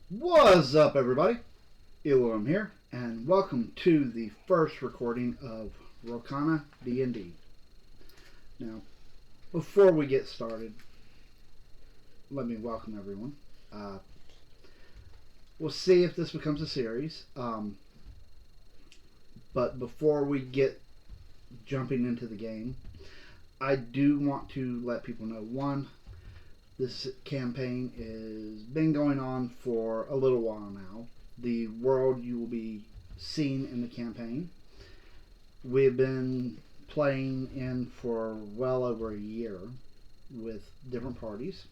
What's up, everybody? Elohim here, and welcome to the first recording of Rokana DnD. Now, before we get started, let me welcome everyone. Uh, we'll see if this becomes a series, but before we get jumping into the game, I do want to let people know one, this campaign has been going on for a little while now. The world you will be seeing in the campaign, we've been playing in for well over a year with different parties.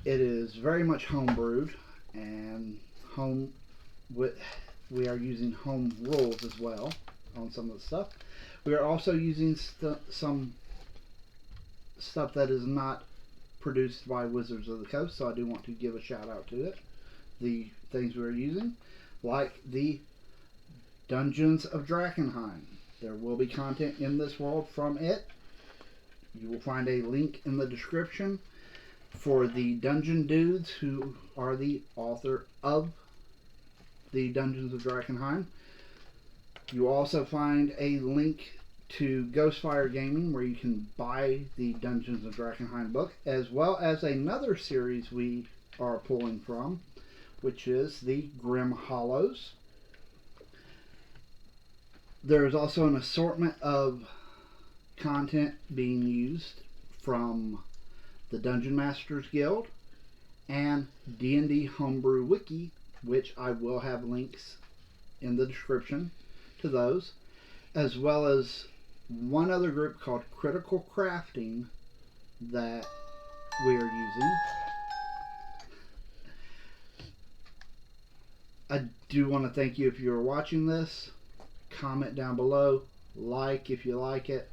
It is very much homebrewed and home with we are using home rules as well on some of the stuff. We are also using some stuff that is not produced by Wizards of the Coast, so I do want to give a shout out to it. The things we are using, like the Dungeons of Drakkenheim. There will be content in this world from it. You will find a link in the description for the Dungeon Dudes, who are the author of the Dungeons of Drakkenheim. You will also find a link to Ghostfire Gaming, where you can buy the Dungeons of Drakkenheim book, as well as another series we are pulling from, which is the Grim Hollows. There is also an assortment of content being used from the Dungeon Masters Guild and D&D Homebrew Wiki, which I will have links in the description to those, as well as one other group called Critical Crafting that we are using. I do want to thank you if you're watching this. Comment down below, like if you like it.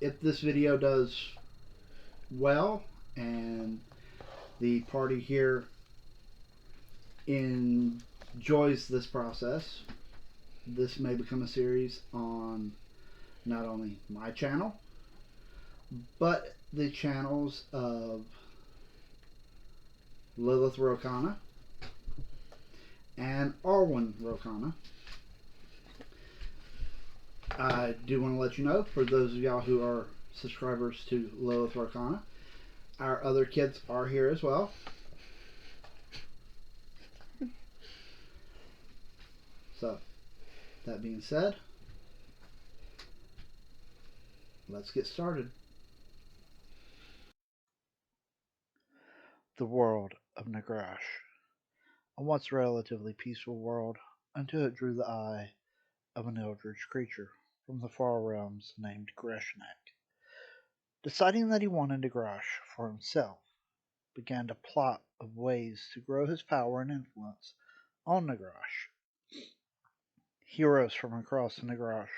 If this video does well and the party here enjoys this process, this may become a series on not only my channel, but the channels of Lilith Rokana and Arwen Rokana. I do want to let you know, for those of y'all who are subscribers to Lilith Rokana, our other kids are here as well. So, that being said, let's get started. The world of Nagrash. A once relatively peaceful world until it drew the eye of an eldritch creature from the far realms named Greshnak. Deciding that he wanted Nagrash for himself, began to plot of ways to grow his power and influence on Nagrash. Heroes from across Nagrash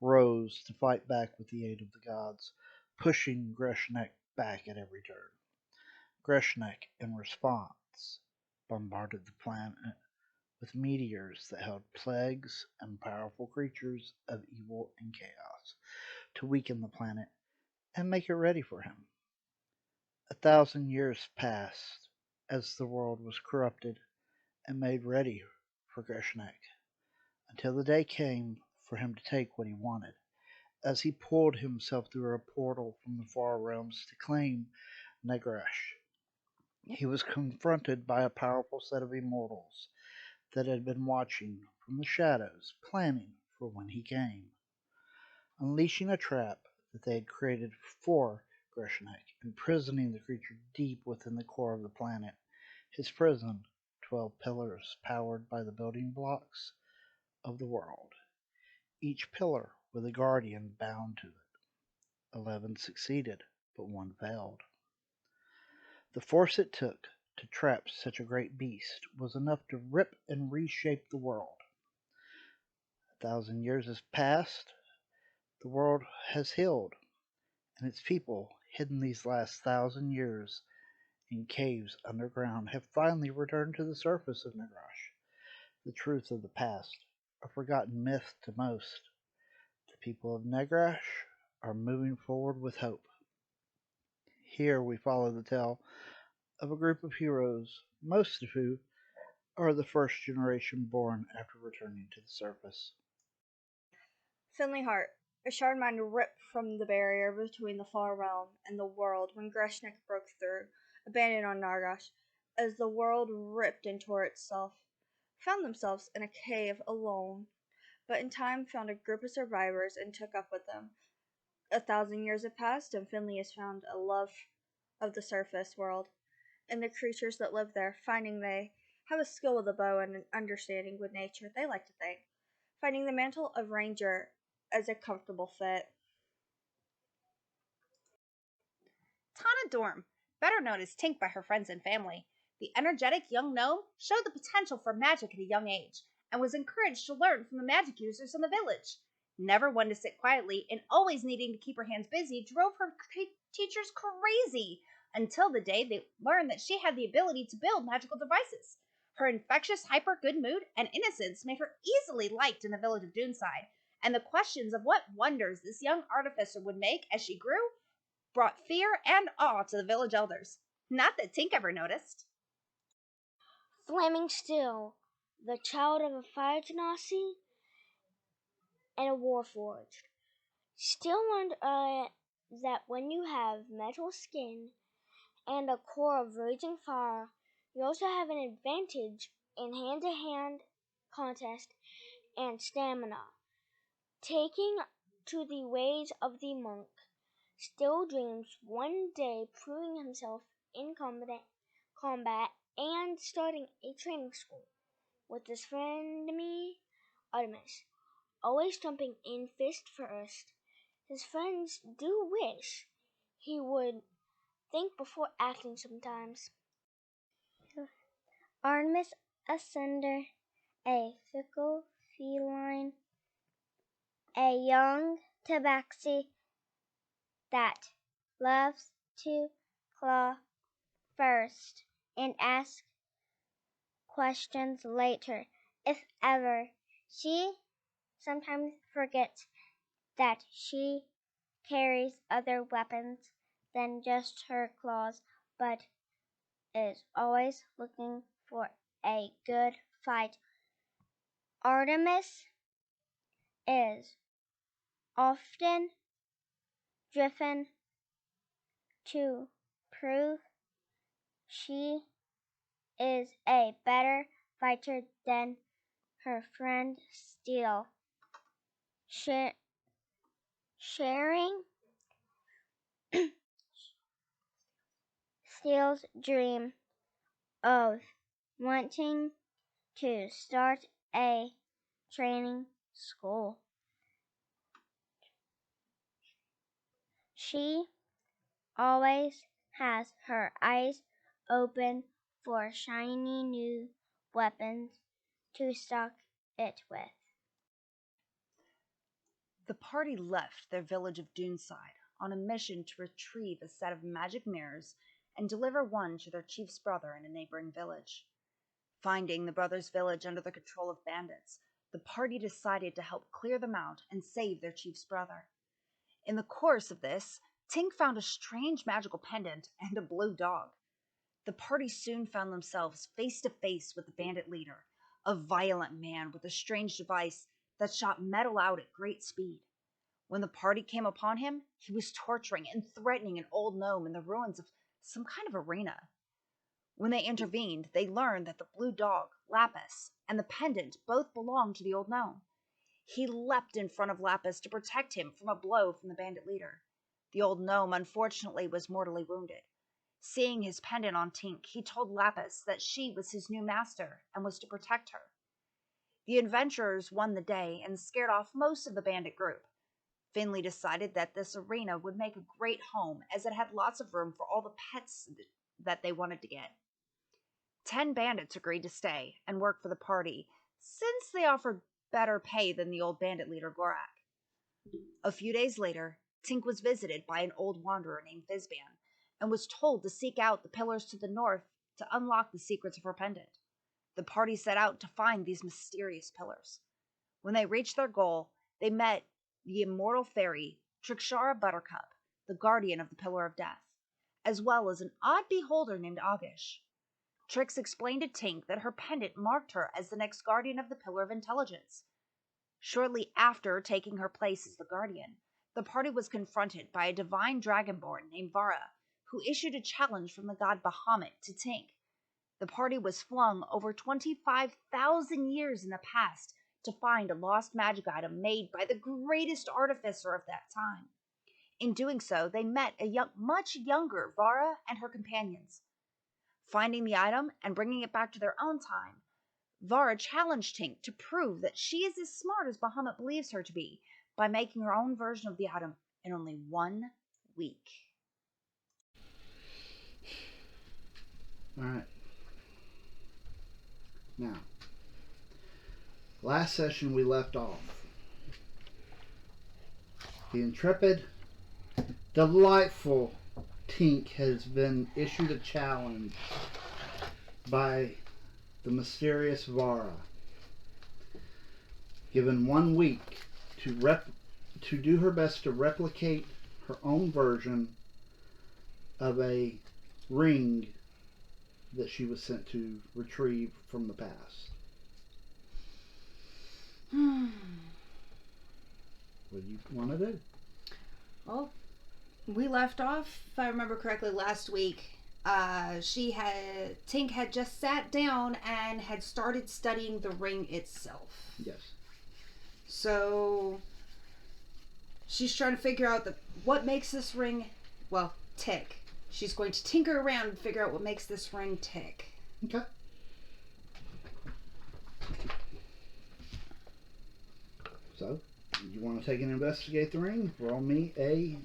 rose to fight back with the aid of the gods, pushing Greshnak back at every turn. Greshnak, in response, bombarded the planet with meteors that held plagues and powerful creatures of evil and chaos to weaken the planet and make it ready for him. 1,000 years passed as the world was corrupted and made ready for Greshnak, until the day came for him to take what he wanted. As he pulled himself through a portal from the far realms to claim Nagrash, he was confronted by a powerful set of immortals that had been watching from the shadows, planning for when he came. Unleashing a trap that they had created for Greshnak, imprisoning the creature deep within the core of the planet. His prison, 12 pillars powered by the building blocks of the world, each pillar with a guardian bound to it. 11 succeeded, but one failed. The force it took to trap such a great beast was enough to rip and reshape the world. 1,000 years has passed, the world has healed, and its people, hidden these last 1,000 years in caves underground, have finally returned to the surface of Nagrash. The truth of the past, a forgotten myth to most. The people of Nagrash are moving forward with hope. Here we follow the tale of a group of heroes most of who are the first generation born after returning to the surface. Finley Hart, a shard mind ripped from the barrier between the far realm and the world when Greshnik broke through, abandoned on Nargash, as the world ripped and tore itself, found themselves in a cave alone, but in time found a group of survivors and took up with them. 1,000 years have passed, and Finley has found a love of the surface world and the creatures that live there, finding they have a skill with a bow and an understanding with nature, they like to think, finding the mantle of ranger as a comfortable fit. Tana Dorm, better known as Tink by her friends and family, the energetic young gnome showed the potential for magic at a young age and was encouraged to learn from the magic users in the village. Never one to sit quietly and always needing to keep her hands busy drove her teachers crazy until the day they learned that she had the ability to build magical devices. Her infectious, hyper good mood and innocence made her easily liked in the village of Doonside, and the questions of what wonders this young artificer would make as she grew brought fear and awe to the village elders. Not that Tink ever noticed. Flaming Steel, the child of a fire genasi and a warforged. Still learned earlier that when you have metal skin and a core of raging fire, you also have an advantage in hand-to-hand contest and stamina. Taking to the ways of the monk, Still dreams one day proving himself in combat and starting a training school with his friend me, Artemis, always jumping in fist first. His friends do wish he would think before acting sometimes. Artemis Asunder, a fickle feline, a young tabaxi that loves to claw first and ask questions later, if ever. She sometimes forgets that she carries other weapons than just her claws, but is always looking for a good fight. Artemis is often driven to prove she is a better fighter than her friend Steel. Sharing Steele's dream of wanting to start a training school. She always has her eyes open for shiny new weapons to stock it with. The party left their village of Doonside on a mission to retrieve a set of magic mirrors and deliver one to their chief's brother in a neighboring village. Finding the brothers' village under the control of bandits, the party decided to help clear them out and save their chief's brother. In the course of this, Tink found a strange magical pendant and a blue dog. The party soon found themselves face to face with the bandit leader, a violent man with a strange device that shot metal out at great speed. When the party came upon him, he was torturing and threatening an old gnome in the ruins of some kind of arena. When they intervened, they learned that the blue dog, Lapis, and the pendant both belonged to the old gnome. He leapt in front of Lapis to protect him from a blow from the bandit leader. The old gnome, unfortunately, was mortally wounded. Seeing his pendant on Tink, he told Lapis that she was his new master and was to protect her. The adventurers won the day and scared off most of the bandit group. Finley decided that this arena would make a great home as it had lots of room for all the pets that they wanted to get. 10 bandits agreed to stay and work for the party since they offered better pay than the old bandit leader Gorak. A few days later, Tink was visited by an old wanderer named Fizban and was told to seek out the pillars to the north to unlock the secrets of her pendant. The party set out to find these mysterious pillars. When they reached their goal, they met the immortal fairy Trikshara Buttercup, the guardian of the Pillar of Death, as well as an odd beholder named Agish. Trix explained to Tink that her pendant marked her as the next guardian of the Pillar of Intelligence. Shortly after taking her place as the guardian, the party was confronted by a divine dragonborn named Vara, who issued a challenge from the god Bahamut to Tink. The party was flung over 25,000 years in the past to find a lost magic item made by the greatest artificer of that time. In doing so, they met a much younger Vara and her companions. Finding the item and bringing it back to their own time, Vara challenged Tink to prove that she is as smart as Bahamut believes her to be by making her own version of the item in only 1 week. Alright. Now, last session we left off. The intrepid, delightful Tink has been issued a challenge by the mysterious Vara. Given 1 week to do her best to replicate her own version of a ring that she was sent to retrieve from the past. What do you want to do? Well, we left off, if I remember correctly, last week. Tink had just sat down and had started studying the ring itself. Yes. So she's trying to figure out what makes this ring, well, tick. She's going to tinker around and figure out what makes this ring tick. Okay. So, you want to take and investigate the ring? Roll me a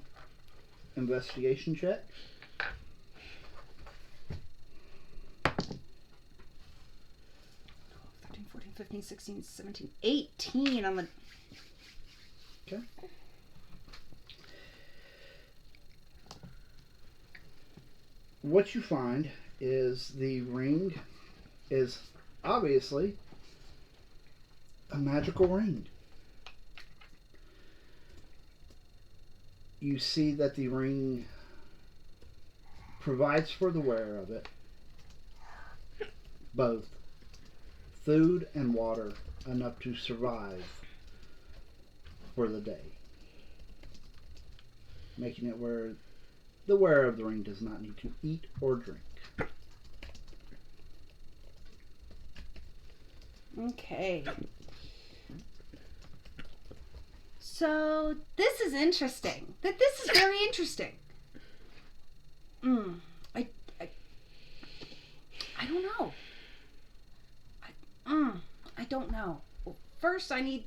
investigation check. 13, 14, 15, 16, 17, 18 on the... Okay. What you find is the ring is obviously a magical ring. You see that the ring provides for the wearer of it both food and water enough to survive for the day, making it where the wearer of the ring does not need to eat or drink. Okay. So, this is interesting. This is very interesting. I don't know. I don't know. Well, first, I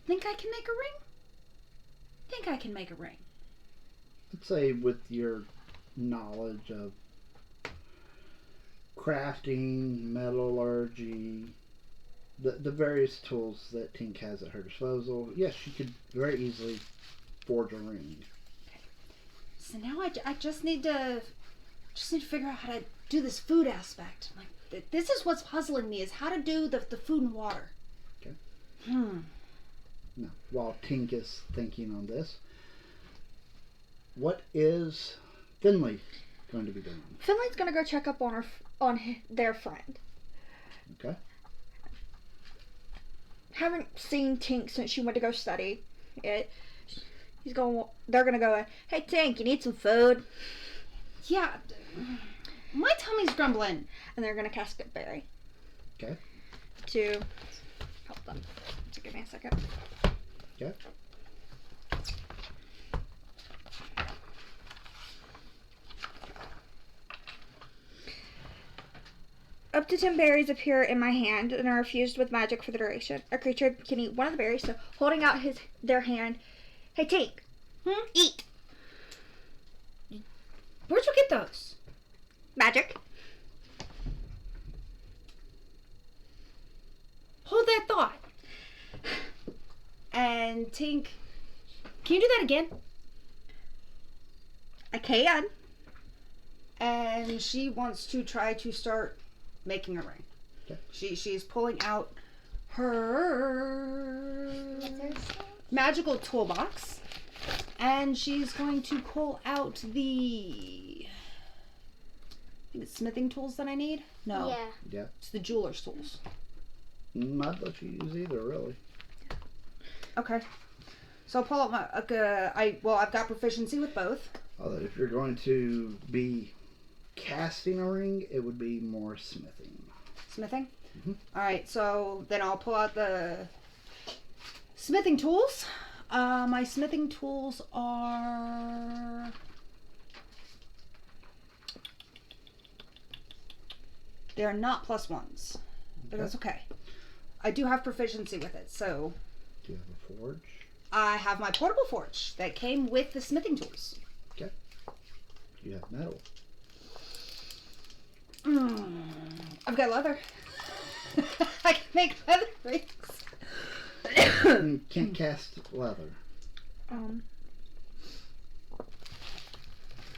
think I can make a ring. Let's say with your knowledge of crafting, metallurgy, the various tools that Tink has at her disposal, yes, she could very easily forge a ring. Okay. So now I just need to figure out how to do this food aspect. Like, this is what's puzzling me, is how to do the food and water. Okay. Now, while Tink is thinking on this, what is Finley going to be doing? Finley's gonna go check up on their friend. Okay. Haven't seen Tink since she went to go study it. They're gonna go, hey Tink, you need some food? Yeah, my tummy's grumbling. And they're gonna cast Get Berry. Okay. To help them. So give me a second. Okay. Up to 10 berries appear in my hand and are infused with magic for the duration. A creature can eat one of the berries, so holding out their hand, hey Tink, eat. Where'd you get those? Magic. Hold that thought. And Tink, can you do that again? I can. And she wants to try to start making a ring. Okay. She's pulling out her magical toolbox, and she's going to pull out the smithing tools that I need? No. Yeah. Yeah. It's the jeweler's tools. I'd let you use either, really. Okay. So I'll pull out my... I've got proficiency with both. Although if you're going to be casting a ring, it would be more smithing. Smithing? Mm-hmm. Alright, so then I'll pull out the smithing tools. My smithing tools are... They're not +1s. But that's okay. I do have proficiency with it, so... Do you have a forge? I have my portable forge that came with the smithing tools. Okay. Do you have metal? I've got leather. I can make leather rings. You can't cast leather.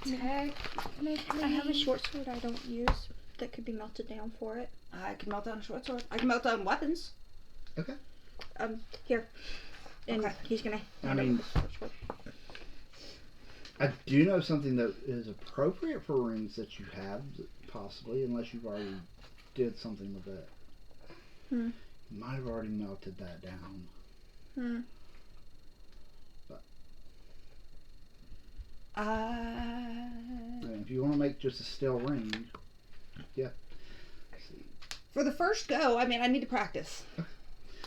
Technically, I have a short sword I don't use that could be melted down for it. I can melt down a short sword. I can melt down weapons. Okay. Here. And Okay. he's gonna I hand over mean- the short sword. I do know something that is appropriate for rings that you have, possibly, unless you've already did something with it. Hmm. You might have already melted that down. But I mean, if you want to make just a steel ring, yeah. See. For the first go, I mean, I need to practice.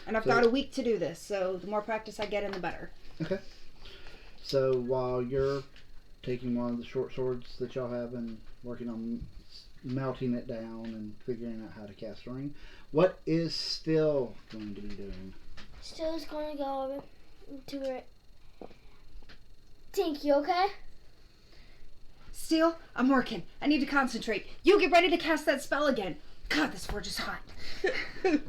And I've So- got a week to do this, so the more practice I get in, the better. Okay. So while you're taking one of the short swords that y'all have and working on melting it down and figuring out how to cast a ring, what is still going to be doing? Still's gonna go over to it. Tink, you okay? Steel, I'm working. I need to concentrate. You get ready to cast that spell again. God, this forge is hot. Okay.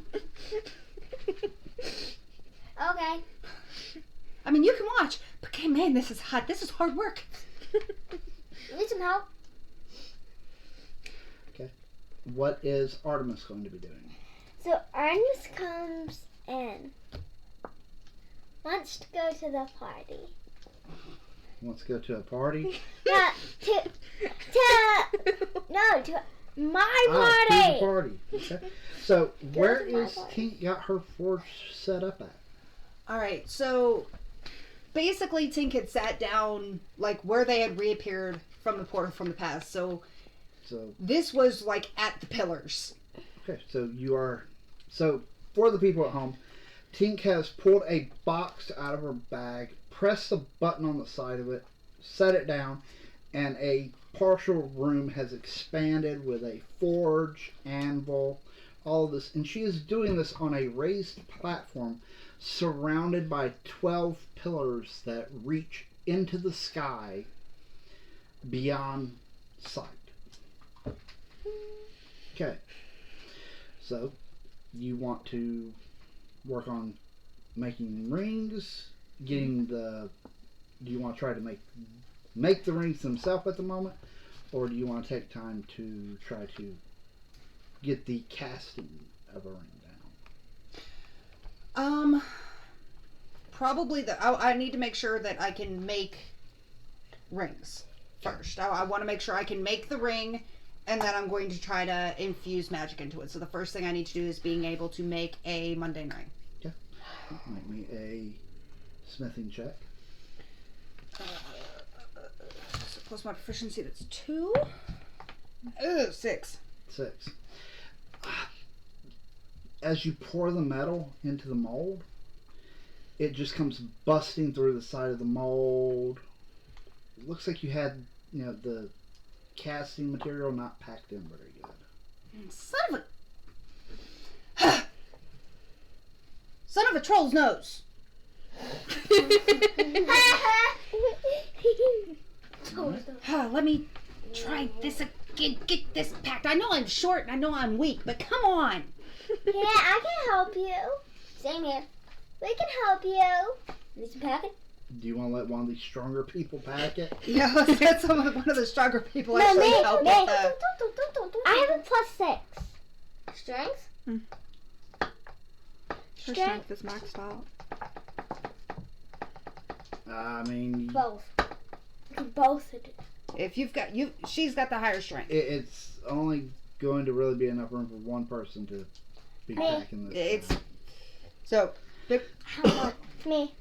I mean, you can watch, but okay, man, this is hot. This is hard work. Need some help? What is Artemis going to be doing? So Artemis comes in. Wants to go to the party. Wants to go to a party? No, to my To party. the party. Okay. So where to my is party. Tink got her forge set up at? All right, so basically Tink had sat down like where they had reappeared from the portal from the past. So So this was like at the pillars. okay, so for the people at home, Tink has pulled a box out of her bag, pressed the button on the side of it, set it down, and a partial room has expanded with a forge, anvil, all of this. And she is doing this on a raised platform surrounded by 12 pillars that reach into the sky beyond sight. Okay. So, you want to work on making rings, do you want to try to make the rings themselves at the moment, or do you want to take time to try to get the casting of a ring down? Probably I need to make sure that I can make rings first. I want to make sure I can make the ring, and then I'm going to try to infuse magic into it. So the first thing I need to do is being able to make a mundane ring. Make me a smithing check. So plus my proficiency, that's 2. 6. 6. As you pour the metal into the mold, it just comes busting through the side of the mold. It looks like you had, the casting material not packed in very good. Son of a troll's nose. Let me try this again. Get this packed. I know I'm short and I know I'm weak, but come on. Yeah, I can help you. Same here. We can help you. Need some packing? Do you want to let one of these stronger people pack it? Yeah, let's get one of the stronger people No, actually me. help with the... I have a +6. Strength? Her Strength? strength is maxed out. I mean, Both. We can both do it. If she's got the higher strength. It's only going to really be enough room for one person to be packing this. So. How about me?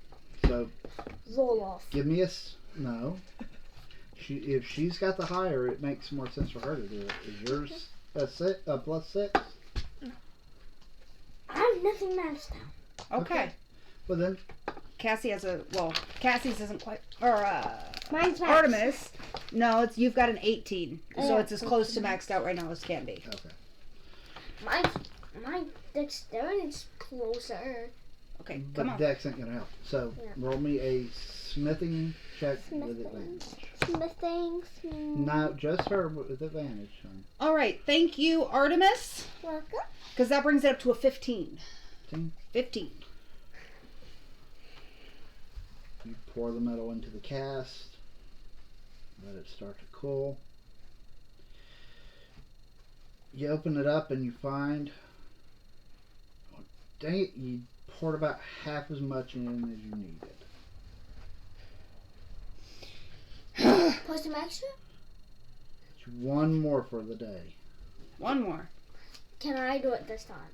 So. Zoloff. Give me no. If she's got the higher, it makes more sense for her to do it. Is yours a +6? No. I have nothing maxed out. Okay. Well then. Cassie's isn't quite. Mine's maxed. Artemis. No, you've got an 18, so Yeah, it's as close to maxed out right now as can be. Okay. My dexterity's closer. Okay, But come on. Dex ain't gonna help. So roll me a smithing check with advantage. Smithing. No, just her with advantage, son. All right, thank you, Artemis. Welcome. Because that brings it up to a 15. 15. You pour the metal into the cast. Let it start to cool. You open it up and you find, oh, dang it, you poured about half as much in as you needed. Pour some extra? It's one more for the day. One more. Can I do it this time?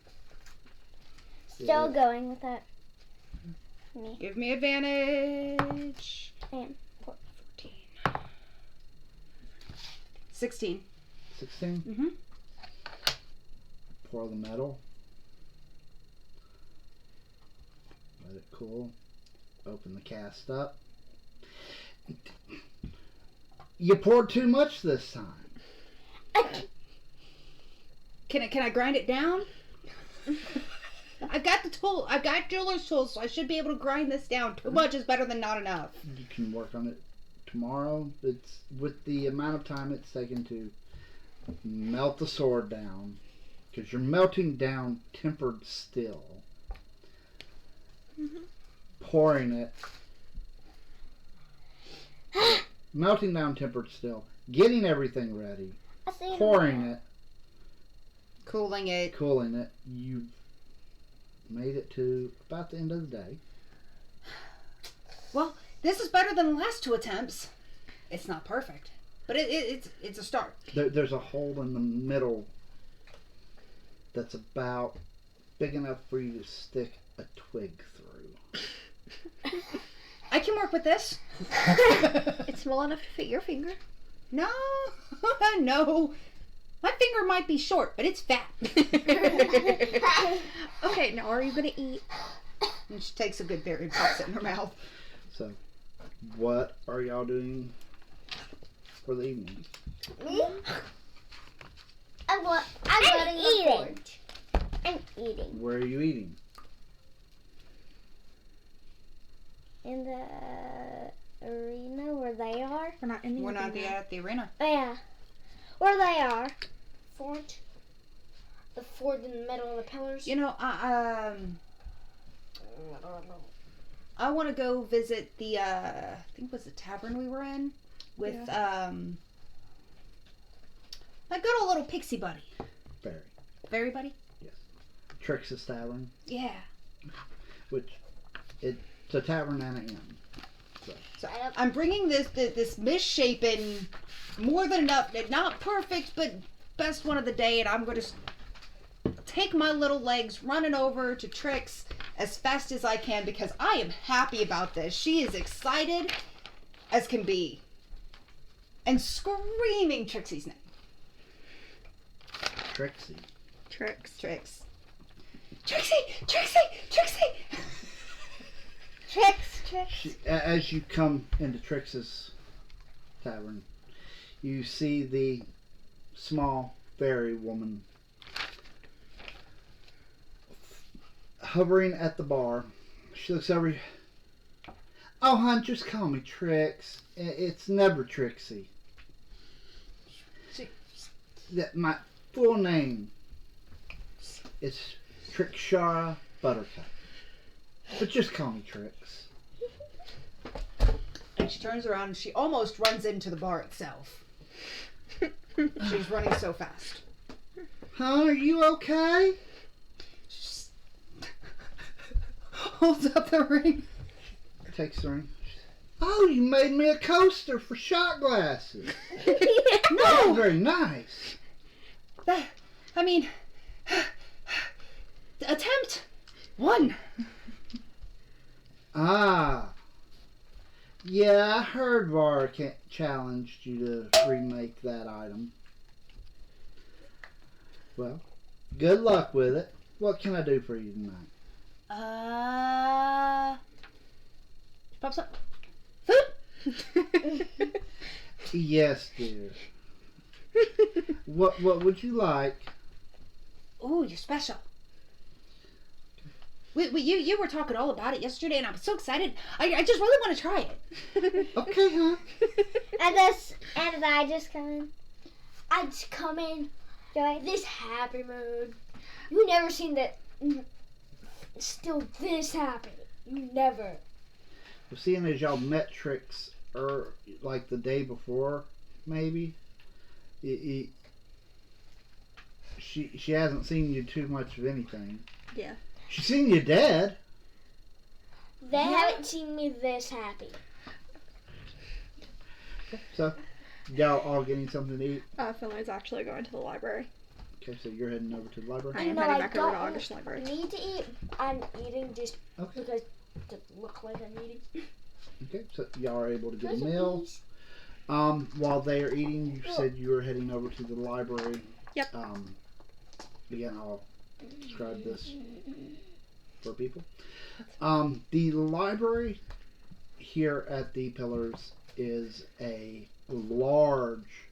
Still Yeah. going with that. Me. Give me advantage. And 14. 16. 16? Mm-hmm. Pour the metal. Let it cool. Open the cast up. You poured too much this time. Can I grind it down? I've got the tool. I've got jeweler's tools, so I should be able to grind this down. Too much is better than not enough. You can work on it tomorrow. It's with the amount of time it's taken to melt the sword down, because you're melting down tempered steel. Mm-hmm. Pouring it. Melting down tempered steel. Getting everything ready. Pouring it. Cooling it. Cooling it. You've made it to about the end of the day. Well, this is better than the last two attempts. It's not perfect, but it's a start. There's a hole in the middle that's about big enough for you to stick a twig through. I can work with this. It's small enough to fit your finger. No, no. My finger might be short, but it's fat. Okay, now are you gonna eat? And she takes a good berry and pops it in her mouth. So, what are y'all doing for the evening? Me? I'm eating. I'm eating. Where are you eating? In the arena where they are. We're not in the We're not arena. at the arena. Oh, yeah. Where they are. Fort. The fort in the middle of the pillars. You know, I want to go visit the, I think it was the tavern we were in with, my good old little pixie buddy. Barry. Fairy buddy? Yes. Trix's Tavern, Yeah. which it's a tavern and an inn. So I'm bringing this misshapen, more than enough, not perfect, but best one of the day, and I'm going to take my little legs running over to Trix as fast as I can because I am happy about this. She is excited as can be. And screaming Trixie's name. Trixie. Tricks. Trix. Trixie! Trixie! Trixie! Tricks. As you come into Trix's Tavern, you see the small fairy woman hovering at the bar. She looks over. Oh, hon, just call me Trix. It's never Trixie. My full name is Trixara Buttercup. But just call me Trix. And she turns around and she almost runs into the bar itself. She's running so fast. Huh? Are you okay? Holds up the ring. Takes the ring. Oh, you made me a coaster for shot glasses. No! That's very nice. I mean, attempt 1. Ah. Yeah, I heard Var challenged you to remake that item. Well, good luck with it. What can I do for you tonight? Pops up. Food? Yes, dear. What would you like? Ooh, you're special. You were talking all about it yesterday, and I'm so excited. I just really want to try it. Okay, huh? And I just come in. I just come in. This happy mood. You never seen that. Still this happy. You never. Well, seeing as y'all met Trix like the day before, maybe. She hasn't seen you too much of anything. Yeah. She's seen you dead. They haven't seen me this happy. So, y'all all getting something to eat? Finley's actually going to the library. Okay, so you're heading over to the library? I am heading back over to August Library. Need to eat. I'm eating just because to look like I'm eating. Okay, so y'all are able to get a meal. While they are eating, you said you were heading over to the library. Yep. Again, I'll describe this for people. The library here at the Pillars is a large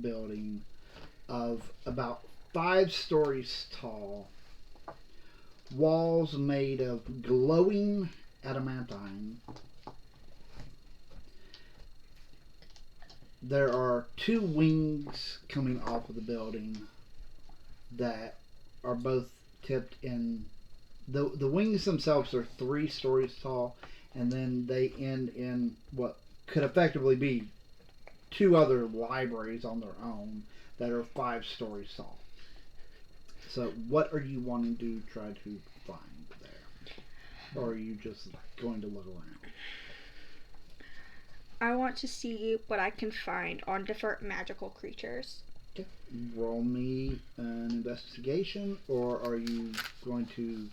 building of about 5 stories tall. Walls made of glowing adamantine. There are 2 wings coming off of the building that are both tipped in. The wings themselves are 3 stories tall, and then they end in what could effectively be 2 other libraries on their own that are 5 stories tall. So what are you wanting to try to find there? Or are you just going to look around? I want to see what I can find on different magical creatures. Okay. Roll me an investigation, or are you going to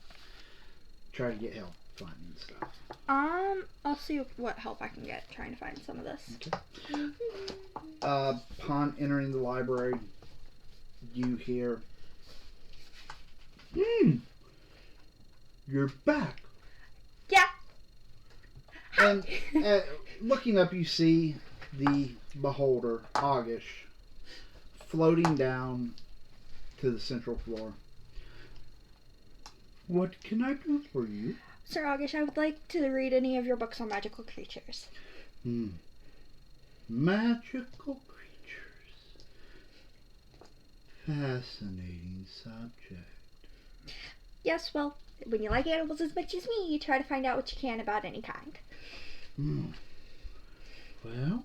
try to get help finding stuff? I'll see what help I can get trying to find some of this. Okay. Upon entering the library, you hear, you're back. Yeah. And looking up, you see the beholder, Augish, floating down to the central floor. What can I do for you? Sir Augish, I would like to read any of your books on magical creatures. Magical creatures. Fascinating subject. Yes, well, when you like animals as much as me, you try to find out what you can about any kind. Well,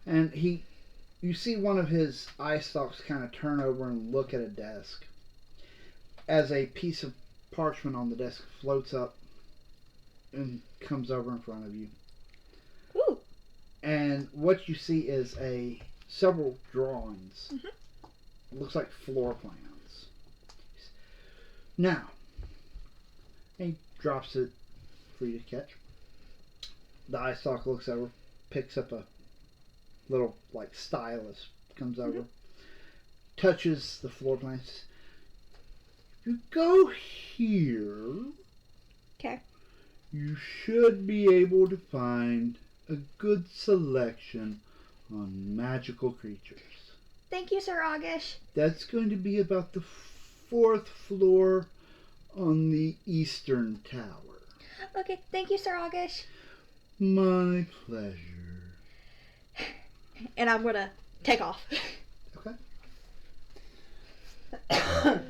and you see one of his eye stalks kind of turn over and look at a desk as a piece of parchment on the desk floats up and comes over in front of you. Ooh. And what you see is several drawings. Looks like floor plans. Now, he drops it for you to catch. The eye stalk looks over, picks up a little like stylus, comes over, touches the floor plans. If you go here, Okay. you should be able to find a good selection on magical creatures. Thank you, Sir Augish. That's going to be about the 4th floor on the eastern tower. Okay, thank you, Sir Augish. My pleasure. And I'm gonna take off. Okay. Right.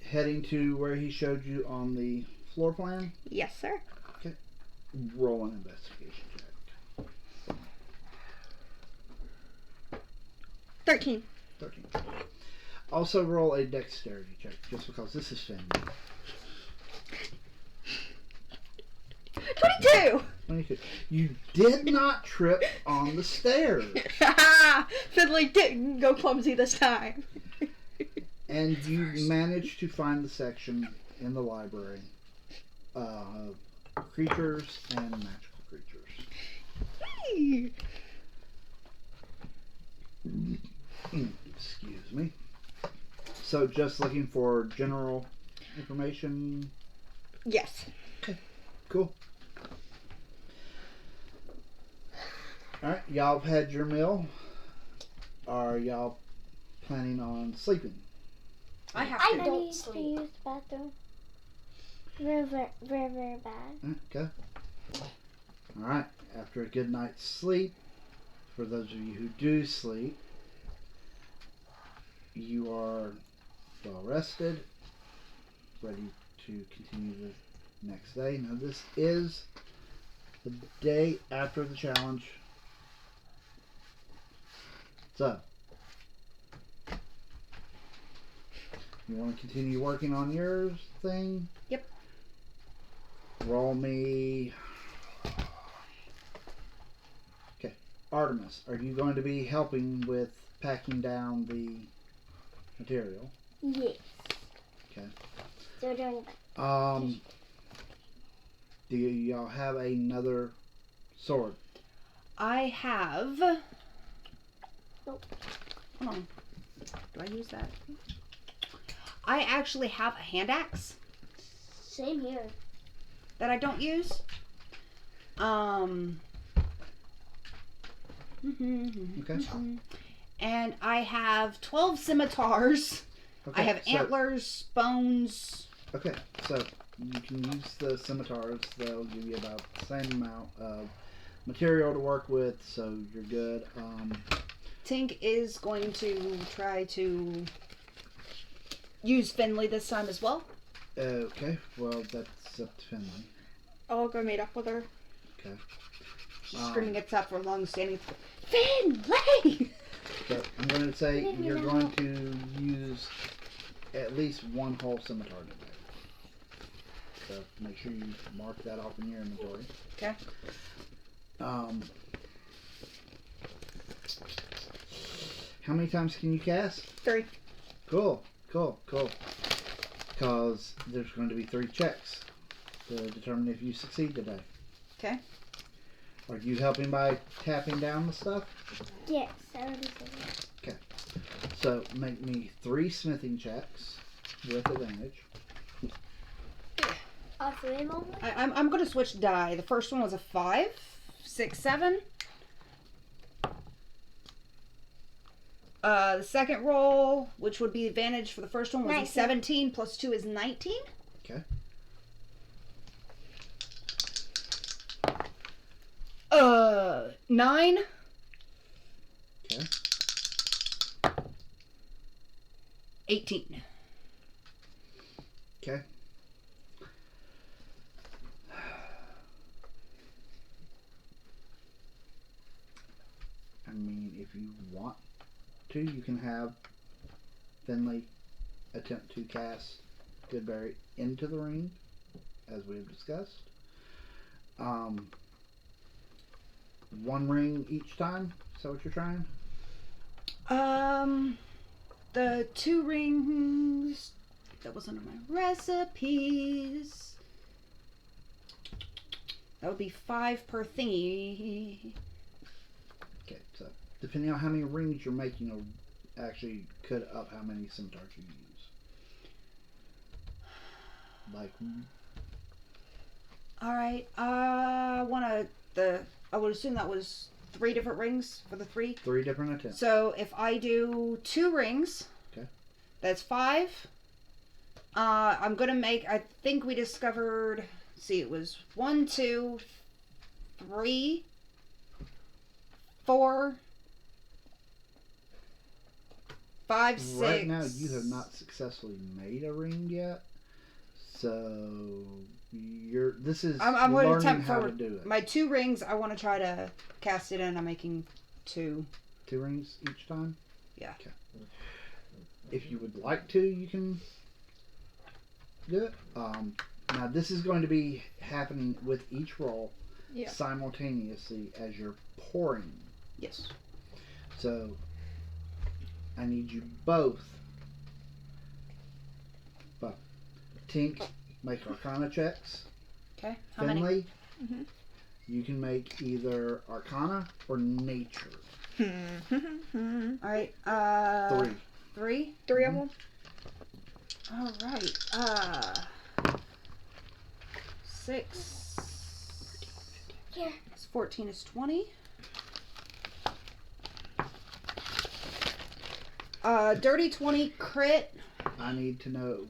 Heading to where he showed you on the floor plan. Yes, sir. Okay. Roll an investigation check. 13. 13. Also roll a dexterity check, just because this is family. 22. You did not trip on the stairs. Finley didn't go clumsy this time. And you managed to find the section in the library. Creatures and magical creatures. Hey. Excuse me. So just looking for general information? Yes. Okay, cool. Alright, y'all have had your meal. Are y'all planning on sleeping? I have I to. need to use the bathroom. Very, very, very, very bad. Okay. Alright, after a good night's sleep, for those of you who do sleep, you are well rested, ready to continue the next day. Now this is the day after the challenge. So, you want to continue working on your thing? Yep. Roll me. Okay, Artemis, are you going to be helping with packing down the material? Yes. Okay. So doing Do y'all have another sword? I have. Nope. Hold on. Do I use that? I actually have a hand axe Same here. that I don't use. Okay. And I have 12 scimitars. Okay, I have so- antlers, bones. Okay, so you can use the scimitars. They'll give you about the same amount of material to work with, so you're good. Tink is going to try to use Finley this time as well. Okay, well, that's up to Finley. I'll go meet up with her. Okay. She's screaming at top for a long-standing Finley! So I'm going to say you're going to use at least one whole scimitar today. So make sure you mark that off in your inventory. Okay. How many times can you cast? 3. Cool. Because there's going to be 3 checks to determine if you succeed today. Okay. Are you helping by tapping down the stuff? Yes, I already said that. Okay. So make me 3 smithing checks with advantage. All 3 of them? I'm going to switch die. The first one was a 5, 6, 7. The second roll, which would be advantage for the first one, was a 19. 17 plus 2 is 19. Okay. 9. Okay. 18. Okay. I mean, if you want to, you can have Finley attempt to cast Goodberry into the ring, as we have discussed. 1 ring each time? Is that what you're trying? The 2 rings that was under my recipes. That would be 5 per thingy. Okay, so depending on how many rings you're making, it'll actually could up how many scimitars you use. Like, All right. I would assume that was 3 different rings for the 3. 3 different attempts. So if I do 2 rings, Okay. that's 5. I'm gonna make. I think we discovered. See, it was 1, 2, 3, 4, 5, 6. Right now, you have not successfully made a ring yet, so this is I'm going to learning attempt how for to do it. my 2 rings. I want to try to cast it in. I'm making 2. 2 rings each time. Yeah. Okay. If you would like to, you can do it. Now this is going to be happening with each roll. simultaneously as you're pouring. Yes. So I need you both. But Tink, make Arcana checks. Okay. How many? Finley, you can make either Arcana or Nature. All right. 3. 3? 3 of them? All right. 6. Here. 14 is 20. Dirty 20 crit. I need to know.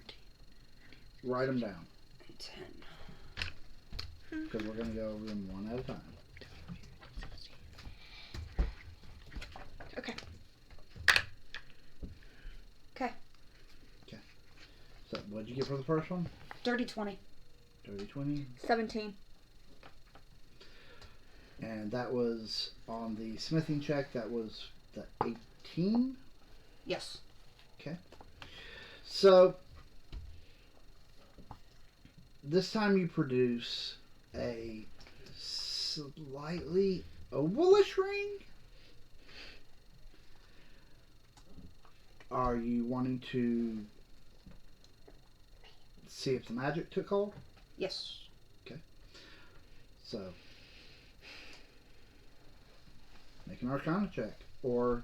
Write them down. 10. Because we're going to go over them one at a time. Okay. So, what'd you get for the first one? Dirty 20. Dirty 20. 17. And that was on the smithing check. That was the 18. Yes. Okay. So, this time you produce a slightly ovalish ring. Are you wanting to see if the magic took hold? Yes. So, make an Arcana check or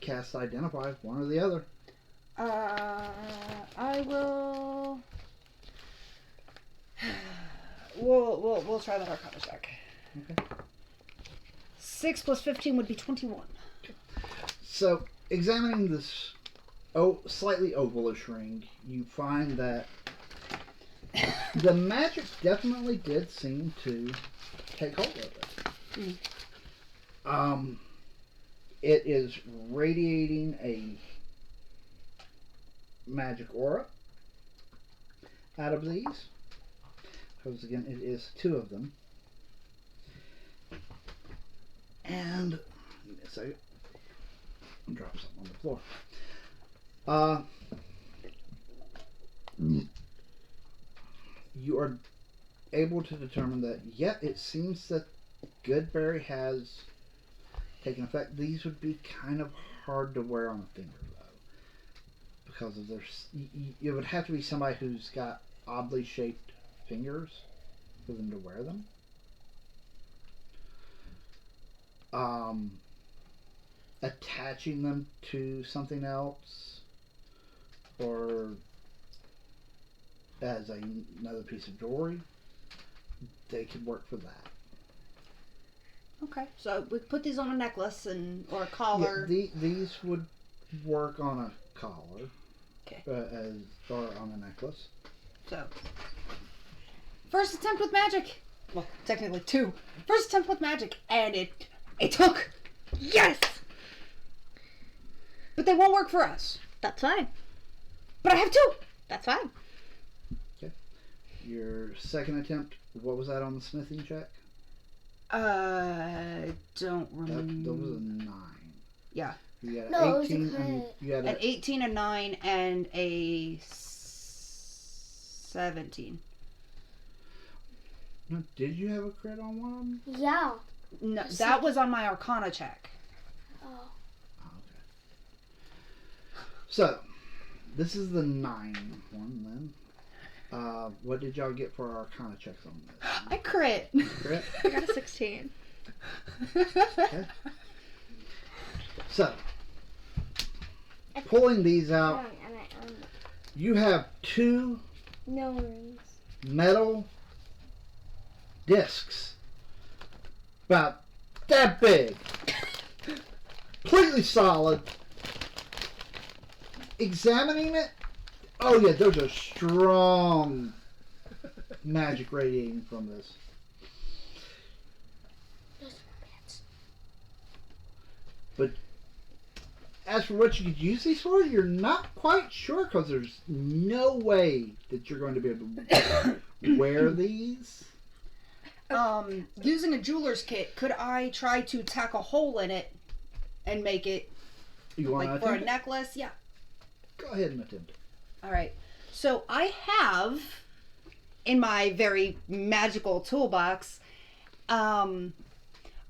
cast Identify, one or the other. I will. We'll try that Arcana check. Okay. 6 plus 15 would be 21. So, examining this slightly ovalish ring, you find that the magic definitely did seem to take hold of it. It is radiating a magic aura out of these. Because again, it is 2 of them. And give me a second. Drop something on the floor. You are able to determine that, it seems that Goodberry has taken effect. These would be kind of hard to wear on a finger, though. Because of their... It would have to be somebody who's got oddly shaped fingers for them to wear them. Attaching them to something else or as another piece of jewelry, they could work for that. Okay, so we put these on a necklace or a collar. Yeah, these would work on a collar. Okay. Or on a necklace. So, first attempt with magic. Well, technically 2. First attempt with magic, and it took. Yes! But they won't work for us. That's fine. But I have 2. That's fine. Okay. Your second attempt, what was that on the smithing check? Don't remember. That was a 9. Yeah. You got No, an 18. it was a crit. You had An 18, a 9, and a 17. No, did you have a crit on one of them? Yeah. No, that was on my Arcana check. Oh. Okay. So, this is the 9 one then. What did y'all get for our Arcana checks on this? I crit. Crit? I got a 16. Okay. So, pulling these out, you have 2 No rings. metal discs about that big, completely solid. Examining it, oh yeah, those are strong magic radiating from this. But as for what you could use these for, you're not quite sure because there's no way that you're going to be able to wear these. Using a jeweler's kit, could I try to tack a hole in it and make it You want like to for a attempt necklace? Yeah. it? Go ahead and attempt it. All right. So I have in my very magical toolbox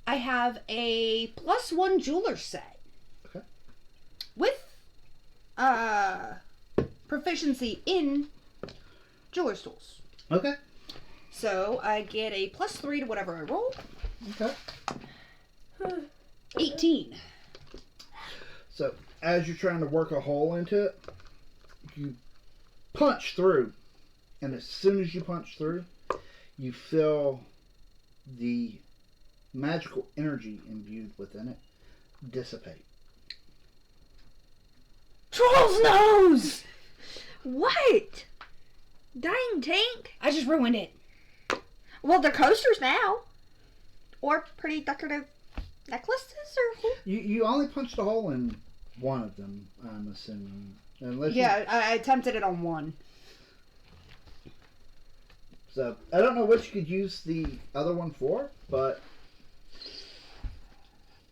I have a +1 jeweler set. Okay. With proficiency in jeweler's tools. Okay. So I get a +3 to whatever I roll. Okay. 18. So, as you're trying to work a hole into it, you punch through. And as soon as you punch through, you feel the magical energy imbued within it dissipate. Troll's nose! What? Dang, Tank. I just ruined it. Well, they're coasters now. Or pretty decorative necklaces or... You only punched a hole in one of them, I'm assuming. Unless Yeah, I attempted it on one. So, I don't know what you could use the other one for, but...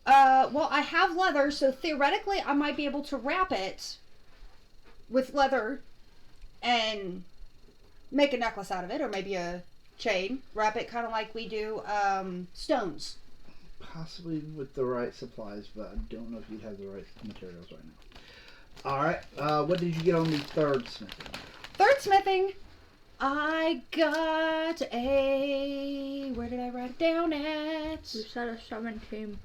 Well, I have leather, so theoretically I might be able to wrap it with leather and make a necklace out of it, or maybe a chain. Wrap it kind of like we do stones. Possibly with the right supplies, but I don't know if you'd have the right materials right now. Alright, what did you get on the third smithing? Third smithing, I got a... Where did I write it down at? You said a 17.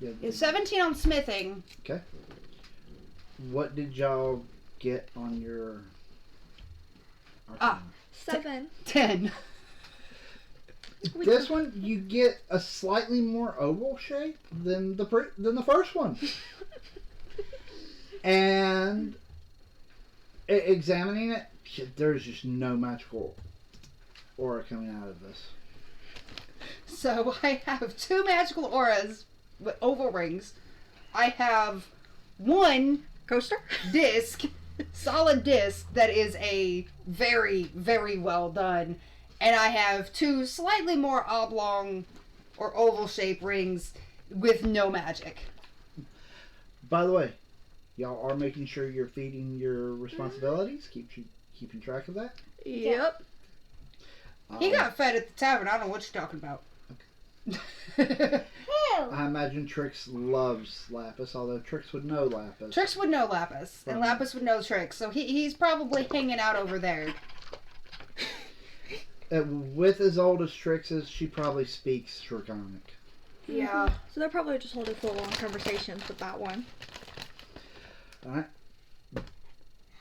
Yeah, It's 17 on smithing. okay. What did y'all get on your... Ah. 7. 10. This one, you get a slightly more oval shape than the first one. And examining it, there's just no magical aura coming out of this. So I have 2 magical auras with oval rings. I have 1 Coaster? disc, solid disc that is a very, very well done. And I have 2 slightly more oblong or oval shaped rings with no magic. By the way, y'all are making sure you're feeding your responsibilities. Keeping track of that. Yep. He got fed at the tavern. I don't know what you're talking about. I imagine Trix loves Lapis, although Trix would know Lapis. Trix would know Lapis, and Lapis would know Trix, so he's probably hanging out over there. With as old as Trix is, she probably speaks Rokanic. Yeah. So they're probably just holding full-on conversations with that one. Alright.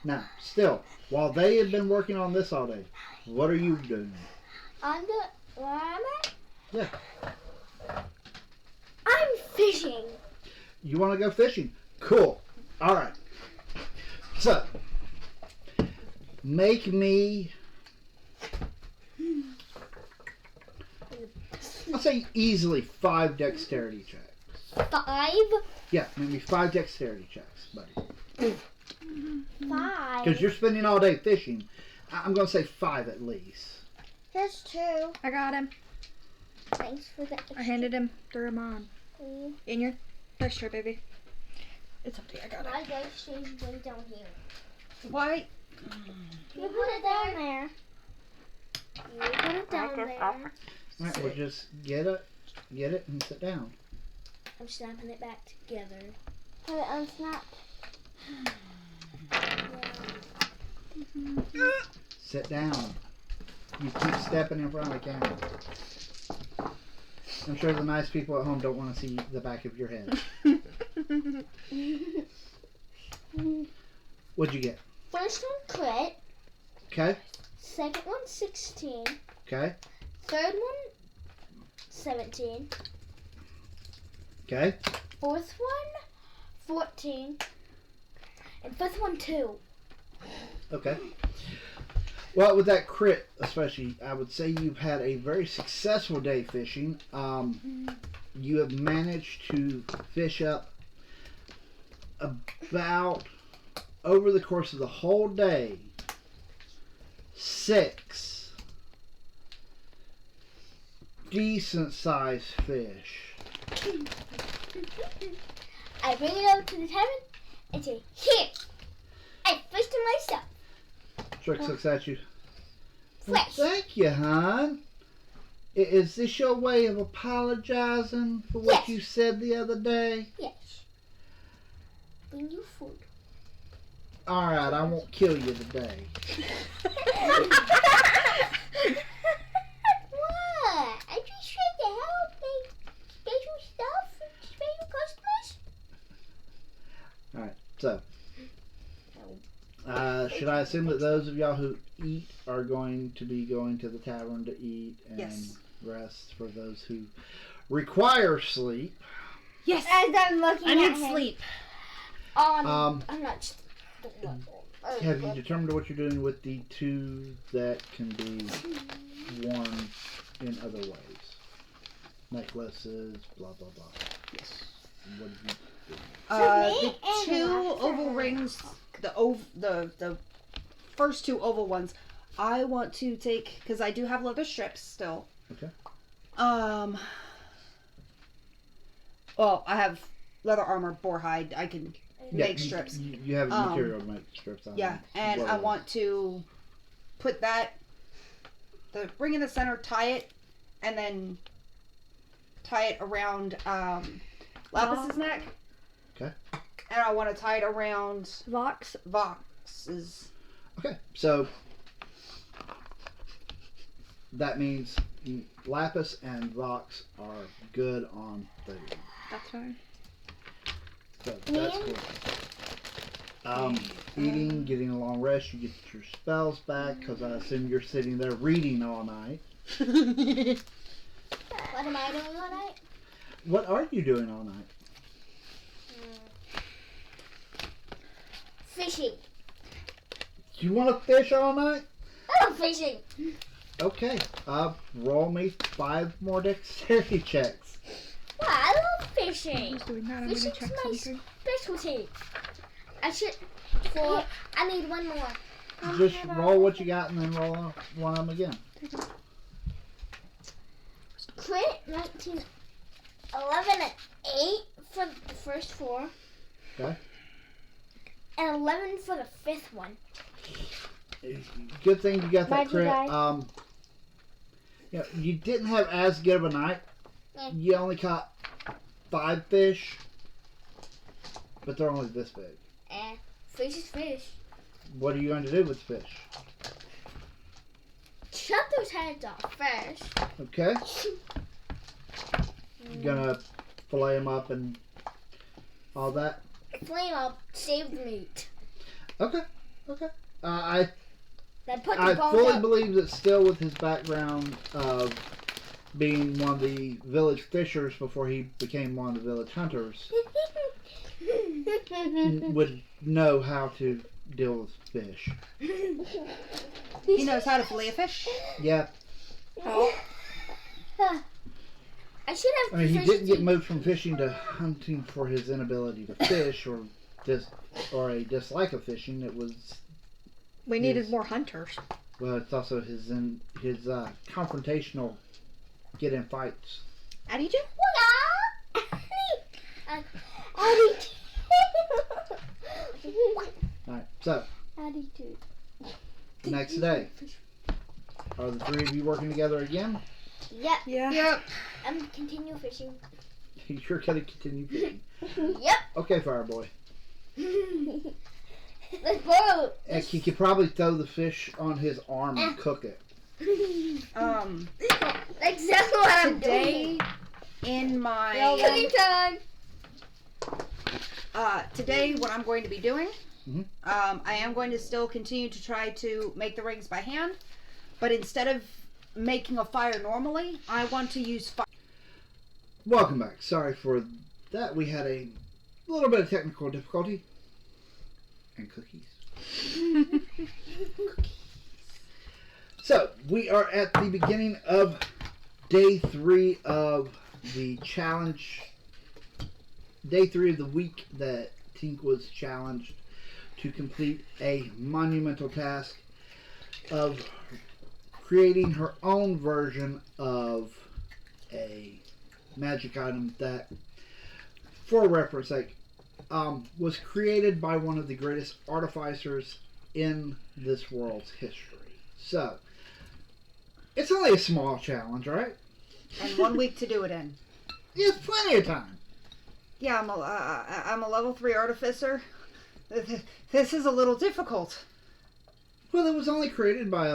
Now, still, while they have been working on this all day, what are you doing? Where am I? Yeah. I'm fishing. You want to go fishing? Cool. Alright. So, make me... I'll say easily 5 dexterity checks. 5? Yeah, maybe 5 dexterity checks, buddy. 5. Because you're spending all day fishing. I'm going to say 5 at least. Here's 2. I got him. Thanks for the extra. I handed him. Threw him on. Mm. In your texture, baby. It's okay, I got My it. dice is way down here. Why? You put it down there. You put it down there. Alright, we'll just get it and sit down. I'm snapping it back together. Put it unsnap. Sit down. You keep stepping in front of the camera. I'm sure the nice people at home don't want to see the back of your head. What'd you get? First one crit. Okay. Second one 16. Okay. Third one 17. Okay. Fourth one 14. And fifth one 2. Okay. Well, with that crit, especially, I would say you've had a very successful day fishing. You have managed to fish up about, over the course of the whole day, 6 decent-sized fish. I bring it over to the tavern and say, "Here, I fished it myself. Trix looks at you. Fresh." Thank you, hon. Is this your way of apologizing for what Yes. you said the other day? Yes. Bring you food. Alright, I won't kill you today. What? I just tried to help make special stuff for special customers. Alright, so. Should I assume that those of y'all who eat are going to be going to the tavern to eat and Yes. rest for those who require sleep? Yes. As I'm looking I at need him. sleep. I'm not. Have you determined what you're doing with the two that can be worn in other ways? Necklaces, blah blah blah. Yes. What did you do? The and two Lester. oval rings, the first two oval ones, I want to take because I do have leather strips still. Okay. Well, I have leather armor, boar hide. I can make you- strips. You have the material to make strips out of. Yeah, and I want to put the ring in the center, tie it, and then tie it around Lapis's neck. Okay. And I want to tie it around Vox. Vox's. Okay, so that means Lapis and Vox are good on the. That's fine. So that's cool. Eating, getting a long rest, you get your spells back because I assume you're sitting there reading all night. What am I doing all night? What are you doing all night? Fishing. Do you want to fish all night? I love fishing. Okay. Roll me 5 more dexterity checks. Wow, I love fishing. Who's doing that? I'm Fishing's gonna check my something. specialty. I should. I need one more. Just roll what you got and then roll one of them again. Crit 19, 11, and 8 for the first 4. Okay. And 11 for the 5th one. Good thing you got that Why'd you crit. die? You didn't have as good of a night. Yeah. You only caught 5 fish, but they're only this big. Fish is fish. What are you going to do with fish? Chop those heads off first. Okay. You gonna fillet them up and all that? Flame up, save the meat. Okay. I Then put the I bones fully up. believe that still with his background of being one of the village fishers before he became one of the village hunters, would know how to deal with fish. He knows how to fillet a fish. Yeah, I should have. I mean he fish didn't get teeth. moved from fishing to hunting for his inability to fish or a dislike of fishing. It was We needed more hunters. well, it's also his confrontational get in fights. Attitude? Alright, so Attitude. next day. Are the 3 of you working together again? Yep. Yeah. Yep. I'm continue fishing. You're gonna continue fishing. Yep. Okay, Fireboy. Let's borrow. Heck, you could probably throw the fish on his arm and cook it. That's exactly what I'm Today doing. in my Cooking time. today what I'm going to be doing, Mhm. I am going to still continue to try to make the rings by hand, but instead of making a fire normally, I want to use fire. Welcome back. Sorry for that. We had a little bit of technical difficulty. And cookies. So, we are at the beginning of day 3 of the challenge. Day 3 of the week that Tink was challenged to complete a monumental task of creating her own version of a magic item that, for reference sake, was created by one of the greatest artificers in this world's history. So, it's only a small challenge, right? And 1 week to do it in. It's plenty of time. Yeah, I'm a level 3 artificer. This is a little difficult. Well, it was only created by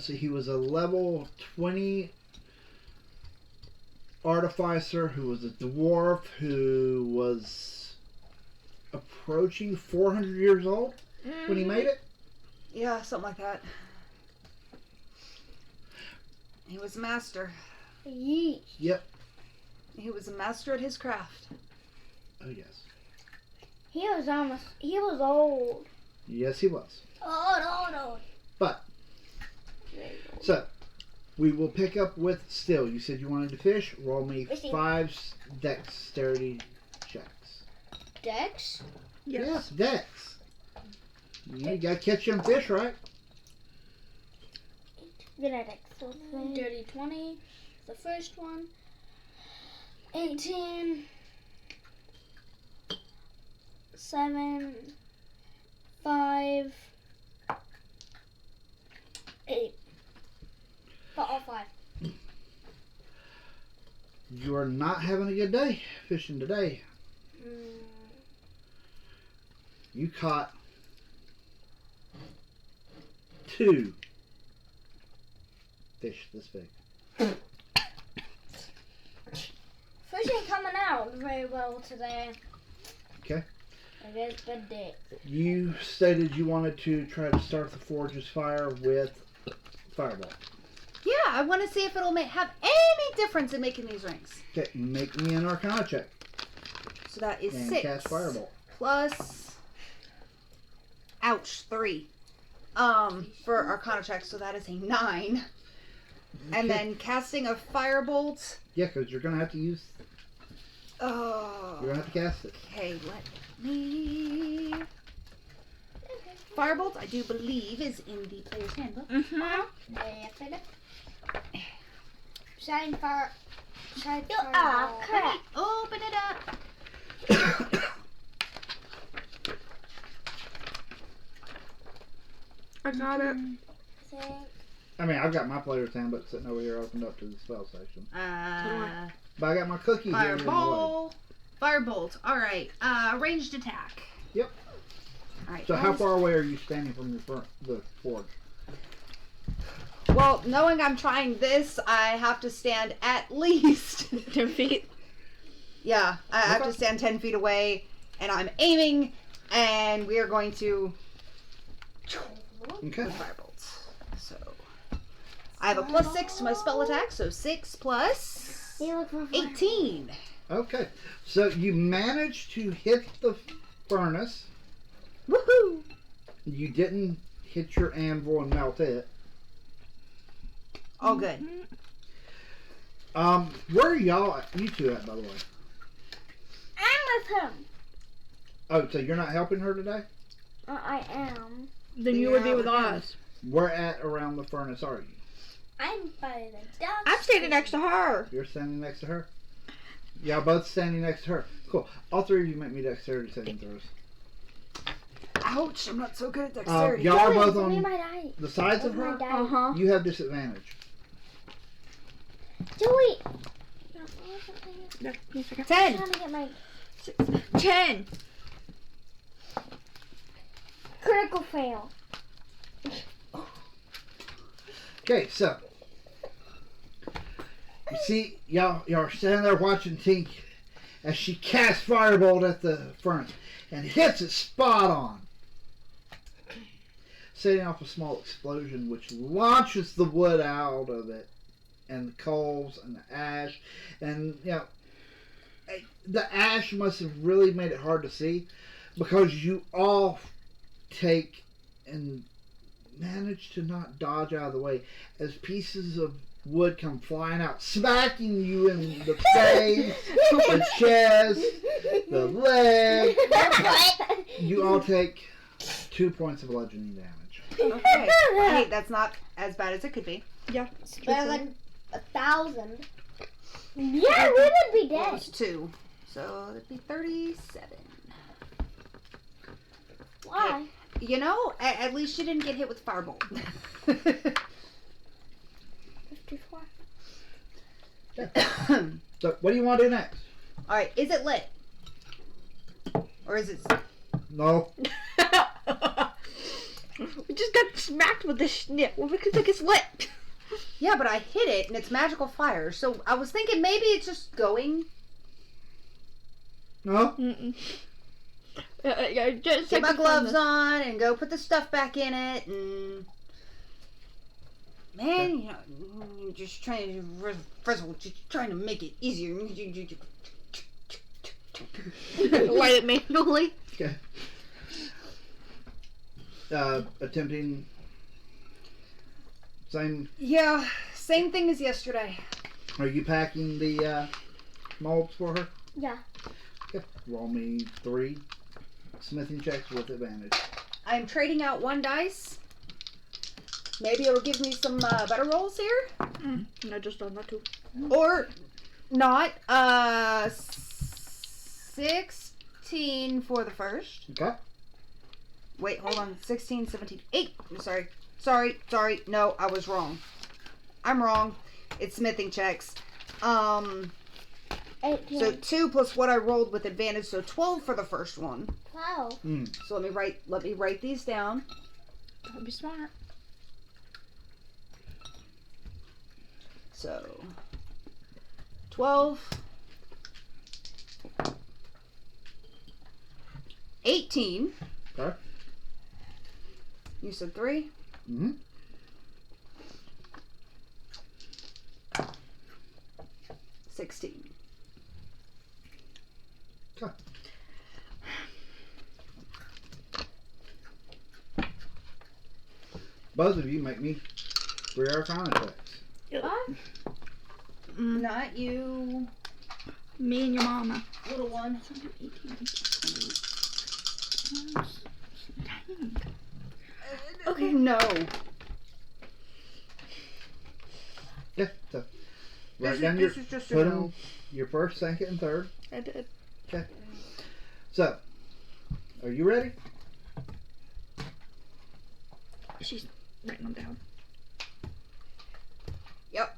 he was a level 20 artificer who was a dwarf who was approaching 400 years old when he made it. Yeah, something like that. He was a master. Yeesh. Yep. He was a master at his craft. Oh, yes. He was old. Yes, he was. Old. But, so, we will pick up with still. You said you wanted to fish. Roll me Fishing. 5 dexterity checks. Dex? Yes, dex. You gotta catch them fish, right? Good at Dex. So dirty 20. The first one. 18. 7. 5. 8. But all 5. You are not having a good day fishing today. You caught 2 fish this big. Fish ain't coming out very well today. Okay. It is good day. You stated you wanted to try to start the forge's fire with fireball. Yeah, I want to see if it'll have any difference in making these rings. Okay, make me an Arcana check So that is and 6 cast fireball. plus. Ouch, 3. For Arcana check, so that is a 9. And Okay. then casting a firebolt. Yeah, because you're gonna have to use. Oh. You're gonna have to cast it. Okay, let me. Firebolt, I do believe, is in the player's handbook. Shine fire. Shine You fire. are correct. Open it up. I got it. I mean, I've got my player's handbook sitting over here opened up to the spell section. Uh, But I got my cookie here in the way. Fireball. Firebolt. Alright. Ranged attack. Yep. Alright. So how far away are you standing from the forge? Well, knowing I'm trying this, I have to stand at least 10 feet. Yeah, I have Okay. to stand 10 feet away, and I'm aiming, and we are going to Okay. with firebolts. So I have a +6 to my spell attack, so 6 plus You look for 18. Okay. So you managed to hit the furnace. Woohoo! You didn't hit your anvil and melt it. All good. Where are you two at, by the way? I'm with him. Oh, so you're not helping her today? I am. Then you would be with us. Where at around the furnace are you? I'm by the duck. I'm standing next to her. You're standing next to her? Y'all both standing next to her. Cool. All 3 of you make me dexterity saving throws. Ouch, I'm not so good at dexterity. Y'all are both Give me on my die. the sides of Give me her. my die. You have disadvantage. Joey. 10. I'm trying to get my 10. critical fail. Okay, so you see, y'all are standing there watching Tink as she casts firebolt at the furnace and hits it spot on, setting off a small explosion which launches the wood out of it and the coals and the ash, and the ash must have really made it hard to see because you all take and manage to not dodge out of the way as pieces of wood come flying out, smacking you in the face, the chest, the leg. You all take 2 points of bludgeoning damage. Okay. Hey, that's not as bad as it could be. Yeah. It's better than 1,000. Yeah, we would be Well, dead. it's 2. So that'd be 37. Why? You know, at least you didn't get hit with firebolt. 54. So, what do you want to do next? Alright, is it lit? Or is it... No. We just got smacked with this snip. Well, we could think it's lit. Yeah, but I hit it and it's magical fire. So I was thinking maybe it's just going. No? Mm-mm. Get my gloves on and go put the stuff back in it and... Man, you know, you're just trying to... First of all, just trying to make it easier. Light it manually. Okay. Attempting... Same... Yeah, same thing as yesterday. Are you packing the molds for her? Yeah. Okay. Roll me 3 smithing checks with advantage. I'm trading out 1 dice. Maybe it'll give me some better rolls here. I just done that too. Or not. 16 for the first. Okay. Wait, hold on. 16, 17, 8. I'm sorry. Sorry. No, I was wrong. I'm wrong. It's smithing checks. 18. So 2 plus what I rolled with advantage, so 12 for the first one. 12. So let me write these down. That'd be smart. So 12, 18. Okay. You said 3. Mm-hmm. 16. Okay. Both of you make me 3 Arcana checks. Not you, Me and your mama. little one. Okay. No. Yeah, so write down This is just a put no. them your first, second, and third. I did. Okay. So, are you ready? She's writing them down. Yep.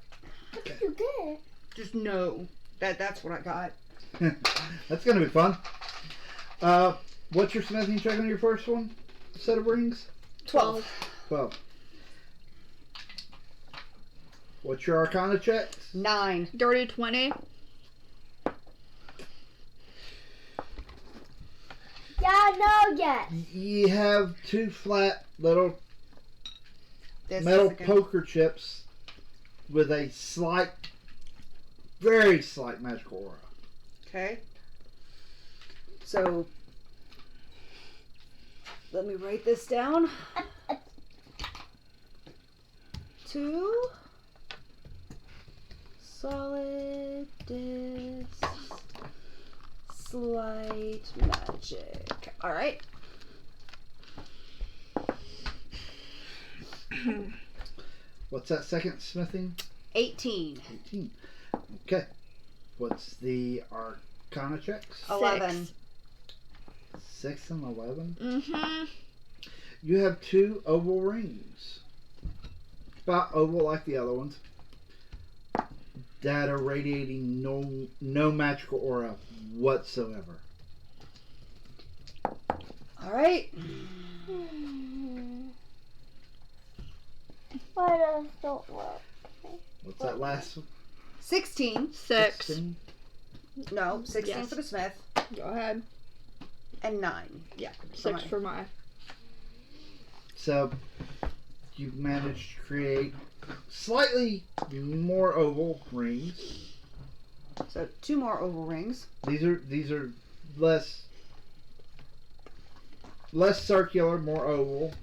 Okay. You good? Just no. That's what I got. That's gonna be fun. What's your smithing check on your first one? Set of rings? 12. 12. What's your Arcana check? 9. Dirty 20. Yeah, no, yes. You have 2 flat little This metal is a good- poker chips with a slight, very slight magical aura. Okay. So let me write this down. 2 solid discs, slight magic. All right. What's that second smithing? 18. 18. Okay. What's the Arcana checks? 11. 6 and 11. Mm-hmm. You have 2 oval rings. About oval like the other ones. That are radiating no magical aura whatsoever. All right. Why does don't work? What's that last one? 16. 6. 16? No, 16 Yes. for the smith Go ahead. and 9. Yeah. For 6 mine. for my. So you've managed to create slightly more oval rings. So 2 more oval rings. These are less circular, more oval,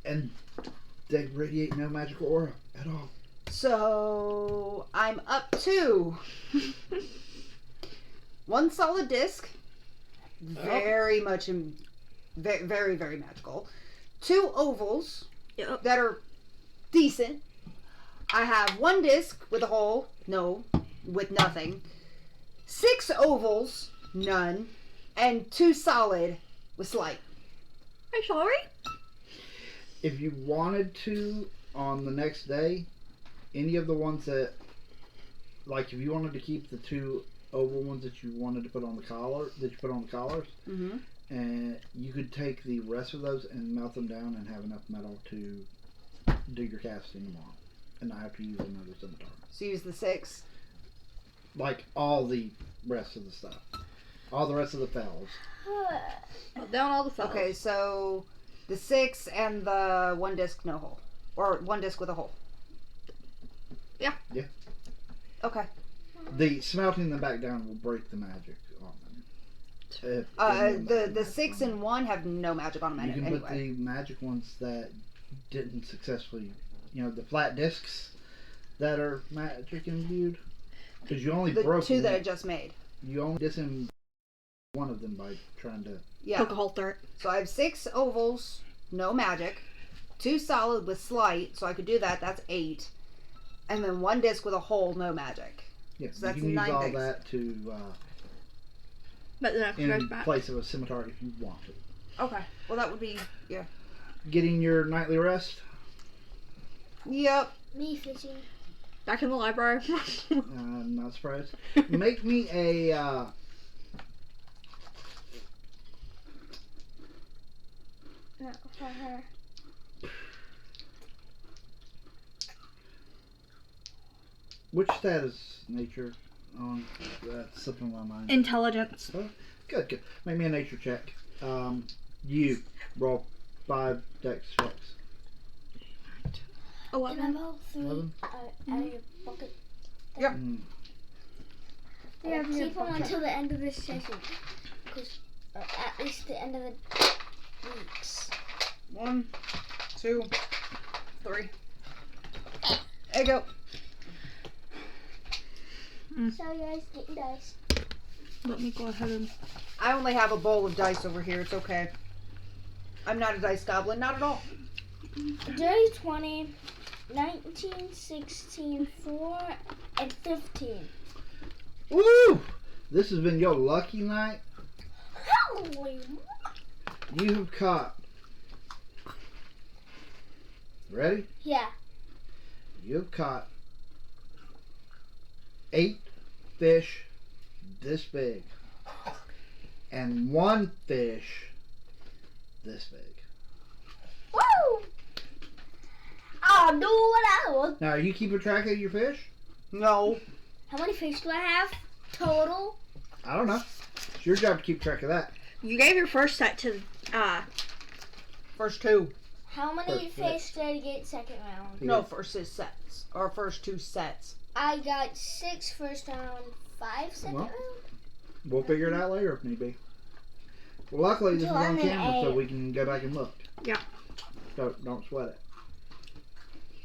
and they radiate no magical aura at all. So I'm up to 1 solid disc, very much very, very magical. 2 ovals Yep. that are decent. I have 1 disc with a hole, no, with nothing. 6 ovals, none, and 2 solid with slight. I'm sorry. If you wanted to, on the next day, any of the ones that, like, if you wanted to keep the 2 oval ones that you wanted to put on the collar, that you put on the collars, and you could take the rest of those and melt them down and have enough metal to do your casting tomorrow, and not have to use another scimitar. So use the 6. Like all the rest of the stuff, all the rest of the fells. Down all the fells. Okay, so the 6 and the 1 disc no hole, or 1 disc with a hole. Yeah. Yeah. Okay. The smelting them back down will break the magic on them. The 6 and 1 have no magic on them You can anyway. put the magic ones that didn't successfully, the flat discs that are magic imbued. Because you only the broke 2 that I one. just made. You only disembued one of them by trying to. Yeah. Poke a hole through it. So I have 6 ovals, no magic, 2 solid with slight, so I could do that. That's 8, and then 1 disc with a hole, no magic. Yeah, So that's you can use 9 all things. that to But the next goes in back. place of a scimitar if you want to. Okay. Well, that would be Getting your nightly rest. Yep. Me fishing. Back in the library. Not surprised. Make me a. No, for her. Which stat is nature on? That's slipping my mind. Intelligence. Oh, good. Make me a nature check. You roll 5 dex checks. 11. Can I roll 3 11? out of your bucket? Yep. Yeah, keep them until the end of this session. Because at least the end of the weeks. 1, 2, 3. There you go. So you guys getting dice. Let me go ahead and... I only have a bowl of dice over here. It's okay. I'm not a dice goblin. Not at all. Dirty 20, 19, 16, 4, and 15. Woo! This has been your lucky night. Holy! You have caught. Ready? Yeah. You've caught 8 fish this big. And 1 fish this big. Woo! I'll do what I want. Now, are you keeping track of your fish? No. How many fish do I have total? I don't know. It's your job to keep track of that. You gave your first set to, First 2. How many First fish did I get second round? No, first 2 sets. Or first 2 sets. I got 6 first round, 5 second Well, round. We'll figure it out later if need be. Well, luckily this is on camera, so we can go back and look. Yeah. So don't sweat it.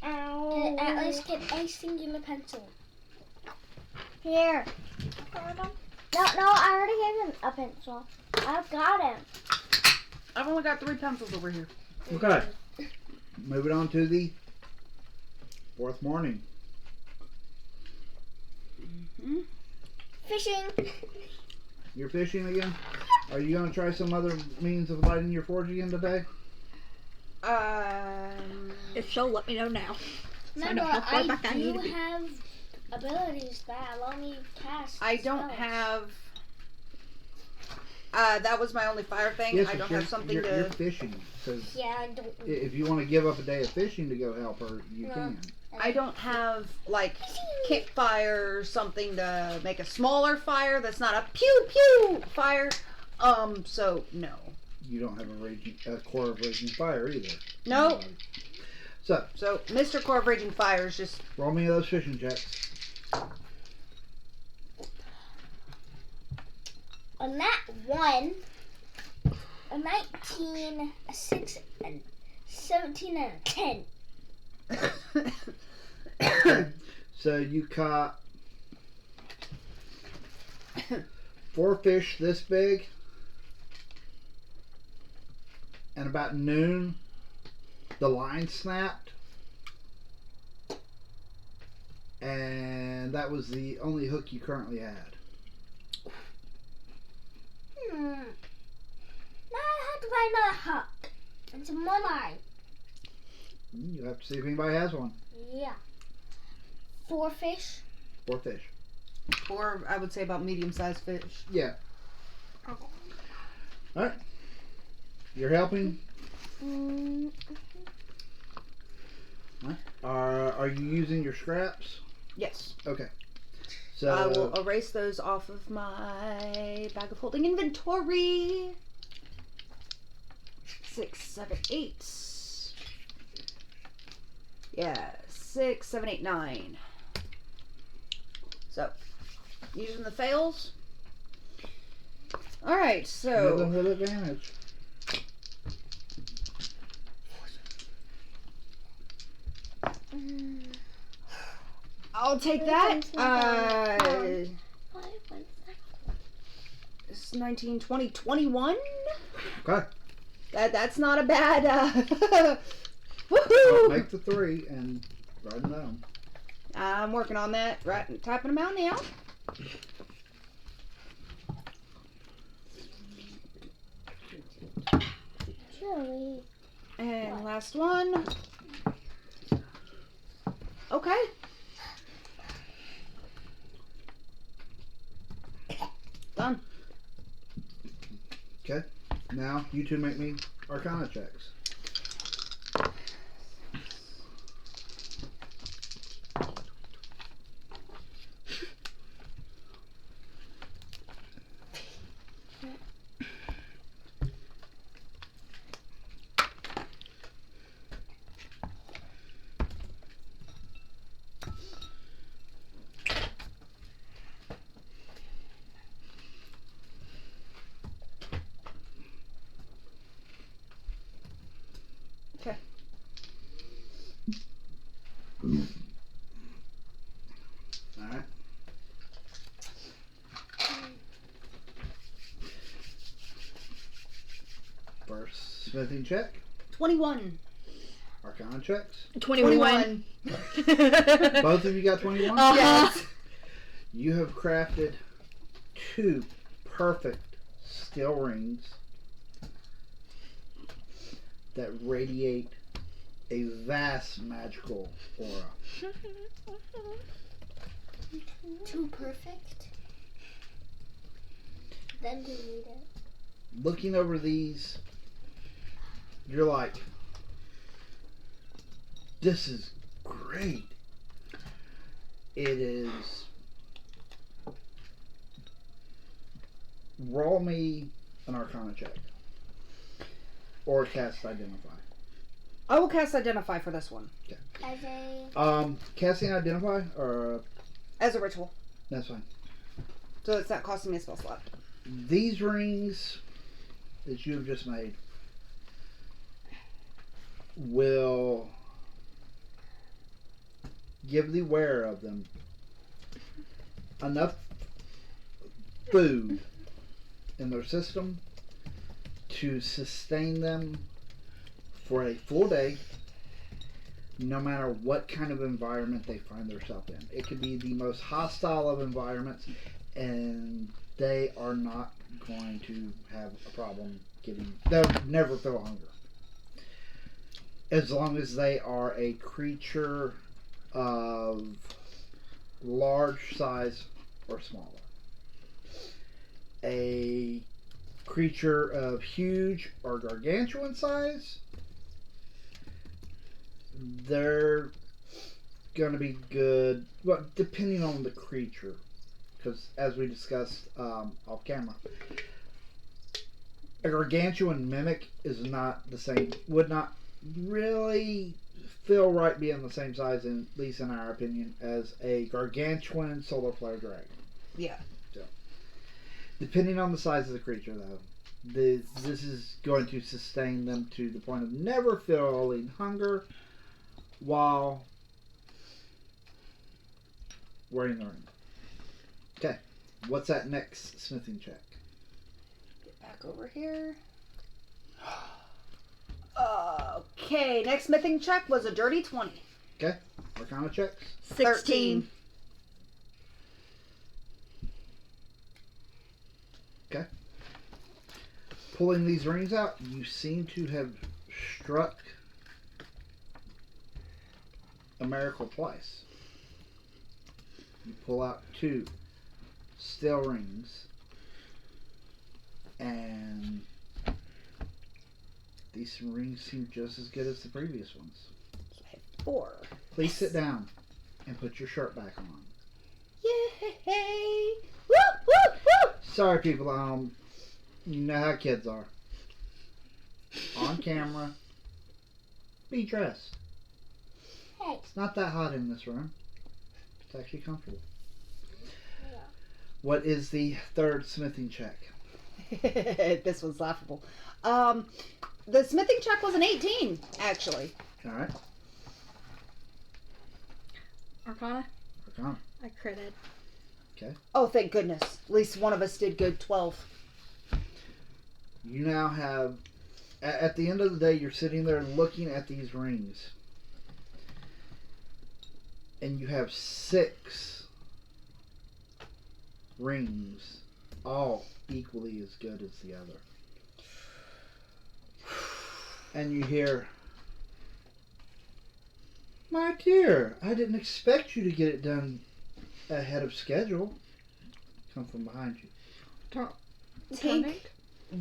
Did at least get a singular pencil. Here. No, I already gave him a pencil. I've got him. I've only got 3 pencils over here. Okay. Moving on to the 4th morning. Fishing. You're fishing again? Are you going to try some other means of lighting your forge again today? if so, let me know now. So I know Remember, how far I back I need do to be. have abilities that allow me to cast I don't spells. have. That was my only fire thing. Yes, I don't you're, have something you're, to. You're fishing. So Yeah, I don't. if you want to give up a day of fishing to go help her, you No. can. I don't have like campfire or something to make a smaller fire that's not a pew pew fire. So no. You don't have a core of raging fire either. No. So So Mr. Core of Raging Fire is just. roll me those fishing checks. On that 1, a 19, a 6, and 17, and a 10. So you caught 4 fish this big, and about noon, the line snapped, and that was the only hook you currently had. Now I have to find another hook and some more line. You have to see if anybody has one. Yeah. 4 fish. 4 fish. Or I would say about medium-sized fish. Yeah. Alright. You're helping? Mm, Are you using your scraps? Yes. Okay. So I will erase those off of my bag of holding inventory. 6, 7, 8. Yeah, 6, 7, 8, 9. So, using the fails. Alright, so. Living with advantage. I'll take that. What? It's 19, 20, 21. Okay. That's not a bad. Well, Woohoo! make the 3 and write them down. I'm working on that. Right, typing them out now. Chili. And last one. Okay. Done. Okay. Now you two make me Arcana checks. Okay. Alright. First smithing check. 21. Arcana checks. 21. Both of you got 21? Yes. You have crafted 2 perfect steel rings that radiate a vast magical aura. Too perfect. Then delete it. Looking over these, you're like, this is great. It is. Roll me an Arcana check. Or cast Identify. I will cast Identify for this one. As a Casting Identify, or as a ritual. that's fine. So it's not costing me a spell slot. These rings that you have just made will give the wearer of them enough food in their system to sustain them for a full day, no matter what kind of environment they find themselves in. It could be the most hostile of environments, and they are not going to have a problem they'll never feel hunger. As long as they are a creature of large size or smaller. A creature of huge or gargantuan size, they're going to be good, well, depending on the creature. Because as we discussed off camera, a gargantuan mimic is not the same, would not really feel right being the same size, at least in our opinion, as a gargantuan solar flare dragon. Yeah. So, depending on the size of the creature, though, this is going to sustain them to the point of never feeling hunger while wearing the ring. Okay, what's that next smithing check? Get back over here. Okay, next smithing check was a dirty 20. Okay, Arcana checks. 16. Okay. Pulling these rings out, you seem to have struck a miracle twice. You pull out 2 steel rings, and these rings seem just as good as the previous ones. So I have 4. Please sit down and put your shirt back on. Yay! Woo, woo, woo! Sorry, people at home. You know how kids are. On camera, be dressed. Hey. It's not that hot in this room. It's actually comfortable. Yeah. What is the 3rd smithing check? This one's laughable. The smithing check was an 18, actually. Alright. Arcana? Rokana. I critted. Oh, thank goodness. At least one of us did good. 12. You now have, at the end of the day, you're sitting there looking at these rings. And you have 6 rings, all equally as good as the other. And you hear, "My dear, I didn't expect you to get it done ahead of schedule." Come from behind you. Tink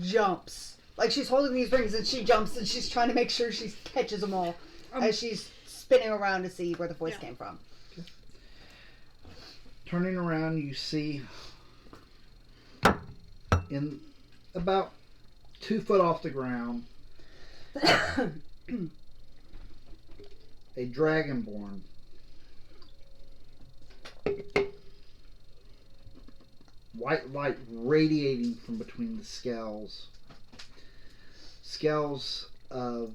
jumps. Like she's holding these rings and she jumps and she's trying to make sure she catches them all as she's spinning around to see where the voice came from. Turning around, you see in about 2 foot off the ground a dragonborn. White light radiating from between the scales. Scales of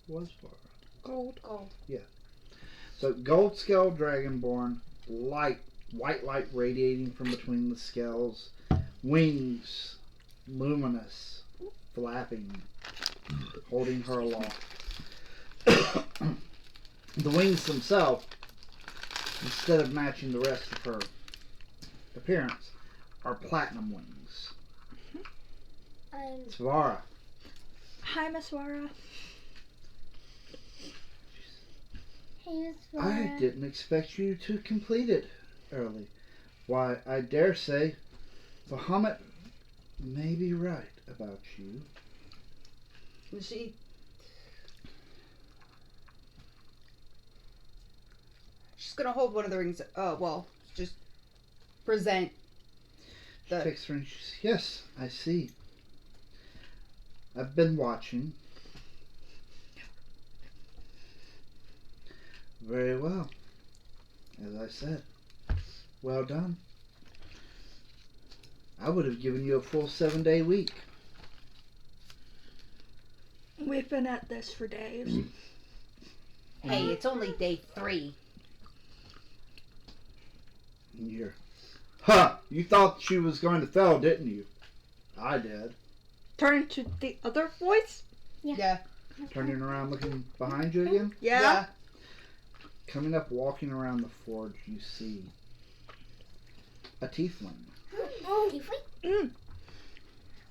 what was Gold. so gold scale dragonborn, white light radiating from between the scales, wings luminous, flapping, holding her aloft. The wings themselves, instead of matching the rest of her appearance, are platinum wings. Svara. Hi, Miss Wara. Hey, Miss I Flora. didn't expect you to complete it early. Why, I dare say Bahamut may be right about you. She's gonna hold one of the rings. Just present the. Takes her and she says, "Yes, I see. I've been watching." Very well. As I said, well done. I would have given you a full 7-day week. We've been at this for days. Hey, it's only day 3. And you hear, "Ha! You thought she was going to fail, didn't you?" I did. Turn to the other voice. Yeah. Turning around, looking behind you again. Yeah. Coming up, walking around the forge, you see a tiefling. Oh,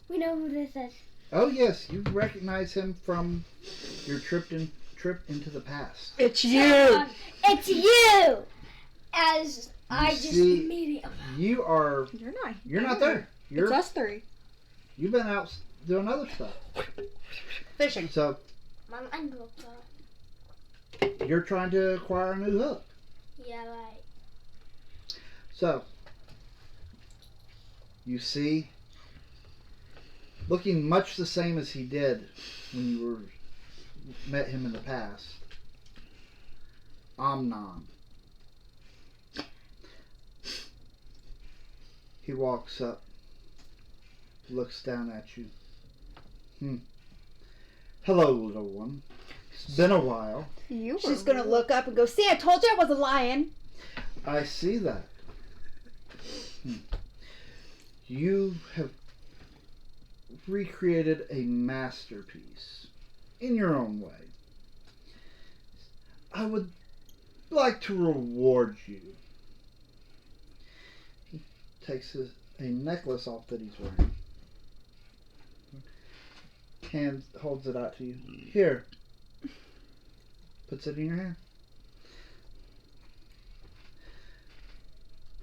we know who this is. Oh yes, you recognize him from your trip into the past. It's you. It's you! As I You just see- immediately. You are. You're Not there. It's us 3. You've been out doing other stuff. Fishing. So My mind broke off. you're trying to acquire a new hook. Yeah, right. So you see, looking much the same as he did when you met him in the past, Amnon. He walks up, looks down at you. Hello, little one. It's been a while. She's gonna look up and go, "See, I told you I wasn't lying." I see that. You have recreated a masterpiece in your own way. I would like to reward you. He takes a necklace off that he's wearing. Holds it out to you. Here. Puts it in your hand.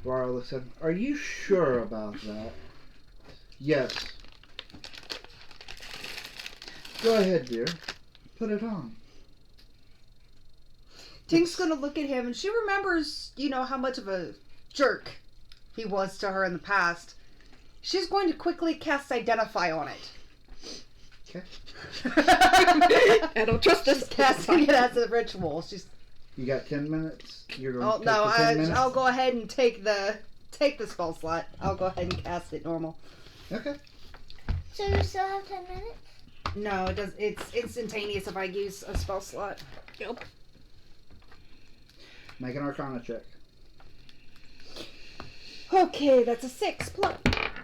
Vara looks at him. Are you sure about that? Yes. Go ahead, dear. Put it on. Tink's gonna look at him, and she remembers, how much of a jerk he was to her in the past. She's going to quickly cast Identify on it. Okay. I don't trust She's casting it as a ritual. You got 10 minutes? You're going Oh to take no, the 10 minutes? I'll go ahead and take the spell slot. I'll go ahead and cast it normal. Okay. So you still have 10 minutes? No, it does. It's instantaneous if I use a spell slot. Yep. Make an Arcana check. Okay, that's a 6 plus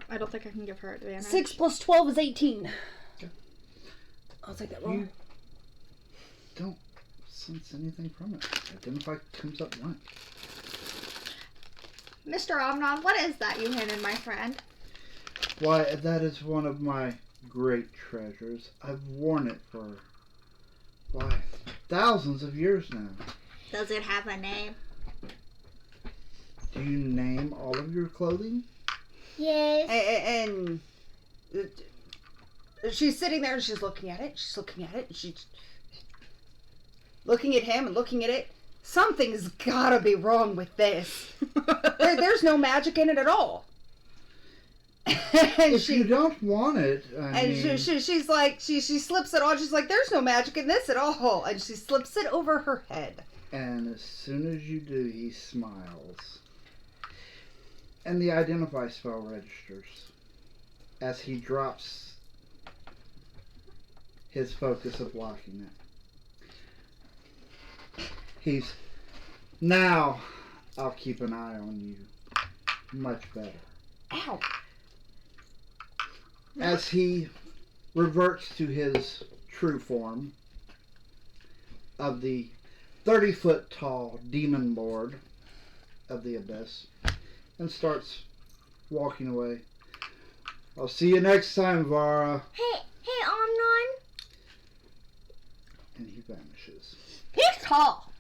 I don't think I can give her advantage. 6 plus 12 is 18. Okay. I'll take that roll. You don't sense anything from it. Identify comes up blank. Mr. Omnon, what is that you handed my friend? Why, that is one of my great treasures. I've worn it for, thousands of years now. Does it have a name? Do you name all of your clothing? Yes. And she's sitting there and she's looking at it. She's looking at it. And she's looking at him and looking at it. Something's gotta be wrong with this. There's no magic in it at all. And If you don't want it, she's like, she slips it on. She's like, there's no magic in this at all. And she slips it over her head. And as soon as you do, he smiles. And the Identify spell registers as he drops his focus of blocking it. He's, now I'll keep an eye on you much better. Ow. As he reverts to his true form of the 30-foot tall demon lord of the abyss and starts walking away. I'll see you next time, Vara. Hey, Omnon. And he vanishes. He's tall.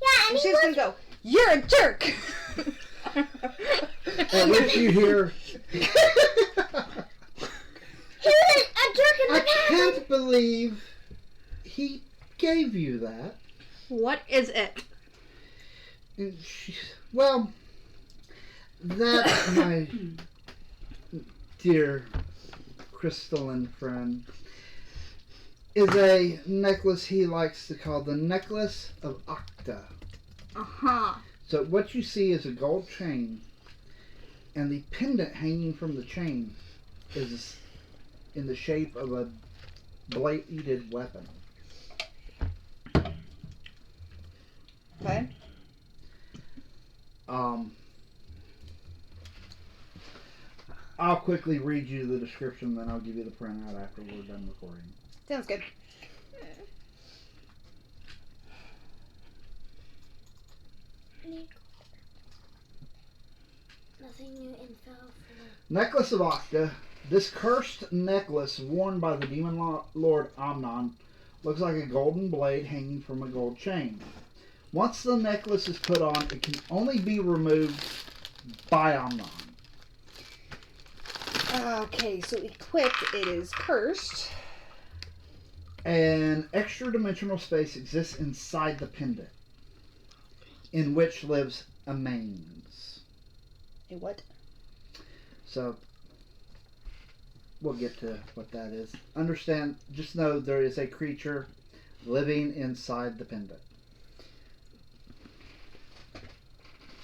Yeah, and And he she's was, gonna go, you're a jerk. At which you hear, he was a jerk in the I past. can't believe he gave you that. What is it? And well, that, my dear crystalline friend, is a necklace he likes to call the Necklace of Octa. Uh-huh. So what you see is a gold chain, and the pendant hanging from the chain is in the shape of a bladed weapon. Okay. I'll quickly read you the description, then I'll give you the printout after we're done recording. Sounds good. Nothing new info for Necklace of Octa. This cursed necklace worn by the demon lord Amnon looks like a golden blade hanging from a gold chain. Once the necklace is put on, it can only be removed by Amnon. Okay, so equipped, it is cursed. An extra dimensional space exists inside the pendant, in which lives a mains. A what? So, we'll get to what that is. Understand, just know there is a creature living inside the pendant.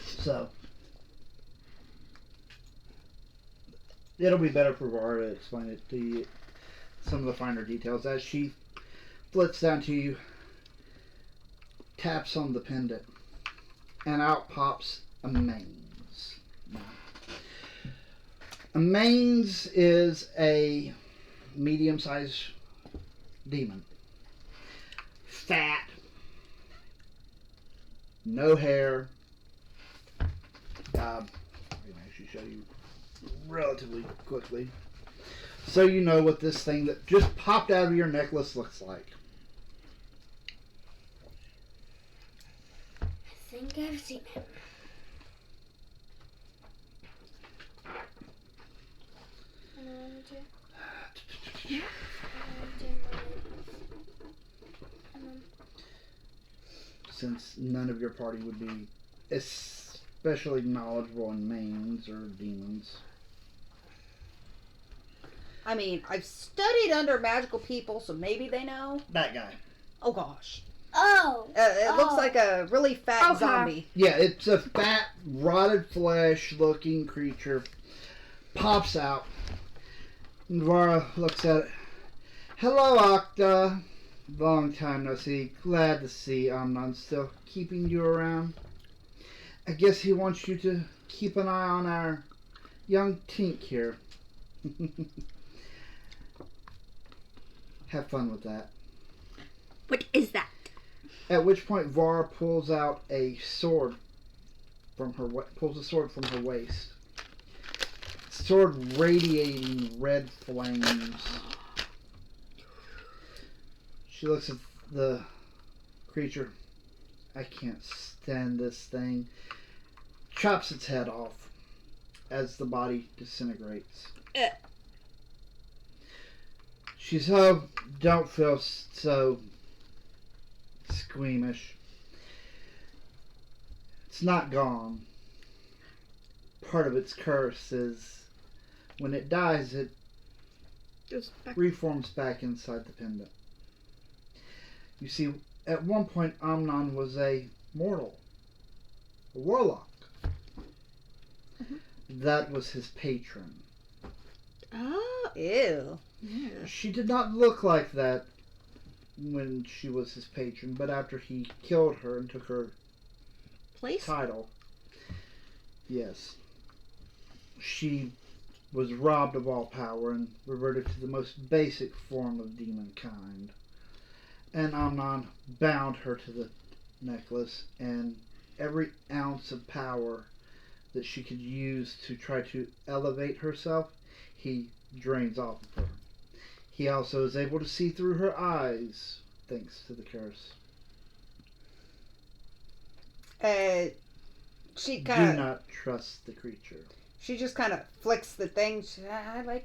So, it'll be better for Vara to explain it to you, some of the finer details. As she flits down to you, taps on the pendant, and out pops a mains. Now, a mains is a medium-sized demon. Fat, no hair. Let me actually show you relatively quickly, so you know what this thing that just popped out of your necklace looks like. I think I've seen it. since none of your party would be especially knowledgeable in mains or demons. I mean, I've studied under magical people, so maybe they know. That guy. Oh gosh. Oh. It looks like a really fat Okay. zombie. Yeah, it's a fat, rotted flesh looking creature. Pops out. Vara looks at it. Hello, Octa. Long time no see. Glad to see Amnon still keeping you around. I guess he wants you to keep an eye on our young Tink here. Have fun with that. What is that? At which point Vara pulls out a sword from her waist. Sword radiating red flames. She looks at the creature. I can't stand this thing. Chops its head off as the body disintegrates. She says, "Oh, don't feel so squeamish. It's not gone. Part of its curse is when it dies, it Goes back. reforms back inside the pendant. You see, at one point, Amnon was a mortal, a warlock. That was his patron. Oh. Ew. Yeah. She did not look like that when she was his patron, but after he killed her and took her Place? title, yes, she was robbed of all power and reverted to the most basic form of demon kind. And Amnon bound her to the necklace, and every ounce of power that she could use to try to elevate herself, he drains off of her. He also is able to see through her eyes, thanks to the curse. She Do kind of. not trust the creature. She just kind of flicks the thing. I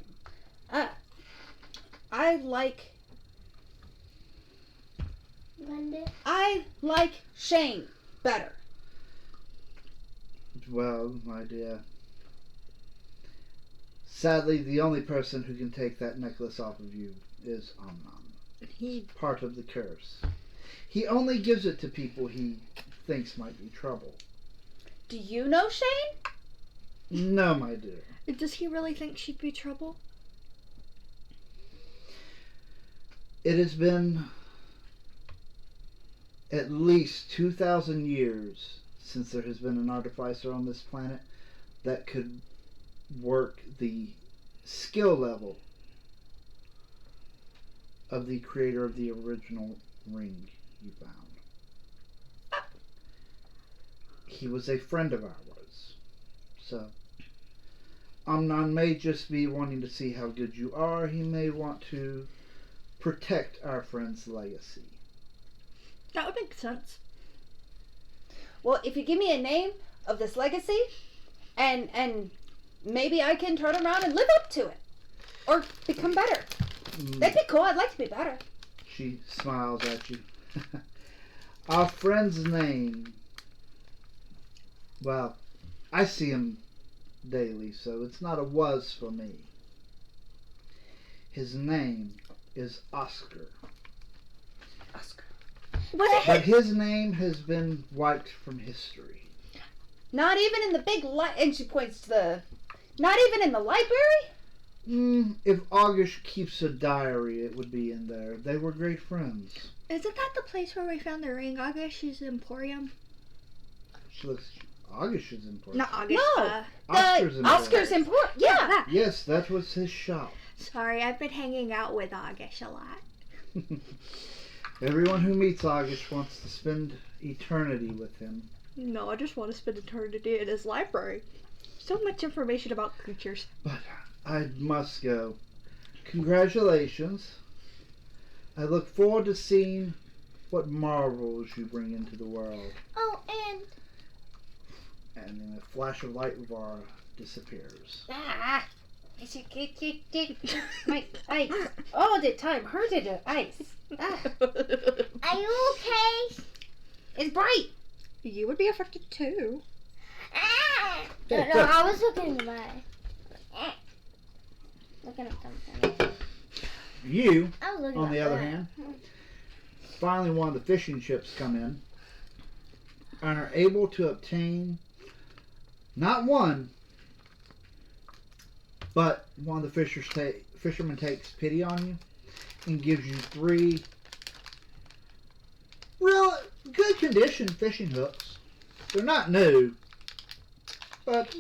like Shane better. Well, my dear, sadly, the only person who can take that necklace off of you is Amnon. He. Part of the curse. He only gives it to people he thinks might be trouble. Do you know Shane? No, my dear. Does he really think she'd be trouble? It has been at least 2,000 years since there has been an artificer on this planet that could work the skill level of the creator of the original ring you found. He was a friend of ours. So, Amnon may just be wanting to see how good you are. He may want to protect our friend's legacy. That would make sense. Well, if you give me a name of this legacy, and maybe I can turn around and live up to it, or become better. That'd be cool. I'd like to be better. She smiles at you. Our friend's name. Well, I see him daily, so it's not a was for me. His name is Oscar. Oscar. But his name has been wiped from history. Not even in the big and she points to the. Not even in the library. If August keeps a diary, it would be in there. They were great friends. Isn't that the place where we found the ring? August's Emporium? She looks. August is important. Not August. No. Oscar's Oscar's important. Yeah. Yes, that was his shop. Sorry, I've been hanging out with August a lot. Everyone who meets August wants to spend eternity with him. No, I just want to spend eternity in his library. So much information about creatures. But I must go. Congratulations. I look forward to seeing what marvels you bring into the world. Oh, and And in a flash of light, Vara disappears. My ice. All the time. Hurted the ice. are you okay? It's bright. You would be affected too. No, I was looking at looking at something. You, I was looking on at the other that. hand, finally one of the fishing ships come in and are able to obtain not one, but one of the fishermen takes pity on you and gives you 3 real good condition fishing hooks. They're not new, but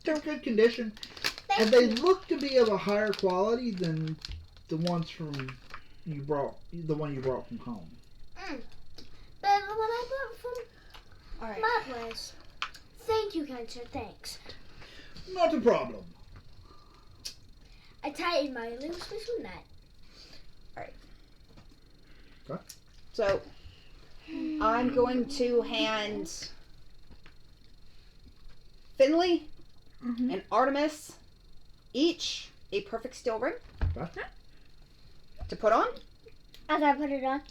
they're good condition, and they look to be of a higher quality than the ones the one you brought from home. But when I bought from All right. my place. Thank you, kind sir. Thanks. Not a problem. I tied my little special knot. So I'm going to hand Finley and Artemis each a perfect steel ring Okay. to put on. As I put it on.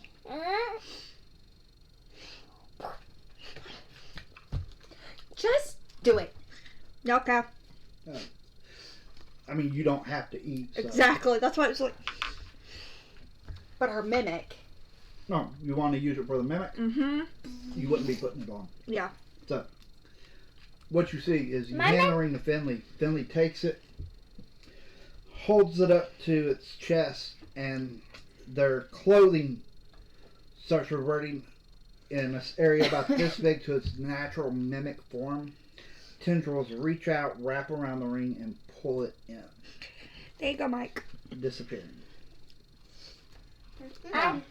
Just do it. Okay. I mean, you don't have to eat. So. Exactly. That's why it's like. But her mimic. No, you want to use it for the mimic. Mm-hmm. You wouldn't be putting it on. Yeah. So, what you see is you My hand neck- the ring to Finley. Finley takes it, holds it up to its chest, and their clothing starts reverting in this area about this big to its natural mimic form. Tendrils reach out, wrap around the ring, and pull it in, There you go, Mike. disappearing. I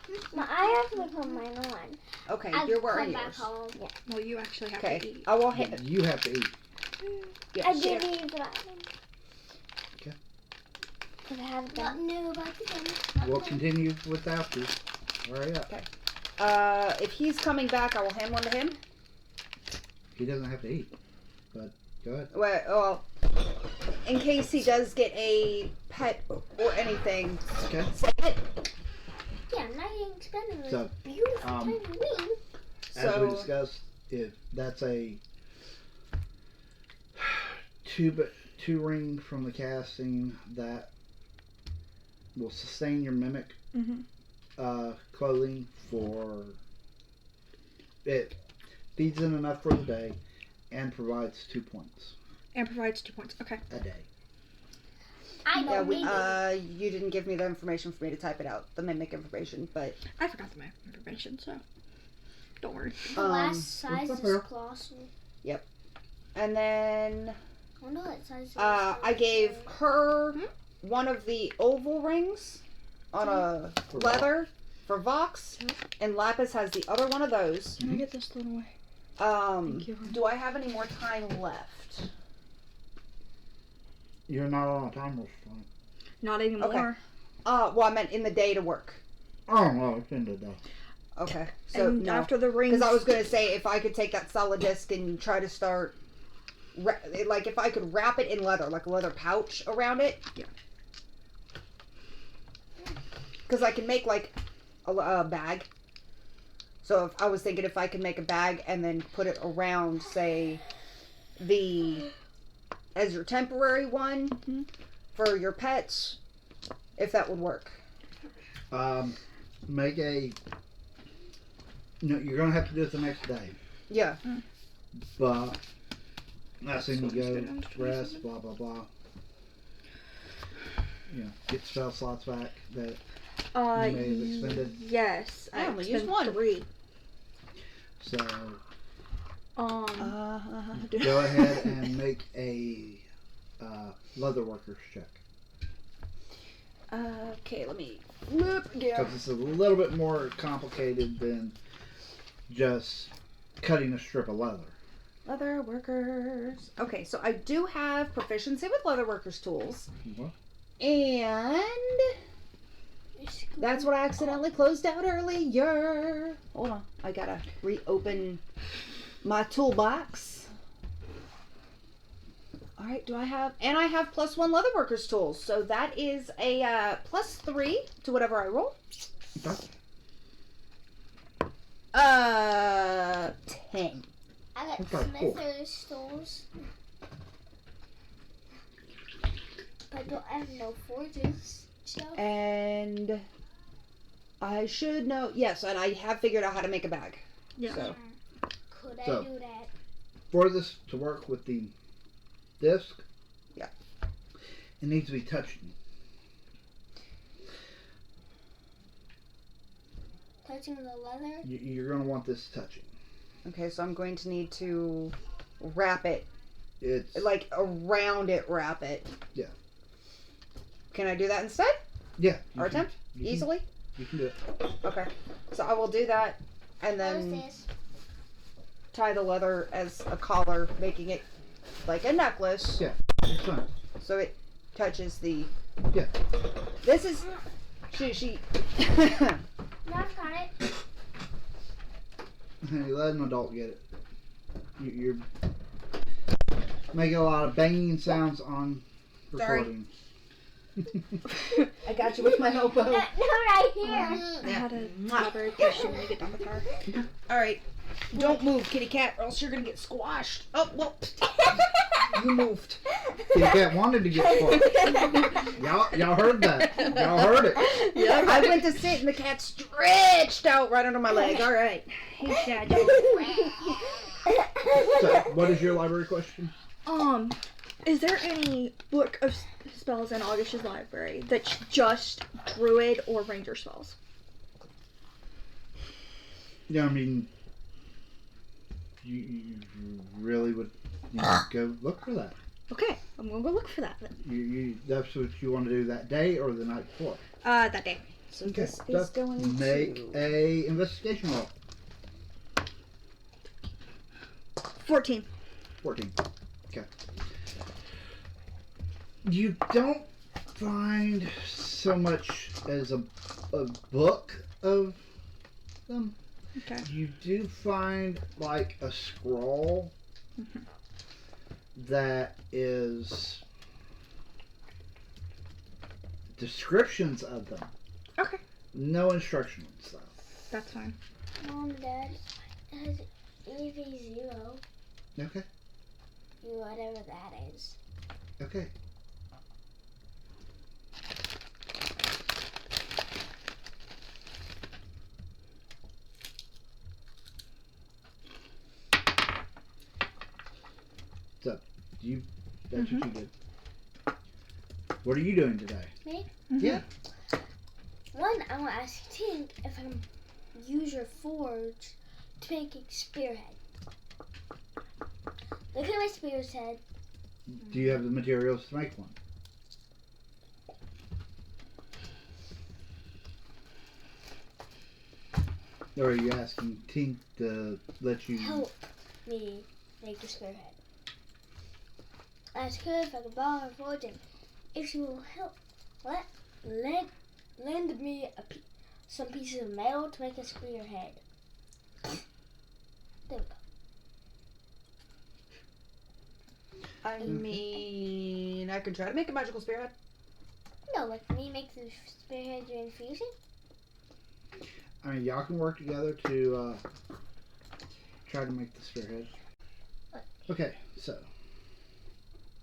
have to put mine on. Okay, I've you're wearing come back yours. home. Yeah. Well, you actually have Okay, to eat. I will hit. You have to eat. Yeah, I share. did eat that. Okay. Because I haven't done. Knew about the game. We'll continue without you. Hurry up. If he's coming back, I will hand one to him. He doesn't have to eat. But go ahead. Well, in case he does get a pet or anything, Okay. say it. Yeah, I'm not even spending this So, beautiful um, tiny ring. As So we discussed, if that's a two ring from the casting that will sustain your mimic clothing for it feeds in enough for the day and provides 2 points And provides 2 points. Okay. a day. I yeah, don't need it. you didn't give me the information for me to type it out, the mimic information, but I forgot the information, so don't worry. The last size what's is up here? colossal. and then I wonder what size it is. I gave her one of the oval rings on a For leather for Vox, and Lapis has the other one of those. Can I get this thrown away? Thank you. Do I have any more time left? You're not on a time restraint. Not anymore. Well, I meant in the day to work. Oh no, it's in the day. Okay, so And no. after the rings. Because I was going to say, if I could take that solid disc and try to start, like if I could wrap it in leather, like a leather pouch around it. Yeah. Because I can make like a bag. So if I was thinking if I could make a bag and then put it around, say, as your temporary one for your pets, if that would work. Make a. No, you're gonna have to do it the next day. Yeah. But as soon as you So go, just go down to rest, blah blah blah. You know, get spell slots back that you may have expended. Yes. I only used expended one. 3. So Um. go ahead and make a leather workers check. Okay, let me flip again. Because it's a little bit more complicated than just cutting a strip of leather. Leather workers. Okay, so I do have proficiency with leather workers tools. What? And that's what I accidentally closed out earlier. Hold on. I gotta reopen my toolbox. Alright, do I have... And I have +1 leather workers tools. So that is a +3 to whatever I roll. Okay. 10. I got Okay, cool. Smithers stools. But I have no forges. So. And I should know. Yes, and I have figured out how to make a bag. Yeah. So. Could I So. do that? For this to work with the disc, Yeah, it needs to be touching. Touching the leather? You're going to want this touching. Okay, so I'm going to need to wrap it. It's Like around it, wrap it. Yeah. Can I do that instead? Yeah. Or attempt? Easily? You can do it. Okay. So I will do that and What is then this? tie the leather as a collar, making it like a necklace. Yeah. It's fine. So it touches the. Yeah. This is. She. No, I've got it. Hey, let an adult get it. You're making a lot of banging sounds on Sorry. recording. I got you with my elbow. No, right here. I had a library question when you get done with her. Alright. Don't move, kitty cat, or else you're gonna get squashed. Oh, well. You moved. Kitty Cat wanted to get squashed. Y'all heard that. Y'all heard it. Yeah. I went to sit and the cat stretched out right under my leg. Alright. Hey, Dad. So, what is your library question? Is there any book of spells in August's library that's just druid or ranger spells? Yeah, I mean, you really would go look for that. Okay, I'm gonna go look for that then. That's what you want to do that day or the night before. That day. So Okay, this is going make to... a investigation roll. 14. 14. Okay. You don't find so much as a book of them. Okay. You do find like a scroll that is descriptions of them. Okay. No instructions though. That's fine. Mom, Dad, has EV0. Okay. Whatever that is. Okay. So, that's what you did. What are you doing today? Me? Yeah. One, I want to ask Tink if I can use your forge to make a spearhead. Look at my spear's head. Do you have the materials to make one? Or are you asking Tink to let you... Help me make a spearhead. Ask her if I can borrow her forge and if she will help lend me some pieces of metal to make a spearhead. There we go. I mean, I could try to make a magical spearhead. No, like me make the spearhead during fusion? I mean, y'all can work together to try to make the spearhead. Okay, so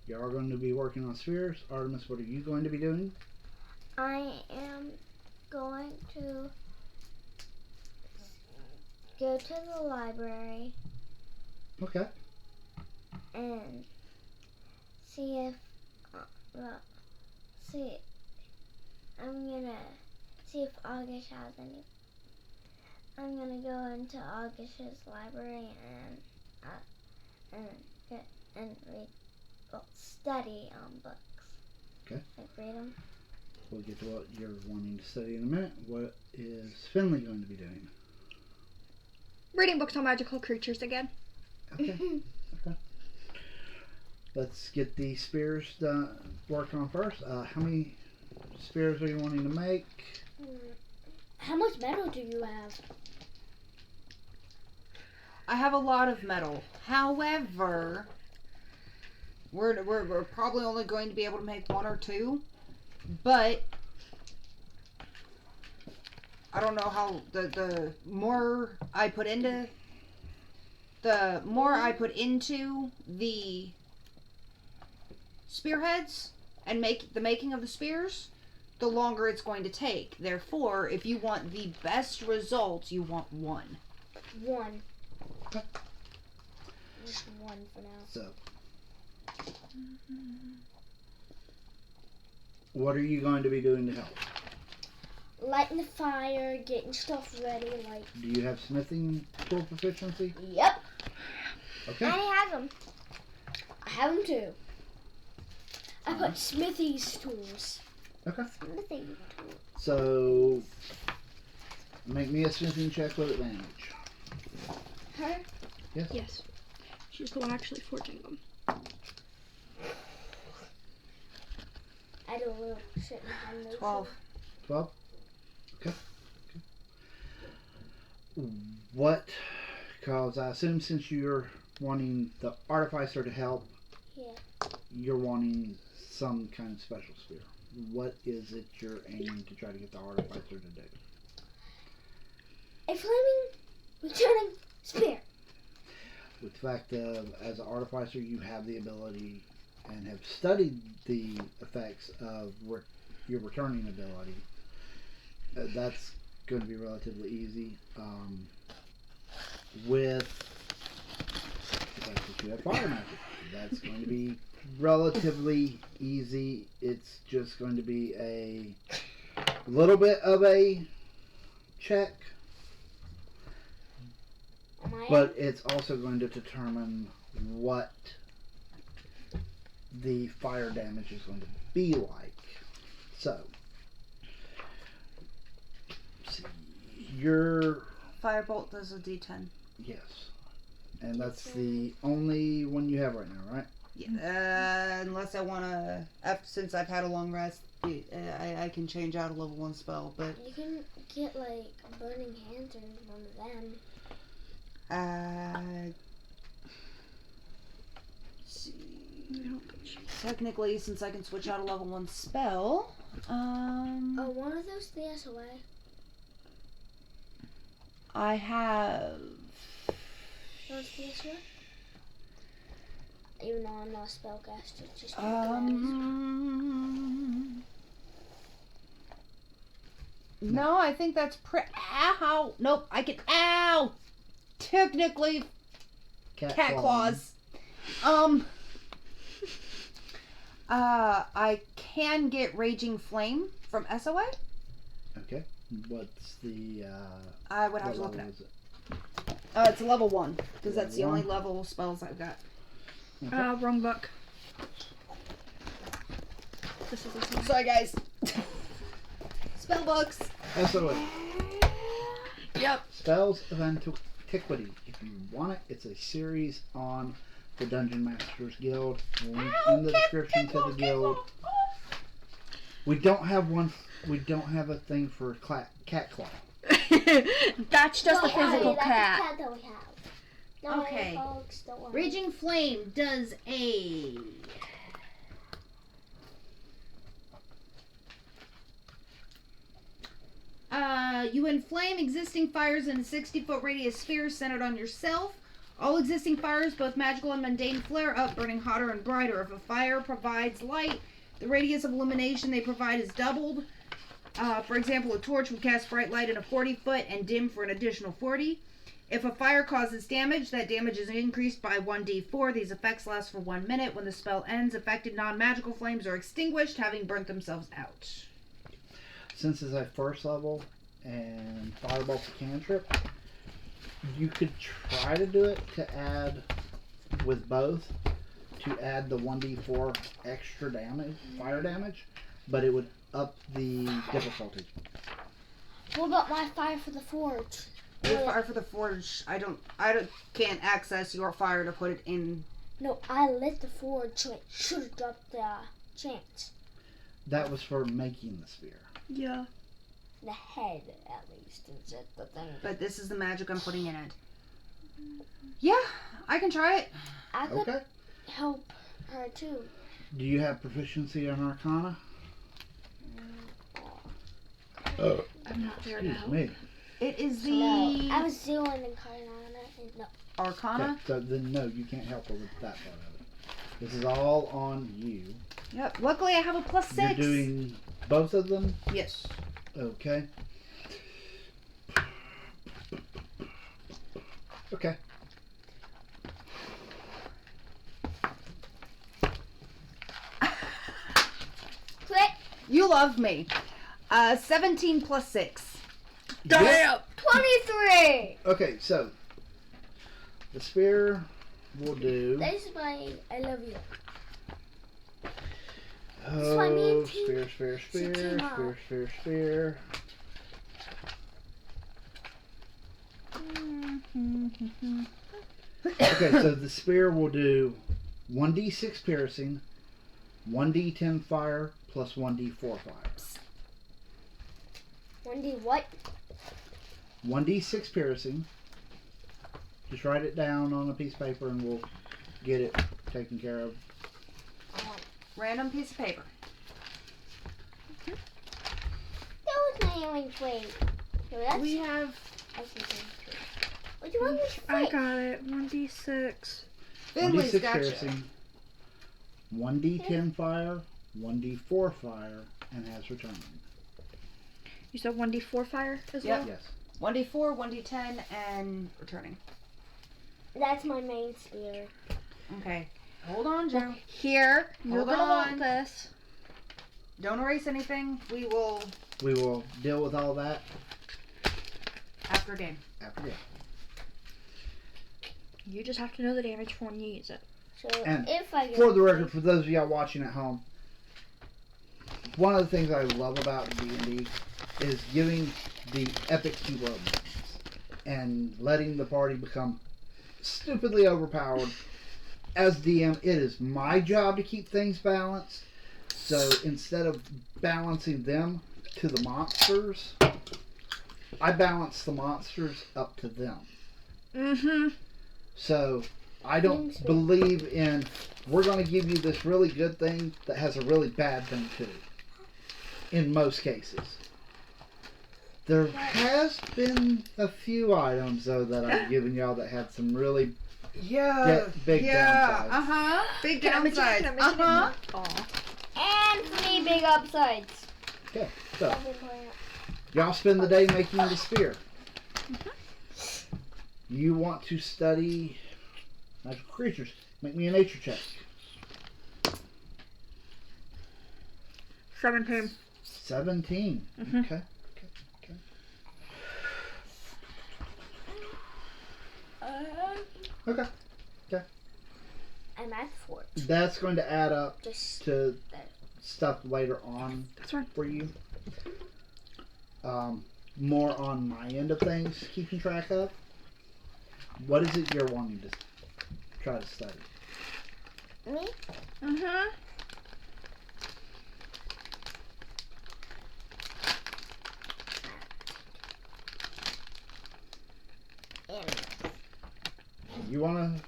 y'all are going to be working on spheres. Artemis, what are you going to be doing? I am going to go to the library Okay. and see if I'm gonna see if August has any. I'm gonna go into August's library and read, study books. Okay. Like read them. We'll get to what you're wanting to study in a minute. What is Finley going to be doing? Reading books on magical creatures again. Okay. Okay. Let's get the spears worked on first. How many spears are you wanting to make? How much metal do you have? I have a lot of metal. However, we're probably only going to be able to make one or two. But I don't know how the more I put into the spearheads and making of the spears, the longer it's going to take. Therefore, if you want the best results, you want one. One. Okay. Just one for now. So, what are you going to be doing to help? Lighting the fire, getting stuff ready, like. Do you have smithing tool proficiency? Yep. Okay. I have them. I have them too. I put Smithy's tools. Okay. Smithy tools. So, make me a smithing check with advantage. Her? Yes. Yes. She's the one actually forging them. I do a little shit behind those. 12. 12? Okay. What, because I assume since you're wanting the artificer to help, Yeah. you're wanting some kind of special spear. What is it you're aiming to try to get the artificer to do? A flaming returning spear. With the fact of, as an artificer, you have the ability and have studied the effects of your returning ability. That's going to be relatively easy. With the fact that you have fire magic, that's going to be relatively easy. It's just going to be a little bit of a check, but it's also going to determine what the fire damage is going to be like. So, let's see, your Firebolt does a D10. yes, and that's the only one you have right now, right? Yeah. Unless I want to, since I've had a long rest, I can change out a level 1 spell, but You can get like burning hands or one of them. see. Technically, since I can switch out a level 1 spell, Oh, one of those the SOA. I have. Those the SOA. Even though I'm not a spellcaster, just No, I think that's ow. Nope, I can. Ow! Technically, cat claws. I can get Raging Flame from SOA. Okay. What's the I would have to what look it level up. is it? It's a level 1, because that's the Level only 1? level spells I've got. Okay. Wrong book. This is this one. Sorry, guys. Spell books. SOA. Yep. Spells of Antiquity. If you want it, it's a series on the Dungeon Masters Guild. Link in the description to the guild. We don't have one. We don't have a thing for cat claw. That's just a Don't worry, physical that's cat. the cat that we have. Don't Okay. worry, folks, don't worry. Raging Flame does a... you inflame existing fires in a 60-foot radius sphere centered on yourself. All existing fires, both magical and mundane, flare up, burning hotter and brighter. If a fire provides light, the radius of illumination they provide is doubled. For example, a torch would cast bright light in a 40-foot and dim for an additional 40. If a fire causes damage, that damage is increased by 1d4. These effects last for 1 minute. When the spell ends, affected non-magical flames are extinguished, having burnt themselves out. Since it's a first level and Firebolt's a cantrip, you could try to do it to add with both to add the 1d4 extra damage, fire damage, but it would up the difficulty. What about my fire for the forge? Your fire for the forge, I can't access your fire to put it in. No, I lit the forge, so it should have dropped the chance. That was for making the spear. Yeah. The head, at least, is it the thing. But this is the magic I'm putting in it. Yeah, I can try it. I could Okay. help her too. Do you have proficiency on Arcana? I'm not there Excuse now. me. It is the No, I was doing Incarnata and no. Arcana. Okay, so then no, you can't help her with that part of it. This is all on you. Yep. Luckily, I have a +6. You're doing both of them? Yes. Okay. Okay. Click. You love me. 17 plus 6. Damn! 23. Okay, so the spear will do. That's why I love you. Oh, why me and T spear. team up. Okay, so the spear will do 1d6 piercing, 1d10 fire, plus 1d4 fire. 1D what? 1d6 piercing. Just write it down on a piece of paper and we'll get it taken care of. Random piece of paper. That was my only plate. So that's We have what do you want me to I fight? got it. 1d6. Finley's 1d6 gotcha. piercing, 1d10 fire, 1d4 fire, and has returning. You said 1d4 fire as Yep. well? Yes. 1d4, 1d10, and returning. That's my main spear. Okay. Hold on, Joe. Here, you're Hold gonna on. want this. Don't erase anything. We will We will deal with all that after game. after this. You just have to know the damage when you use it. So And if I get For the record, for those of y'all watching at home, one of the things I love about D&D is giving the epic hero moments and letting the party become stupidly overpowered. As DM, it is my job to keep things balanced. So instead of balancing them to the monsters, I balance the monsters up to them. Mm-hmm. So I don't believe in, we're going to give you this really good thing that has a really bad thing too. In most cases. There has been a few items though that I've given y'all that had some really big downsides. Big Can I mention it? downsides. Can I mention Uh-huh. it? Aw. and 3 big upsides. Okay, so I've been playing y'all spend the day making the spear. You want to study magical creatures. Make me a nature check. 17. 17. Mhm. Okay. Okay. I'm at 4. That's going to add up Just to that. stuff later on That's right. for you. More on my end of things, keeping track of. What is it you're wanting to try to study? Me? Mm-hmm. And You want to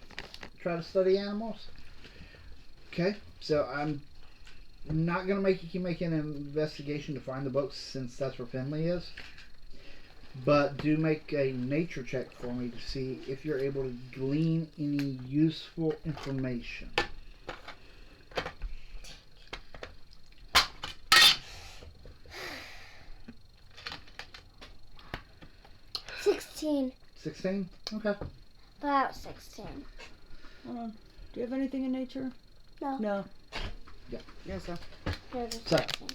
try to study animals? Okay, so I'm not going to make you make an investigation to find the books since that's where Finley is. But do make a nature check for me to see if you're able to glean any useful information. $16. 16? Okay. About 16. Hold on. Do you have anything in nature? No. No. Yeah. Yeah, so. There's a So. 16.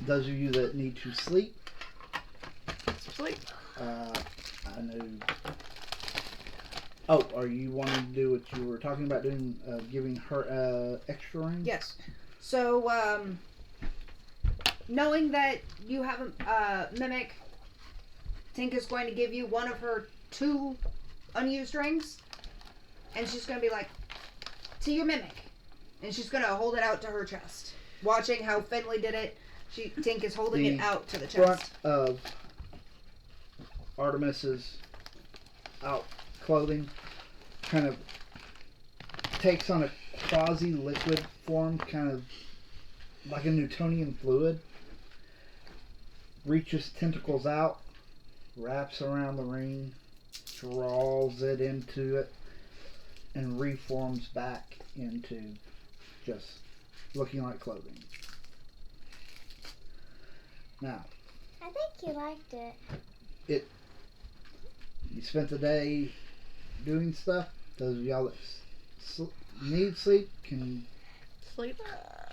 Those of you that need to sleep, Sleep. I know. Oh, are you wanting to do what you were talking about doing, giving her extra ring? Yes. So, knowing that you have a mimic, Tink is going to give you one of her 2 unused rings, and she's going to be like, to your mimic. And she's going to hold it out to her chest. Watching how Finley did it, Tink is holding it out to the Front chest. of Artemis's out clothing kind of takes on a quasi-liquid form, kind of like a Newtonian fluid. reaches tentacles out, wraps around the ring, draws it into it, and reforms back into just looking like clothing. Now, I think you liked it. You spent the day doing stuff. Those of y'all that need sleep can Sleep.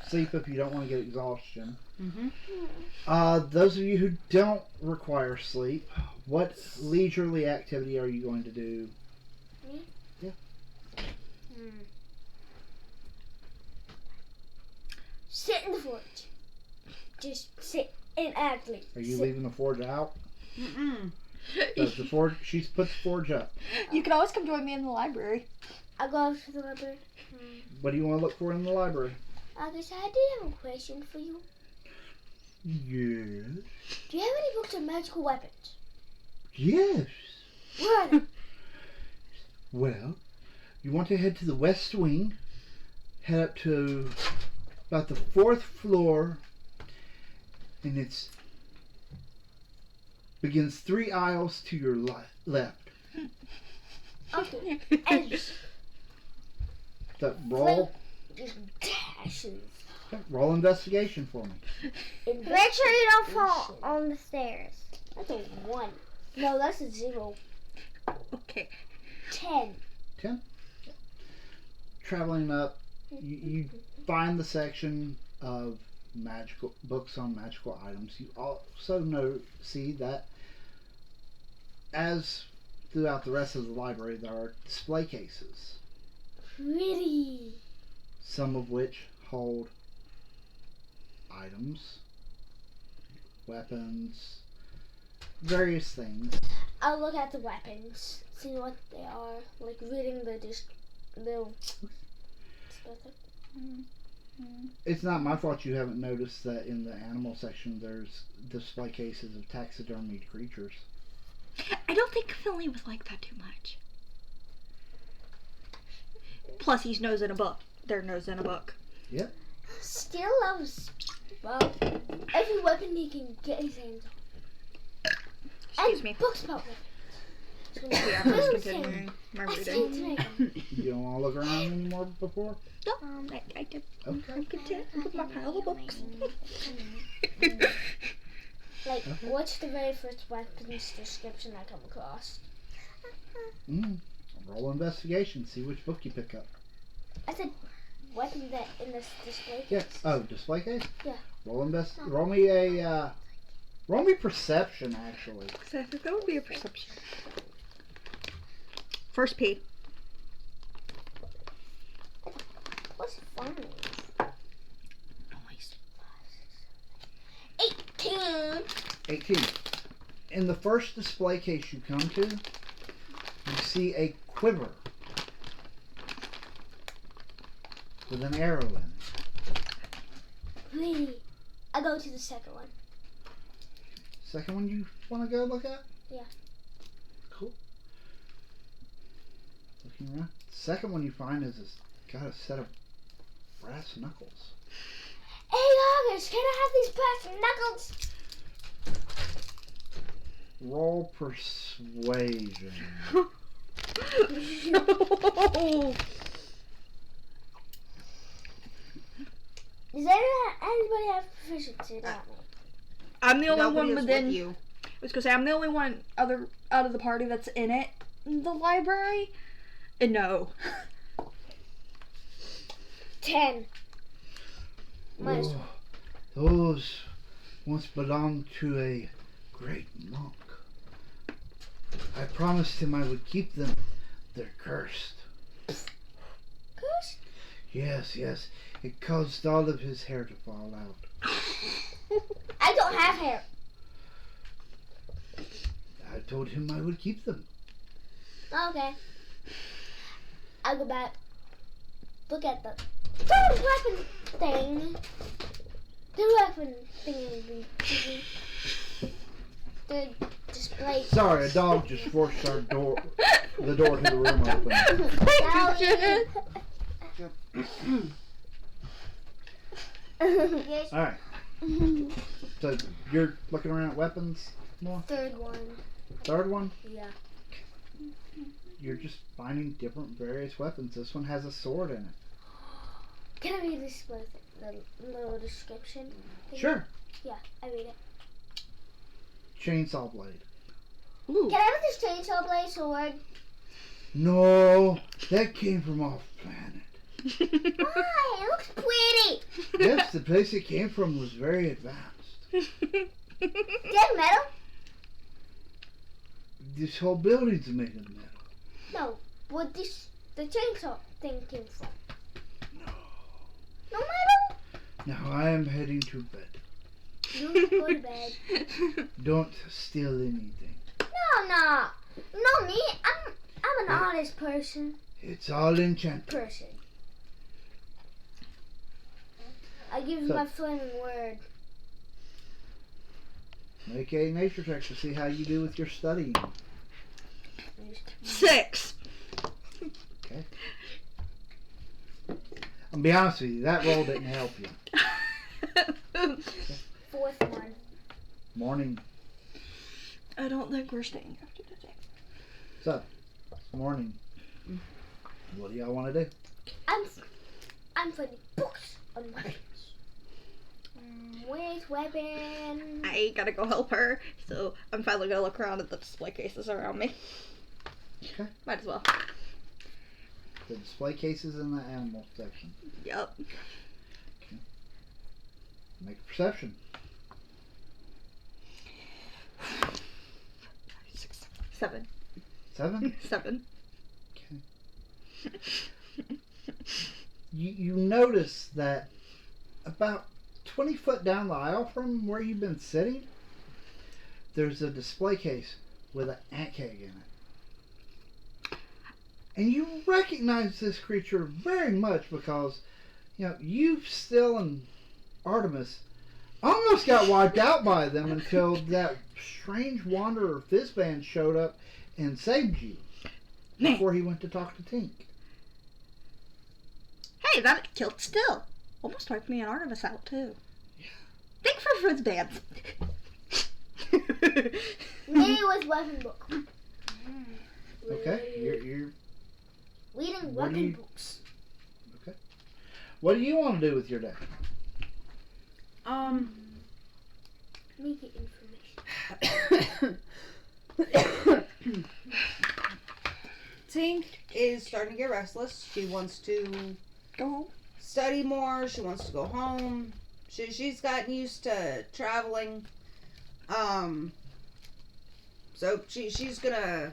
sleep if you don't want to get exhaustion. Mm-hmm. Those of you who don't require sleep, what leisurely activity are you going to do? Me? Yeah. Sit in the forge. Just sit and act like. Are you sit. leaving the forge out? Mm-mm. Does the forge? She's put the forge up. You can always come join me in the library. I'll go over to the library. What do you want to look for in the library? August, I did have a question for you. Yes. Do you have any books on magical weapons? Yes. Where are they? Well, you want to head to the west wing, head up to about the 4th floor, and it's begins 3 aisles to your left. Okay. And So roll just dashes. investigation for me. Make sure you don't fall on the stairs. That's a 1. No, that's a 0. Okay. 10. 10. Traveling up, you find the section of magical books on magical items. You also see that as throughout the rest of the library, there are display cases, Pretty. some of which hold items, weapons, various things. I'll look at the weapons, see what they are. Like reading the little stuff. It's not my fault you haven't noticed that in the animal section there's display cases of taxidermied creatures. I don't think Finley was like that too much. Plus, he's nose in a book. Their nose in a book. Yep. Still loves, well, every weapon he can get his hands on. Excuse And me. books about weapons. Yeah, I'm just continuing my I reading. to make 'em. You don't want to look around anymore before? No, I did. Okay. I'm content with my pile of books. Like, what's the very first weapons description I come across? Roll investigation. See which book you pick up. I said weapon that in this display case. Yeah. Oh, display case. Yeah. Roll me a. Roll me perception, actually. So I think that would be a perception. First P. What's fun? Noise. 18. 18. In the first display case you come to, you see a quiver with an arrow in it. Pretty. I go to the second one. Second one you want to go look at? Yeah. Cool. Looking around. Second one you find is got a set of brass knuckles. Hey August, can I have these brass knuckles? Roll persuasion. Does anybody have proficiency? Not me. I'm the only Nobody one is within. with you. I was gonna say I'm the only one out of the party that's in it. The library. And no. 10. Minus Oh, those once belonged to a great monk. I promised him I would keep them. They're cursed. Curse? Yes, yes. It caused all of his hair to fall out. I don't have hair. I told him I would keep them. Okay. I'll go back. Look at the third weapon thing. The weapon thing. The display. Sorry, a dog just forced the door to the room open. Sorry. Yes. All right. So you're looking around at weapons more? Third one. Third one? Yeah. You're just finding different various weapons. This one has a sword in it. Can I read the little description? Sure. Yeah, I read it. Chainsaw blade. Ooh. Can I have this chainsaw blade sword? No, that came from off planet. Why? It looks pretty. Yes, the place it came from was very advanced. Is that metal? This whole building's made of metal. No. What the chainsaw thing came from? No. No metal? Now I am heading to bed. No, go to bed. Don't steal anything. No. Not me. I'm an honest person. It's all enchanted. I give you my flaming word. Make a nature check to see how you do with your studying. 6. Okay. I'll be honest with you, that roll didn't help you. Fourth one. Morning. I don't think we're staying after today. So, morning. What do y'all want to do? I'm finding books on weapons. With weapon. I gotta go help her, so I'm finally gonna look around at the display cases around me. Okay. Might as well. The display cases in the animal section. Yup. Make a perception. 6, 7. 7? 7. Okay. You notice that about 20 foot down the aisle from where you've been sitting, there's a display case with an ant keg in it. And you recognize this creature very much because, you still and Artemis almost got wiped out by them until that strange wanderer Fizzband showed up and saved you before he went to talk to Tink. Hey, that killed Still. Almost wiped me and Artemis out, too. Yeah. Thanks for Fizzband. Maybe it was weapon book. Okay, you're reading what do weapon you- books. okay. What do you want to do with your day? Make it information. Tink is starting to get restless. She wants to Go home. study more. She wants to go home. She's gotten used to traveling. So she's gonna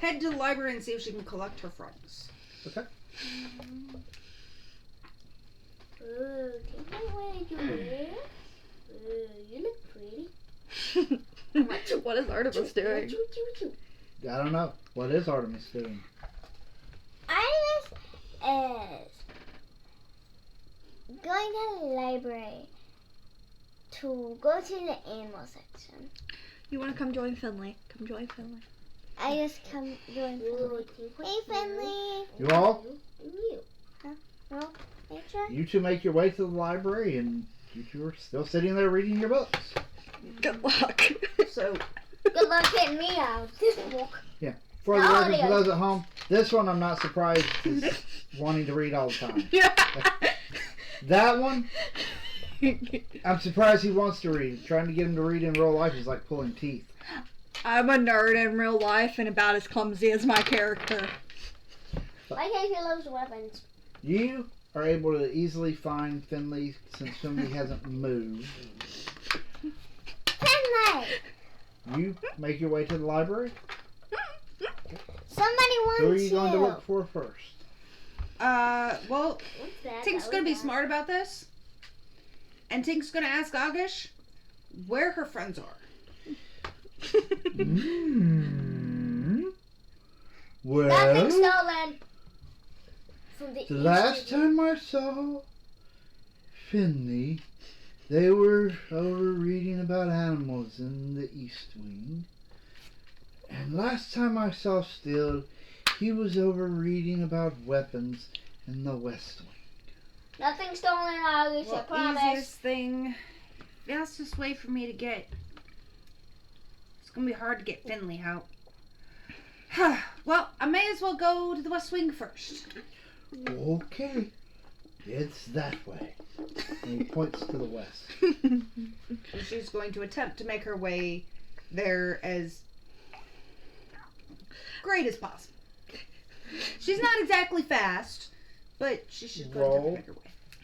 head to the library and see if she can collect her friends. Okay. Oh, take my way you wear. You look pretty. What is Artemis doing? I don't know. What is Artemis doing? Artemis is going to the library to go to the animal section. You want to come join Finley? Come join Finley. I just come join Finley. Hey, Finley. You all? You. Huh? No? Nature? You two make your way to the library, and you two are still sitting there reading your books. Good luck. So Good luck getting me out of this book. For the No, record, it for is. those at home, this one I'm not surprised is wanting to read all the time. That one, I'm surprised he wants to read. Trying to get him to read in real life is like pulling teeth. I'm a nerd in real life and about as clumsy as my character. Why can't he loves weapons? You are able to easily find Finley since Finley hasn't moved. Finley! You make your way to the library. Somebody wants Who are you going to look for first? well, What's that? Tink's gonna be smart about this. And Tink's gonna ask Agish where her friends are. Well, Nothing stolen. From the the last time I saw Finley, they were over reading about animals in the East Wing. And last time I saw Still, he was over reading about weapons in the West Wing. Nothing stolen, August, I Well, promise. easiest thing fastest way for me to get... It's going to be hard to get Finley out. Well, I may as well go to the West Wing first. Okay. It's that way. And he points to the west. And she's going to attempt to make her way there as great as possible. She's not exactly fast, but she's just going to make her way.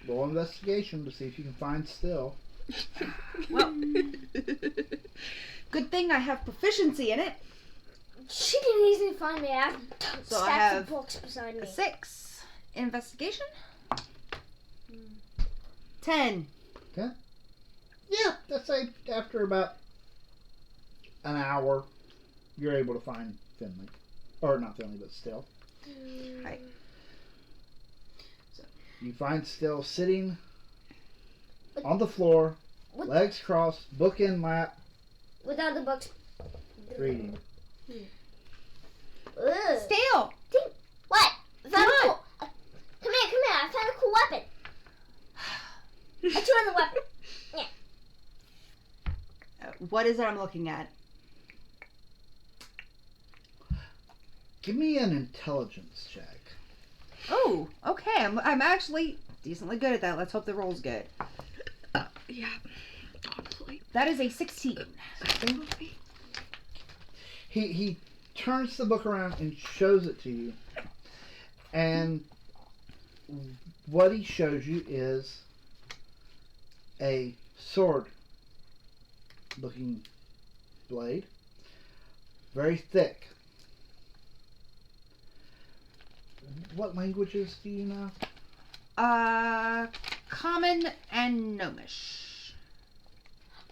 Roll investigation to see if you can find still. Well, good thing I have proficiency in it. She can easily find me. I have So I stacks have of books beside me. A 6. Investigation. 10. Okay. Yeah, that's like after about an hour, you're able to find Finley. Or not Finley, but Still. Right. You find Still sitting on the floor, legs crossed, book in lap, Without the books. reading. Ugh. Still. What? I found Come a cool. Come here. I found a cool weapon. I threw the weapon. What is it I'm looking at? Give me an intelligence check. Oh, okay. I'm actually decently good at that. Let's hope the roll's good. Yeah. Honestly. That is a 16. He turns the book around and shows it to you. And what he shows you is a sword looking blade. Very thick. What languages do you know? Common and Gnomish.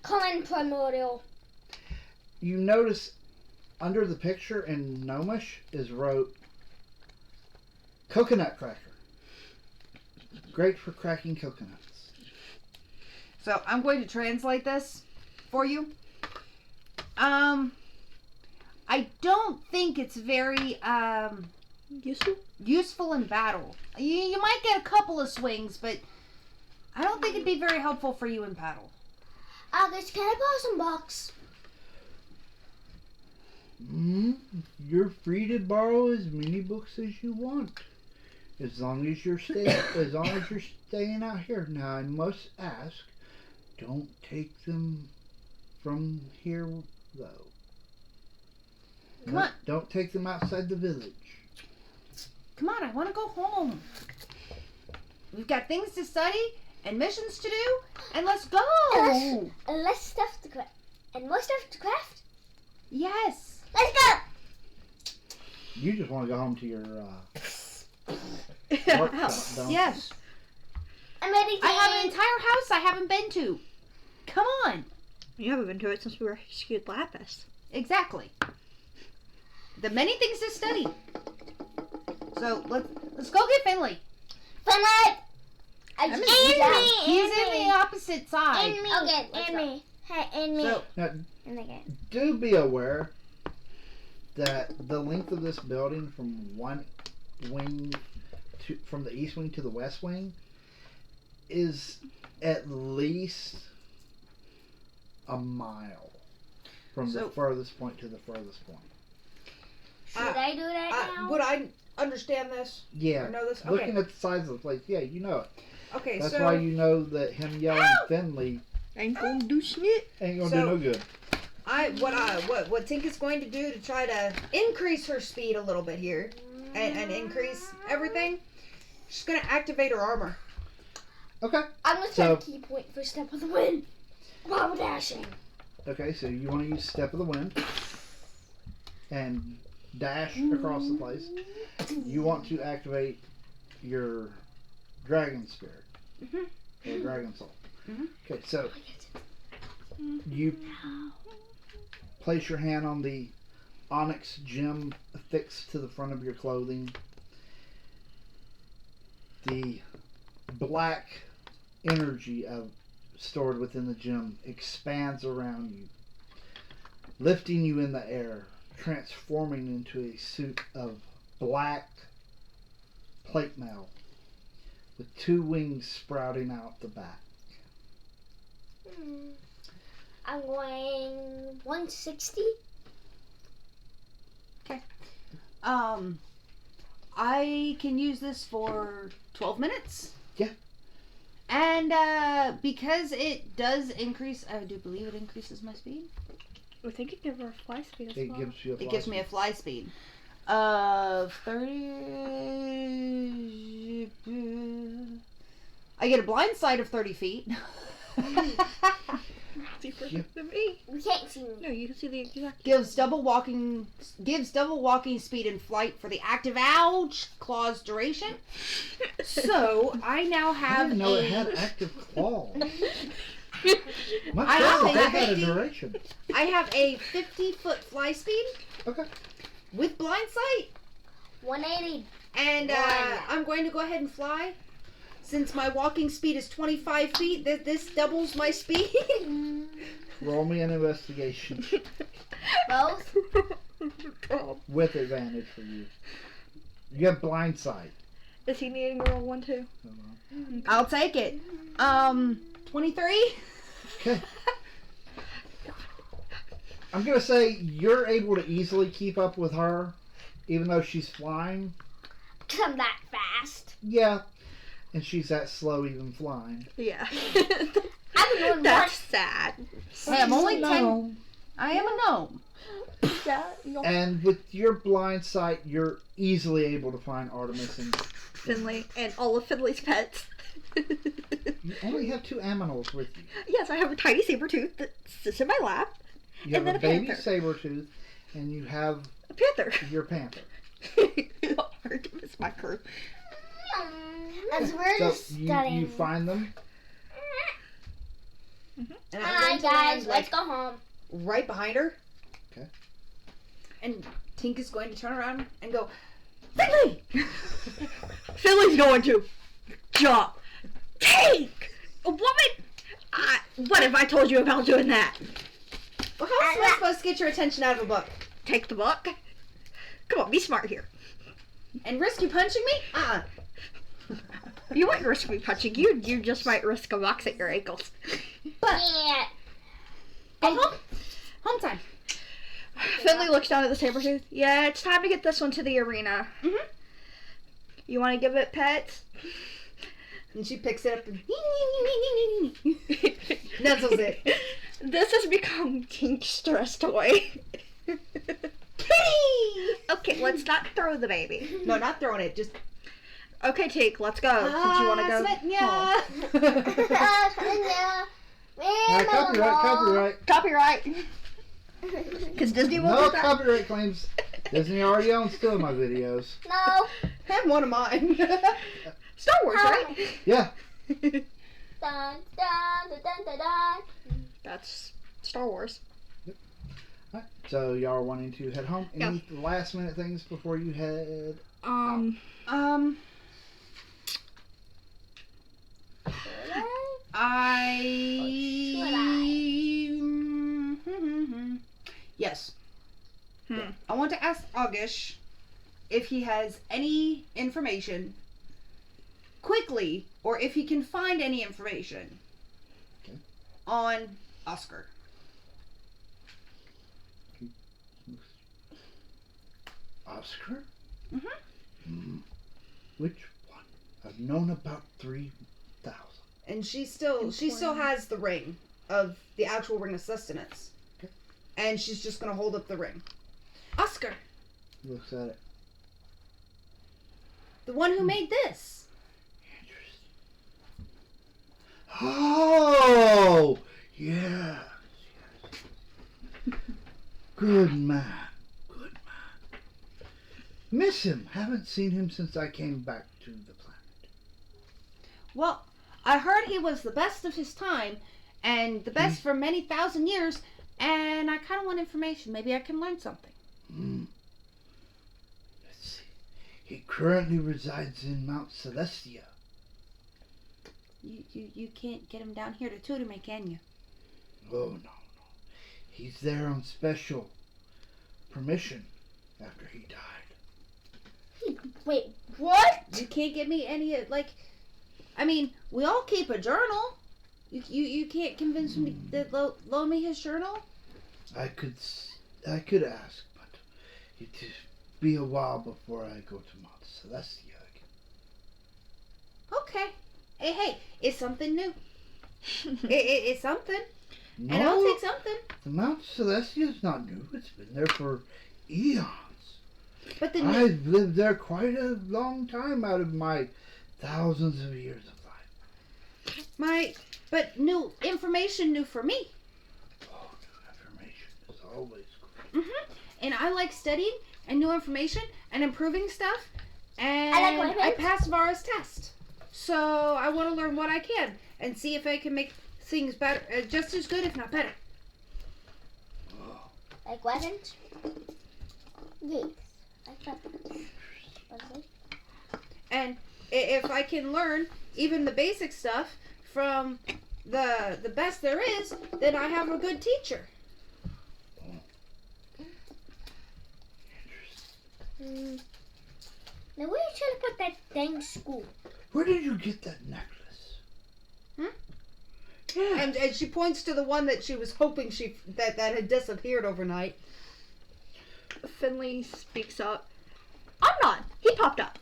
Common primordial. You notice under the picture in Gnomish is wrote coconut cracker. Great for cracking coconuts. So I'm going to translate this for you. I don't think it's very useful in battle. You might get a couple of swings, but I don't think it'd be very helpful for you in battle. August, can I borrow some books? You're free to borrow as many books as you want, as long as you're staying out here. Now I must ask, don't take them from here though. Come on. Don't take them outside the village. Come on, I want to go home. We've got things to study and missions to do, and let's go. And less stuff to craft. And more stuff to craft? Yes. Let's go! You just want to go home to your workshop, don't you? Yes. I'm ready to I have an entire house I haven't been to. Come on. You haven't been to it since we rescued Lapis. Exactly. The many things to study. So let's go get Finley. Finley! He's in the opposite side. And me. Okay, and me. Hey, and me. So, Now, And again. do be aware that the length of this building from one wing from the east wing to the west wing is at least a mile from the furthest point to the furthest point. Should I do that now? would I understand this? Yeah, Or know this? Okay. looking at the size of the place, yeah, you know it. Okay, That's so why you know that him yelling Finley Ain't gonna do shit. ain't gonna So- do no good. what Tink is going to do to try to increase her speed a little bit here and increase everything, she's gonna activate her armor. Okay. I'm gonna try to key point for Step of the Wind. While dashing. Okay, so you want to use Step of the Wind and dash across the place. You want to activate your Dragon Spirit or Dragon Soul. Okay, so you place your hand on the onyx gem affixed to the front of your clothing. The black energy stored within the gem expands around you, lifting you in the air, transforming into a suit of black plate mail with two wings sprouting out the back. I'm going 160. Okay. I can use this for 12 minutes. Yeah. And because it does increase, I do believe it increases my speed. I think it gives her a fly speed as It well. gives you a It gives me a fly speed of 30. I get a blind sight of 30 feet. See further than me. We can't see me. No, you can see the exact. Gives double walking speed in flight for the active claws duration. So I now I have didn't know it had active claws. My I have claws a had a 50 duration. I have a 50-foot fly speed Okay. with blind sight, 180. and I'm going to go ahead and fly. Since my walking speed is 25 feet, this doubles my speed. Roll me an investigation Both. with advantage for you. You have blind sight. Is he needing to roll 1 too? I'll take it. 23. Okay. I'm gonna say you're able to easily keep up with her, even though she's flying. Because I'm that fast. Yeah. And she's that slow even flying. Yeah. I've been doing That's sad. Hey, I'm only 10. No. I am a gnome. Yeah. You And with your blind sight, you're easily able to find Artemis. And Finley and all of Finley's pets. you only have 2 aminals with you. Yes, I have a tiny saber tooth that sits in my lap. You have And then a a baby panther. saber-tooth, and you have A panther. your panther. Artemis, my crew. As we're So just you studying. And Mm-hmm. I'm Hi going to guys, land, let's go home. right behind her. Okay. And Tink is going to turn around and go, Finley! Finley's going to jump. Take! A woman! What have I told you about doing that? Well, how else am I supposed to get your attention out of a book? Take the book. Come on, be smart here. And risk you punching me? You wouldn't risk me punching you. You just might risk a box at your ankles. But, Yeah. go home. Home time. Finley looks down at the saber tooth. Yeah, it's time to get this one to the arena. Mhm. You want to give it pets? And she picks it up and nuzzles it. This has become Tink's stress toy. Kitty! Okay, let's not throw the baby. No, not throwing it. Just. Okay, Tink, let's go. Did you want to go? Alright, copyright. Copyright. Because Disney won't No do that. copyright claims. Disney already owns 2 of my videos. No. And one of mine. Star Wars, right? Yeah. Dun, dun, dun, dun, dun, dun. That's Star Wars. Alright, so y'all are wanting to head home. Any last minute things before you head? Yes. Yeah. I want to ask Augish if he has any information quickly, or if he can find any information on Oscar. Oscar? Which one? I've known about 3,000. And she still has the ring of the actual ring of sustenance. Okay. And she's just gonna hold up the ring. Oscar, Looks at it. the one who made this. Interesting. Oh! Yes. Good man. Good man. Miss him. Haven't seen him since I came back to the planet. Well, I heard he was the best of his time, and the best for many thousand years, and I kind of want information. Maybe I can learn something. Let's see. He currently resides in Mount Celestia. You can't get him down here to tutor me, can you? Oh, no. He's there on special permission after he died. Wait, what? You can't give me any, we all keep a journal. You can't convince him to loan me his journal? I could ask, but it'd be a while before I go to Mount Celestia again. Okay. Hey, it's something new. It's something. No, And I'll take something. the Mount Celestia is not new. It's been there for eons. But the I've lived there quite a long time out of my thousands of years of life. But new information new for me. Oh, new information is always good. And I like studying and new information and improving stuff. And I like weapons. I passed Vara's test. So I want to learn what I can and see if I can make things better, just as good, if not better. Like weapons? Yes. Like weapons. Okay. And if I can learn even the basic stuff from the best there is, then I have a good teacher. Now where are you trying to put that dang school? Where did you get that necklace? Yeah. And she points to the one that she was hoping that had disappeared overnight. Finley speaks up. I'm not. He popped up.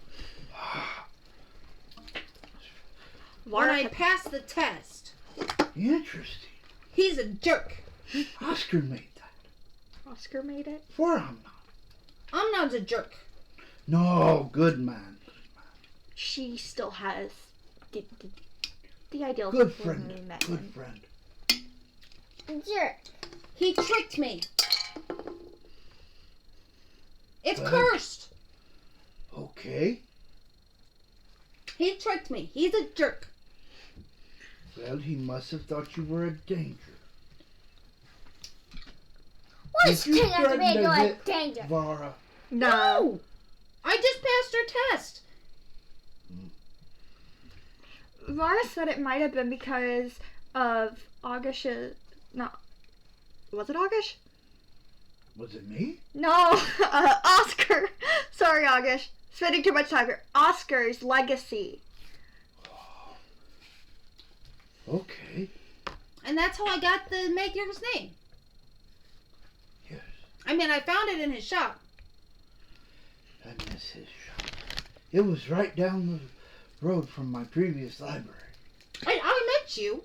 When I passed the test. Interesting. He's a jerk. Oscar made that. Oscar made it. For Amnon. Amnon's a jerk. No, good man. She still has the ideal. Good before friend. we met Good him. friend. Jerk. He tricked me. It's What? cursed. Okay. He tricked me. He's a jerk. Well, he must have thought you were a danger. What's Did you turning out to be threaten to no hit danger? Vara? No. I just passed her test. Vara said it might have been because of August's. No. Was it August? Was it me? No, Oscar. Sorry, August. Spending too much time here. Oscar's legacy. Okay. And that's how I got the maker's name. Yes. I mean, I found it in his shop. I miss his shop. It was right down the road from my previous library. I met you.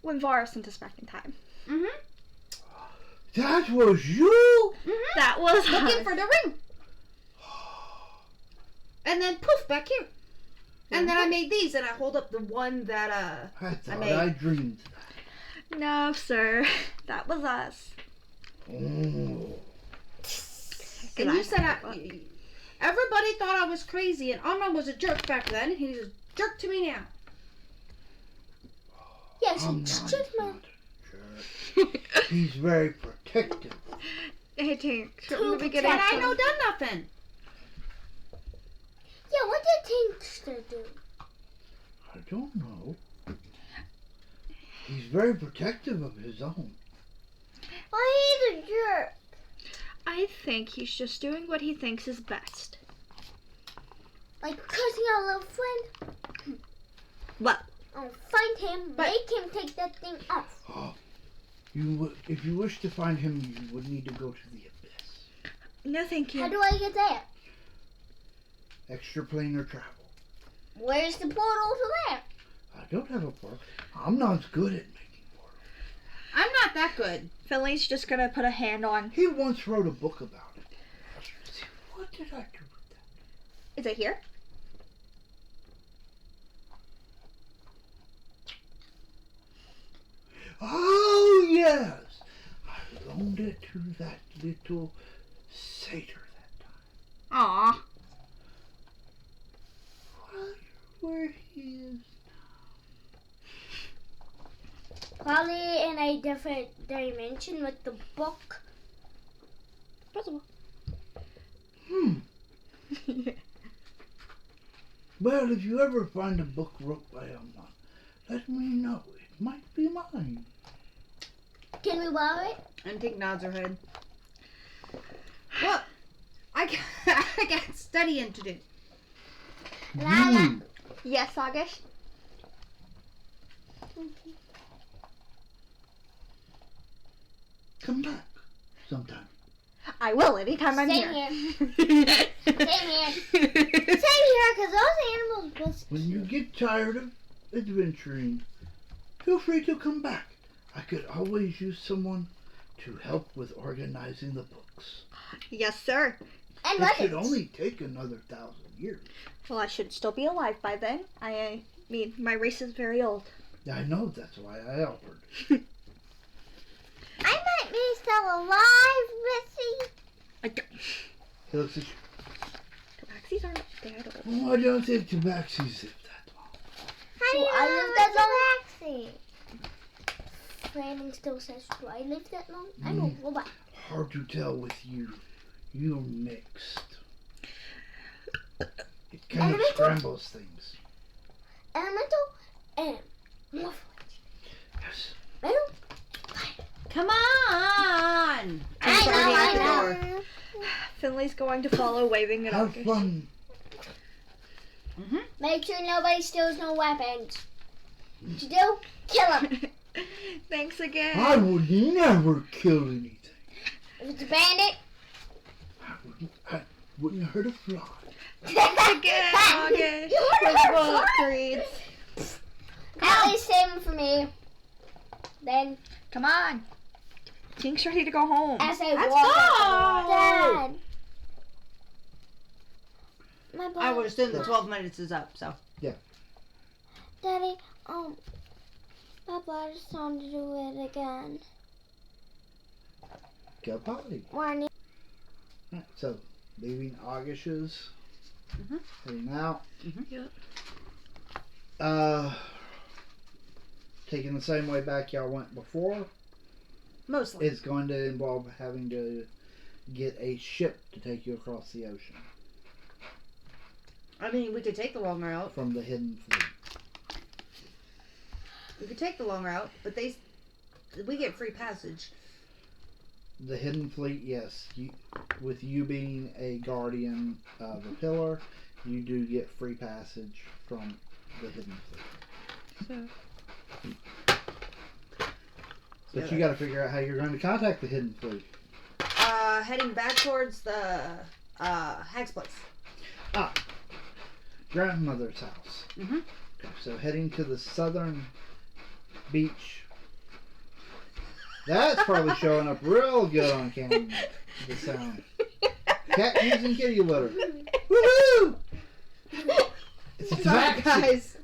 When Vara sent us back in time. Mm-hmm. That was you? That was Looking us. for the ring. And then poof, back here. And then I made these, and I hold up the one that I thought made. I dreamed that. No, sir. That was us. Oh. And you said everybody thought I was crazy, and Amnon was a jerk back then, and he's a jerk to me now. Yes, I'm it's not just my a jerk. He's very protective. Hey, Tink. Two We get But into I know done nothing. Yeah, what did Tinkster do? I don't know. He's very protective of his own. Why he's a jerk? I think he's just doing what he thinks is best. Like cursing our little friend? What? I'll find him, But- make him take that thing off. Oh, if you wish to find him, you would need to go to the abyss. No, thank you. How do I get there? Extraplanar travel. Where's the portal to there? I don't have a portal. Amnon's good at making portals. I'm not that good. Finley's just gonna put a hand on. He once wrote a book about it. What did I do with that? Is it here? Oh, yes. I loaned it to that little satyr that time. Aw. Wonder where he is. Probably in a different dimension with the book. Possible. Well, if you ever find a book wrote by Amnon, let me know. It might be mine. Can we borrow it? And Tink nods her head. Well, I got studying to do. La la. You. Yes, August? Come back sometime. I will anytime I'm Same here. here. Same here. Same here, because those animals was When you get tired of adventuring, feel free to come back. I could always use someone to help with organizing the books. Yes, sir. and It should weapons. only take another 1,000 years. Well, I should still be alive by then. I mean, my race is very old. I know, that's why I offered. I might be still alive, Missy. I don't. He looks at you. Tabaxis aren't that old. Oh, I don't think tabaxis live that long. How do you I know lived that's that a vaccine? Flaming still says, do I live that long? I'm a robot. Hard to tell with you. You're mixed. It kind of Elemental? scrambles things. Elemental and morphoid. Yes. Metal. Come on! I know, at the I door. know. Finley's going to follow, waving at Have August. fun. Make sure nobody steals no weapons. What you do? Kill them. Thanks again. I would never kill anything. If it's a bandit, I wouldn't hurt a fly. Thanks again, August. You For wanna the hurt book reads. at least save them for me. Then, Come on. Tink's ready to go home. as I Let's walk go! out the door. Dad. My I would body. assume the 12 minutes is up, so. Daddy, my bladder's time to do it again. Go potty. Warning. Right, so, leaving August's, heading out. Yep. Taking the same way back y'all went before. Mostly. It's going to involve having to get a ship to take you across the ocean I mean, we could take the long route. from the hidden fleet. We could take the long route, but we get free passage. The hidden fleet, yes. With you being a guardian of a pillar, you do get free passage from the hidden fleet. But you got to figure out how you're going to contact the hidden fleet. Heading back towards the Hag's place. Grandmother's house. Mhm. So heading to the southern beach. That's probably showing up real good on camera. The sound. Cat using kitty litter. Woohoo! It's a Sorry, tabaxi. guys.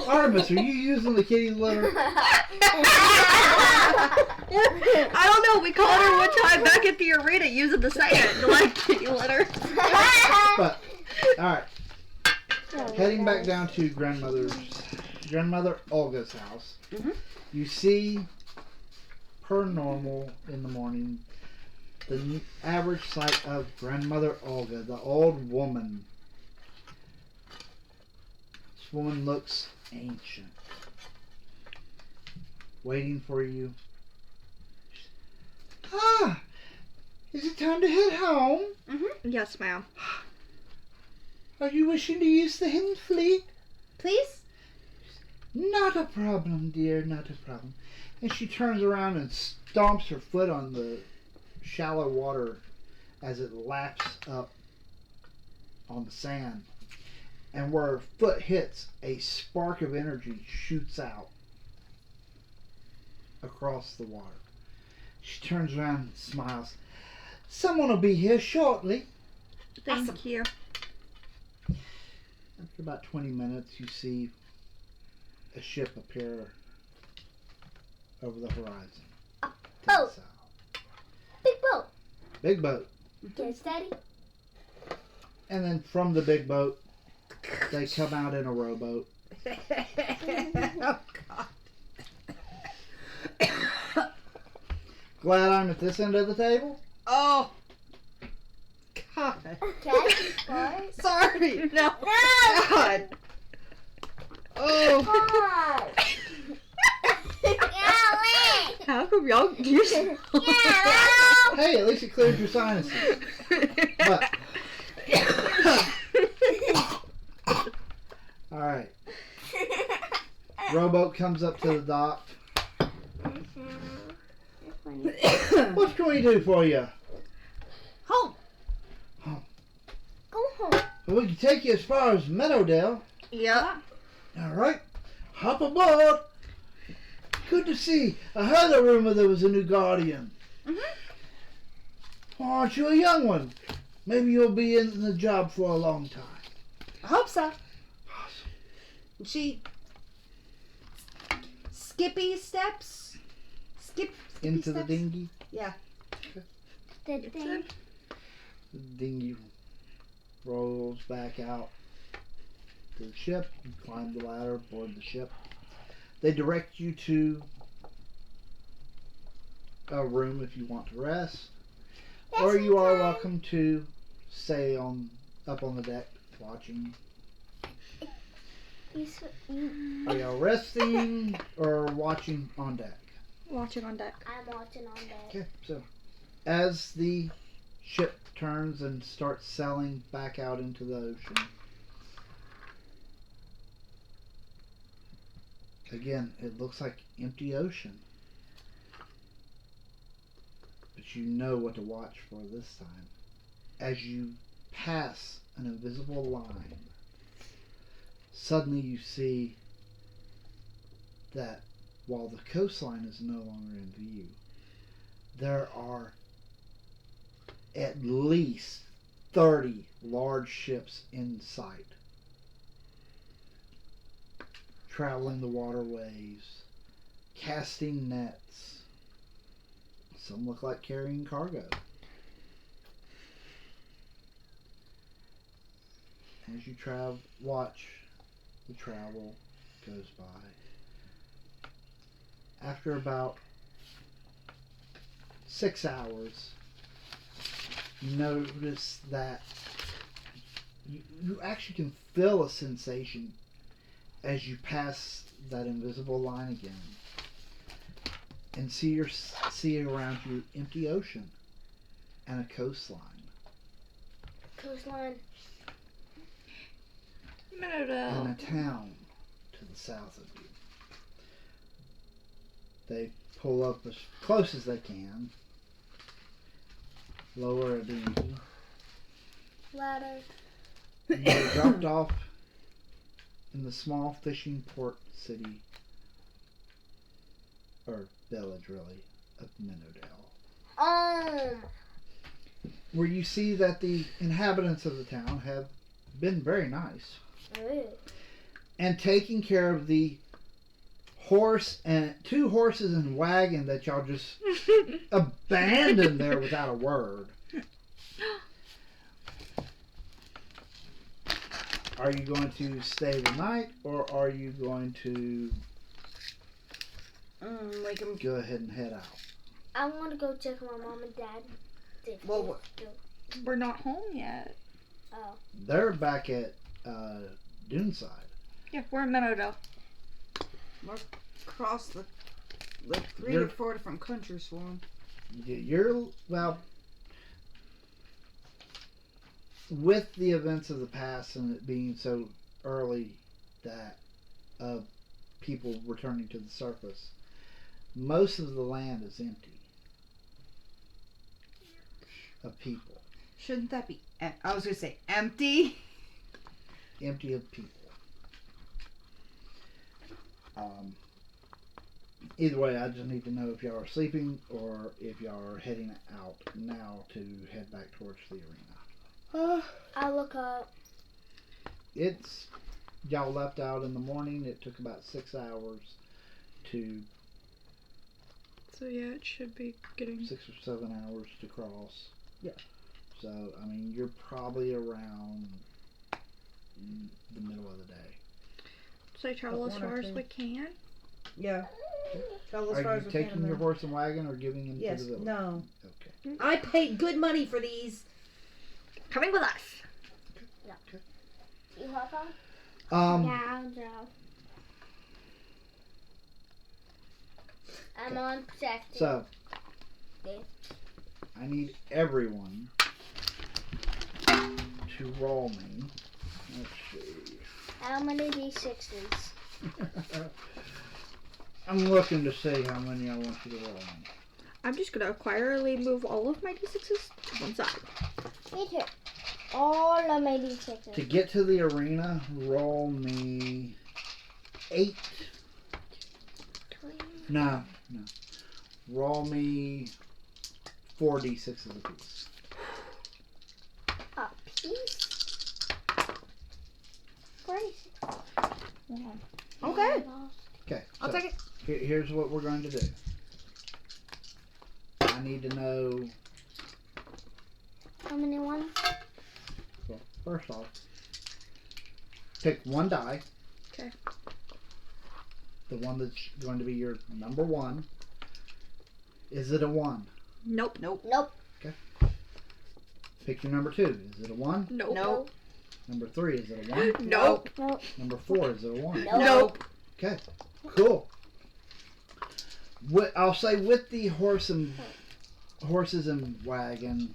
Artemis, are you using the kitty litter? I don't know. We caught her one time back at the arena using the sand, like kitty litter. But alright. Heading back down to grandmother Olga's house. You see, per normal in the morning, the average sight of grandmother Olga, the old woman. This woman looks ancient. Waiting for you. Is it time to head home? Yes, ma'am. Are you wishing to use the hidden fleet? Please? Not a problem, dear, not a problem. And she turns around and stomps her foot on the shallow water as it laps up on the sand. And where her foot hits, a spark of energy shoots out across the water. She turns around and smiles. Someone will be here shortly. Thank you. After about 20 minutes, you see a ship appear over the horizon. To the Boat. south. Big boat. Big boat. Yes, Daddy. And then from the big boat, they come out in a rowboat. Oh, God. Glad I'm at this end of the table. Oh. God. Okay. Boy. Sorry. No. No. God. Oh. God. Golly. How come y'all use Yeah. Hey, at least it clears your sinuses. But, alright. rowboat comes up to the dock. Funny. What can we do for you? Home. Go home. Well, we can take you as far as Meadowdale. Yeah. All right. Hop aboard. Good to see. I heard a rumor there was a new guardian. Mm-hmm. Aren't you a young one? Maybe you'll be in the job for a long time. I hope so. Awesome. She skippy steps. Skippy Into steps? the dinghy. Yeah. The thing. The dinghy rolls back out to the ship. You climb the ladder, board the ship. They direct you to a room if you want to rest, or you are welcome to stay up on the deck watching. Are y'all resting or watching on deck? Watching on deck. I'm watching on deck. Okay, so as the ship turns and starts sailing back out into the ocean, again, it looks like empty ocean. But you know what to watch for this time. As you pass an invisible line, suddenly you see that while the coastline is no longer in view, there are at least 30 large ships in sight, traveling the waterways, casting nets. Some look like carrying cargo. As you watch the travel goes by. After about 6 hours, you notice that you actually can feel a sensation as you pass that invisible line again and see around you empty ocean and a coastline. Coastline. Meadowdale. And a town to the south of you. They pull up as close as they can, lower a dinghy, Ladder. and they're dropped off in the small fishing port city, or village really, of Meadowdale. Where you see that the inhabitants of the town have been very nice and taking care of the two horses and wagon that y'all just abandoned there without a word. Are you going to stay the night, or are you going to go ahead and head out? I want to go check on my mom and dad. Well, We're not home yet. Oh. They're back at Duneside. Yeah, we're in Meadowdale. we're across the 3 You're- to 4 different countries for them. Well, with the events of the past and it being so early that people returning to the surface, most of the land is empty of people. Shouldn't that be? I was gonna say empty. Empty of people. Either way, I just need to know if y'all are sleeping or if y'all are heading out now to head back towards the arena. I'll look up. Y'all left out in the morning. It took about 6 hours to So yeah, it should be getting 6 or 7 hours to cross. Yeah. So, I mean, you're probably around the middle of the day. So travel as One or far as two. we can. Yeah. Travel as far Are as you we can. taking your horse and wagon or giving them Yes. to the village? No. Okay. I paid good money for these. Coming with us. You hop on? Um, Yeah, I'll drive. I'm on protected. So, Okay. I need everyone to roll me. Let's see. How many D6s? I'm looking to see how many I want you to roll. I'm just gonna quietly move all of my d6s to one side. Me too. All of my d6s. To get to the arena, roll me 8. No. Roll me 4 d6s apiece. A piece? 46. Okay. Okay. I'll take it. Here's what we're going to do. I need to know. How many ones? Well, first off, pick one die. Okay. The one that's going to be your number 1. Is it a 1? Nope. Nope. Nope. Pick your number 2. Is it a 1? Nope. Nope. Number 3. Is it a 1? Nope. Nope. Number 4. Is it a 1? Nope. Okay. Cool. I'll say with the horses and wagon,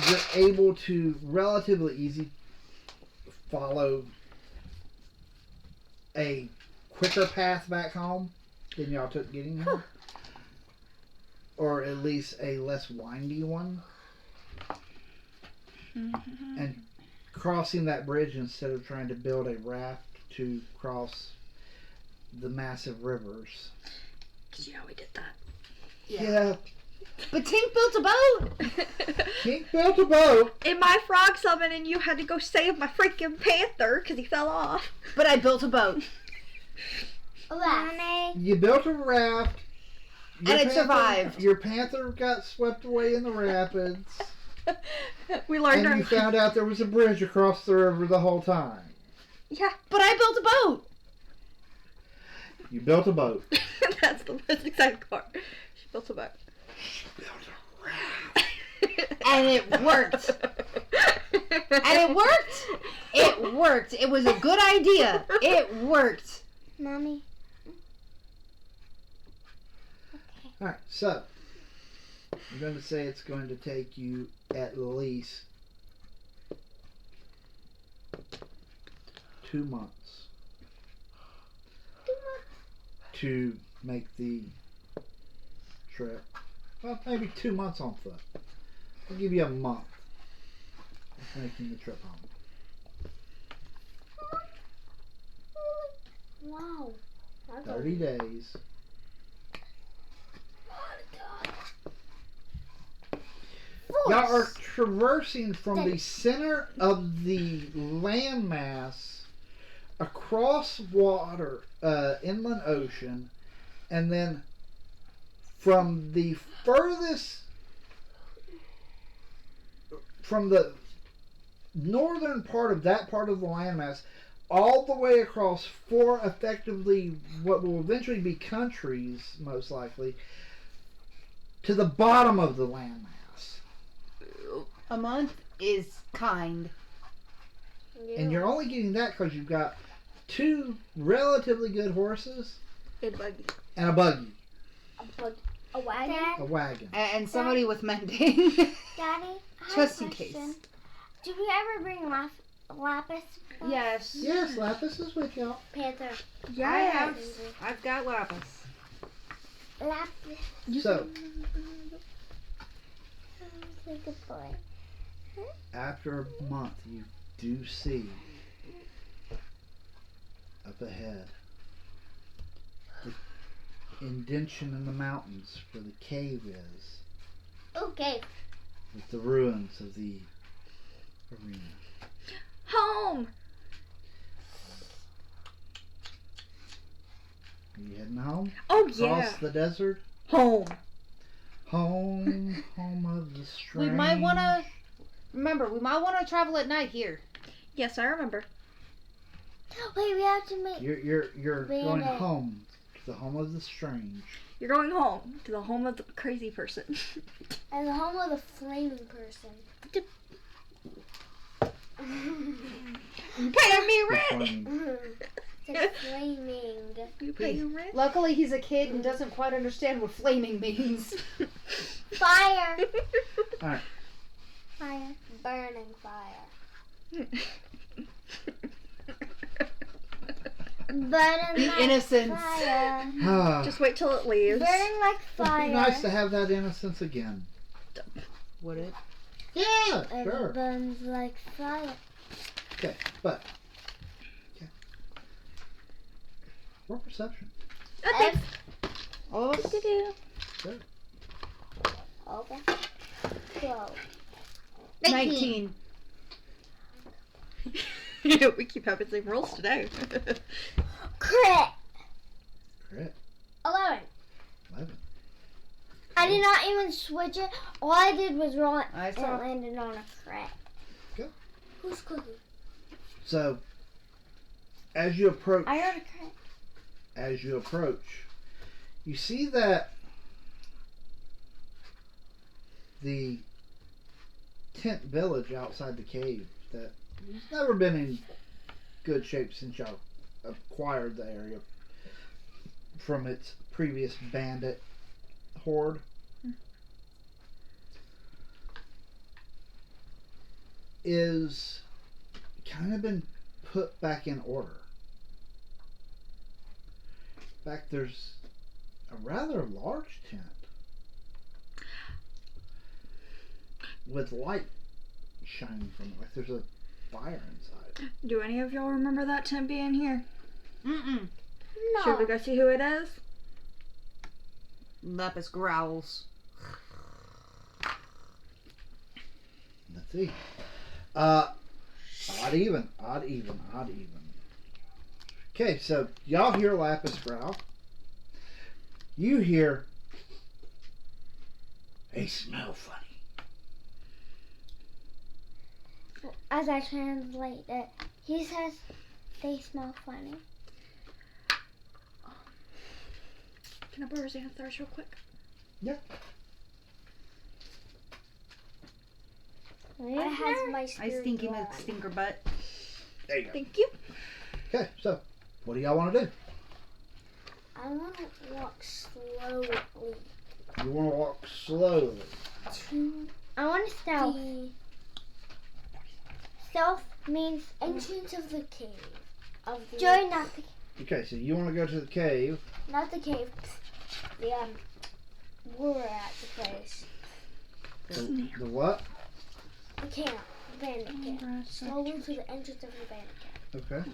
you're able to relatively easy follow a quicker path back home than y'all took getting here. Or at least a less windy one. And crossing that bridge instead of trying to build a raft to cross the massive rivers. Did you know we did that? Yeah. But Tink built a boat. Tink built a boat. In my frog summon, and you had to go save my freaking panther because he fell off. But I built a boat. Raft. You built a raft. And it survived. Your panther got swept away in the rapids. We learned And you found out there was a bridge across the river the whole time. Yeah. But I built a boat. You built a boat. That's the most exciting part. She built a boat. She built a raft. And it worked. And it worked. It worked. It was a good idea. It worked. Mommy. Alright, so I'm going to say it's going to take you at least 2 months to make the trip. Well, maybe 2 months on foot. I'll give you a month of making the trip home. Wow. 30 days. Y'all are traversing from the center of the landmass across water, inland ocean, and then from the furthest, from the northern part of that part of the landmass, all the way across 4 effectively what will eventually be countries, most likely, to the bottom of the landmass. A month is kind. And you're only getting that because you've got 2 relatively good horses Good buggy. and a buggy, A wagon? a wagon. And somebody with mending. Daddy, I have Just a in case. question. Did we ever bring lapis? Yes. Yes, Lapis is with y'all. Panther. Yeah. I've got lapis. Lapis. So, That's a good boy. after a month, you do see up ahead the indention in the mountains where the cave is, Okay. with the ruins of the arena. Home. Are you heading home? Oh Across yeah. the desert? Home. Home of the strange. We might want to remember. We might want to travel at night here. Yes, I remember. Wait, we have to make. You're Wait a going minute. home to the home of the strange. You're going home to the home of the crazy person. And the home of the flaming person. You paying me Which rent? one? It's flaming. You paying rent? Luckily, he's a kid and doesn't quite understand what flaming means. Fire. Alright. Fire. Burning fire. Burning The like innocence. fire. Just wait till it leaves. Burning like It'd fire. be nice to have that innocence again. Would it? Yeah, It sure. burns like fire. Okay, but roll perception. Okay. Oh, Sure. Okay. 12. 19. We keep having the same rolls today. Crit. Crit. 11. 11. I did not even switch it. All I did was roll it I and saw. it landed on a crit. Good. Who's cooking? So, as you approach, I heard a crit. you see that the tent village outside the cave that has never been in good shape since y'all acquired the area from its previous bandit horde. Is kind of been put back in order. In fact, there's a rather large tent with light shining from it, like there's a fire inside. Do any of y'all remember that tent being here? Mm-mm. No. Should we go see who it is? Lepus growls. Let's see. Odd even. Okay, so y'all hear Lapis growl. You hear, they smell funny. As I translate it, he says they smell funny. Can I borrow Xanathars real quick? Yeah. I have my I spirit stinky wand. stinker butt. There you go. Thank you. Okay, so what do y'all want to do? I want to walk slowly. You want to walk slowly. I want to stealth. Stealth means entrance of the cave. Joey, not the Okay, so you want to go to the cave. The we're at the place. The what? The camp. The bandit camp. Slowly to the entrance of the bandit camp. Okay.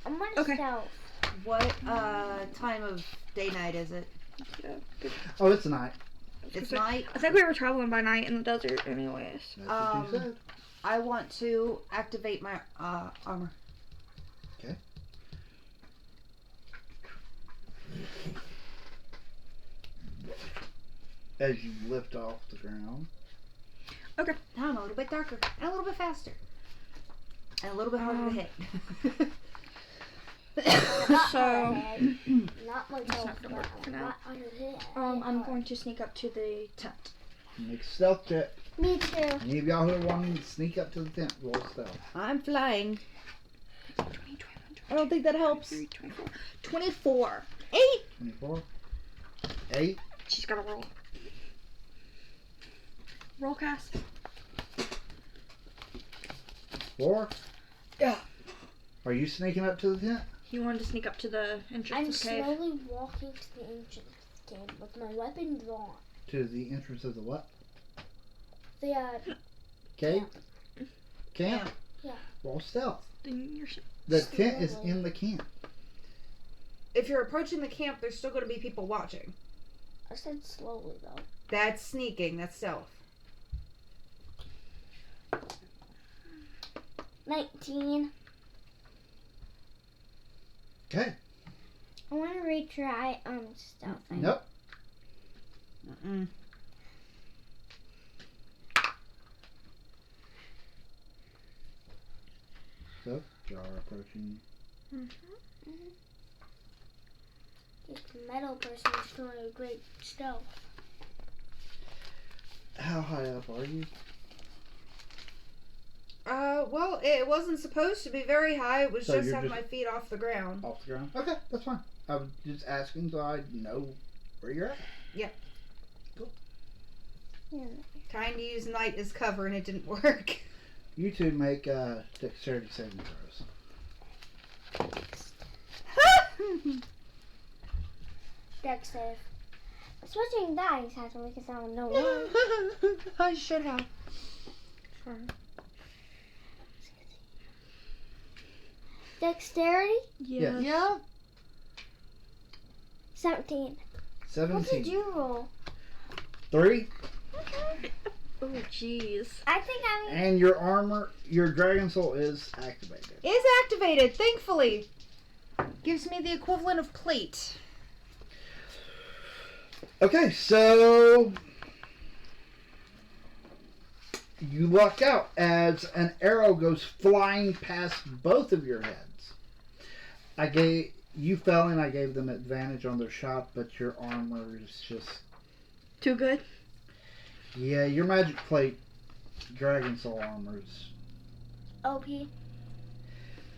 I'm gonna stealth. What time of day night is it? Oh, it's night. It's night. I think we were traveling by night in the desert anyways. That's what you said. I want to activate my armor. Okay. As you lift off the ground. Okay. Now I'm a little bit darker and a little bit faster. And a little bit harder to hit. So, Not my not gonna work for now. Not under the head. I'm going to sneak up to the tent. Make a stealth check. Me too. Any of y'all who are wanting to sneak up to the tent, roll stealth. I'm flying. 20, I don't think that helps. 24. 24. 24. 8. She's got to roll. Roll cast. 4. Yeah. Are you sneaking up to the tent? He wanted to sneak up to the entrance I'm of the cave. slowly walking to the entrance of the cave with my weapon drawn. To the entrance of the what? The Cave? Camp? Yeah. Roll stealth. Then you're The tent is in the camp. If you're approaching the camp, there's still going to be people watching. I said slowly though. That's sneaking. That's stealth. 19. Okay. I want to retry stealth. Nope. Mm-mm. So, y'all are approaching. This metal person is doing a great stealth. How high up are you? Well, it wasn't supposed to be very high. It was So just you're having just- my feet off the ground. Off the ground? Okay, that's fine. I was just asking so I know where you're at. Yeah. Trying to use night as cover and it didn't work. You two make dexterity saving throws. Dex save. Switching dice has to make it sound no one. I should have. Dexterity? Yes. Yeah. 17. What 17. did you roll? 3. Oh, jeez. I think I'm. And your armor, your Dragon Soul is activated. Is activated, thankfully. Gives me the equivalent of plate. Okay, so you luck out as an arrow goes flying past both of your heads. You fell and I gave them advantage on their shot, but your armor is just Too good? yeah. Your magic plate, Dragon Soul armor is OP.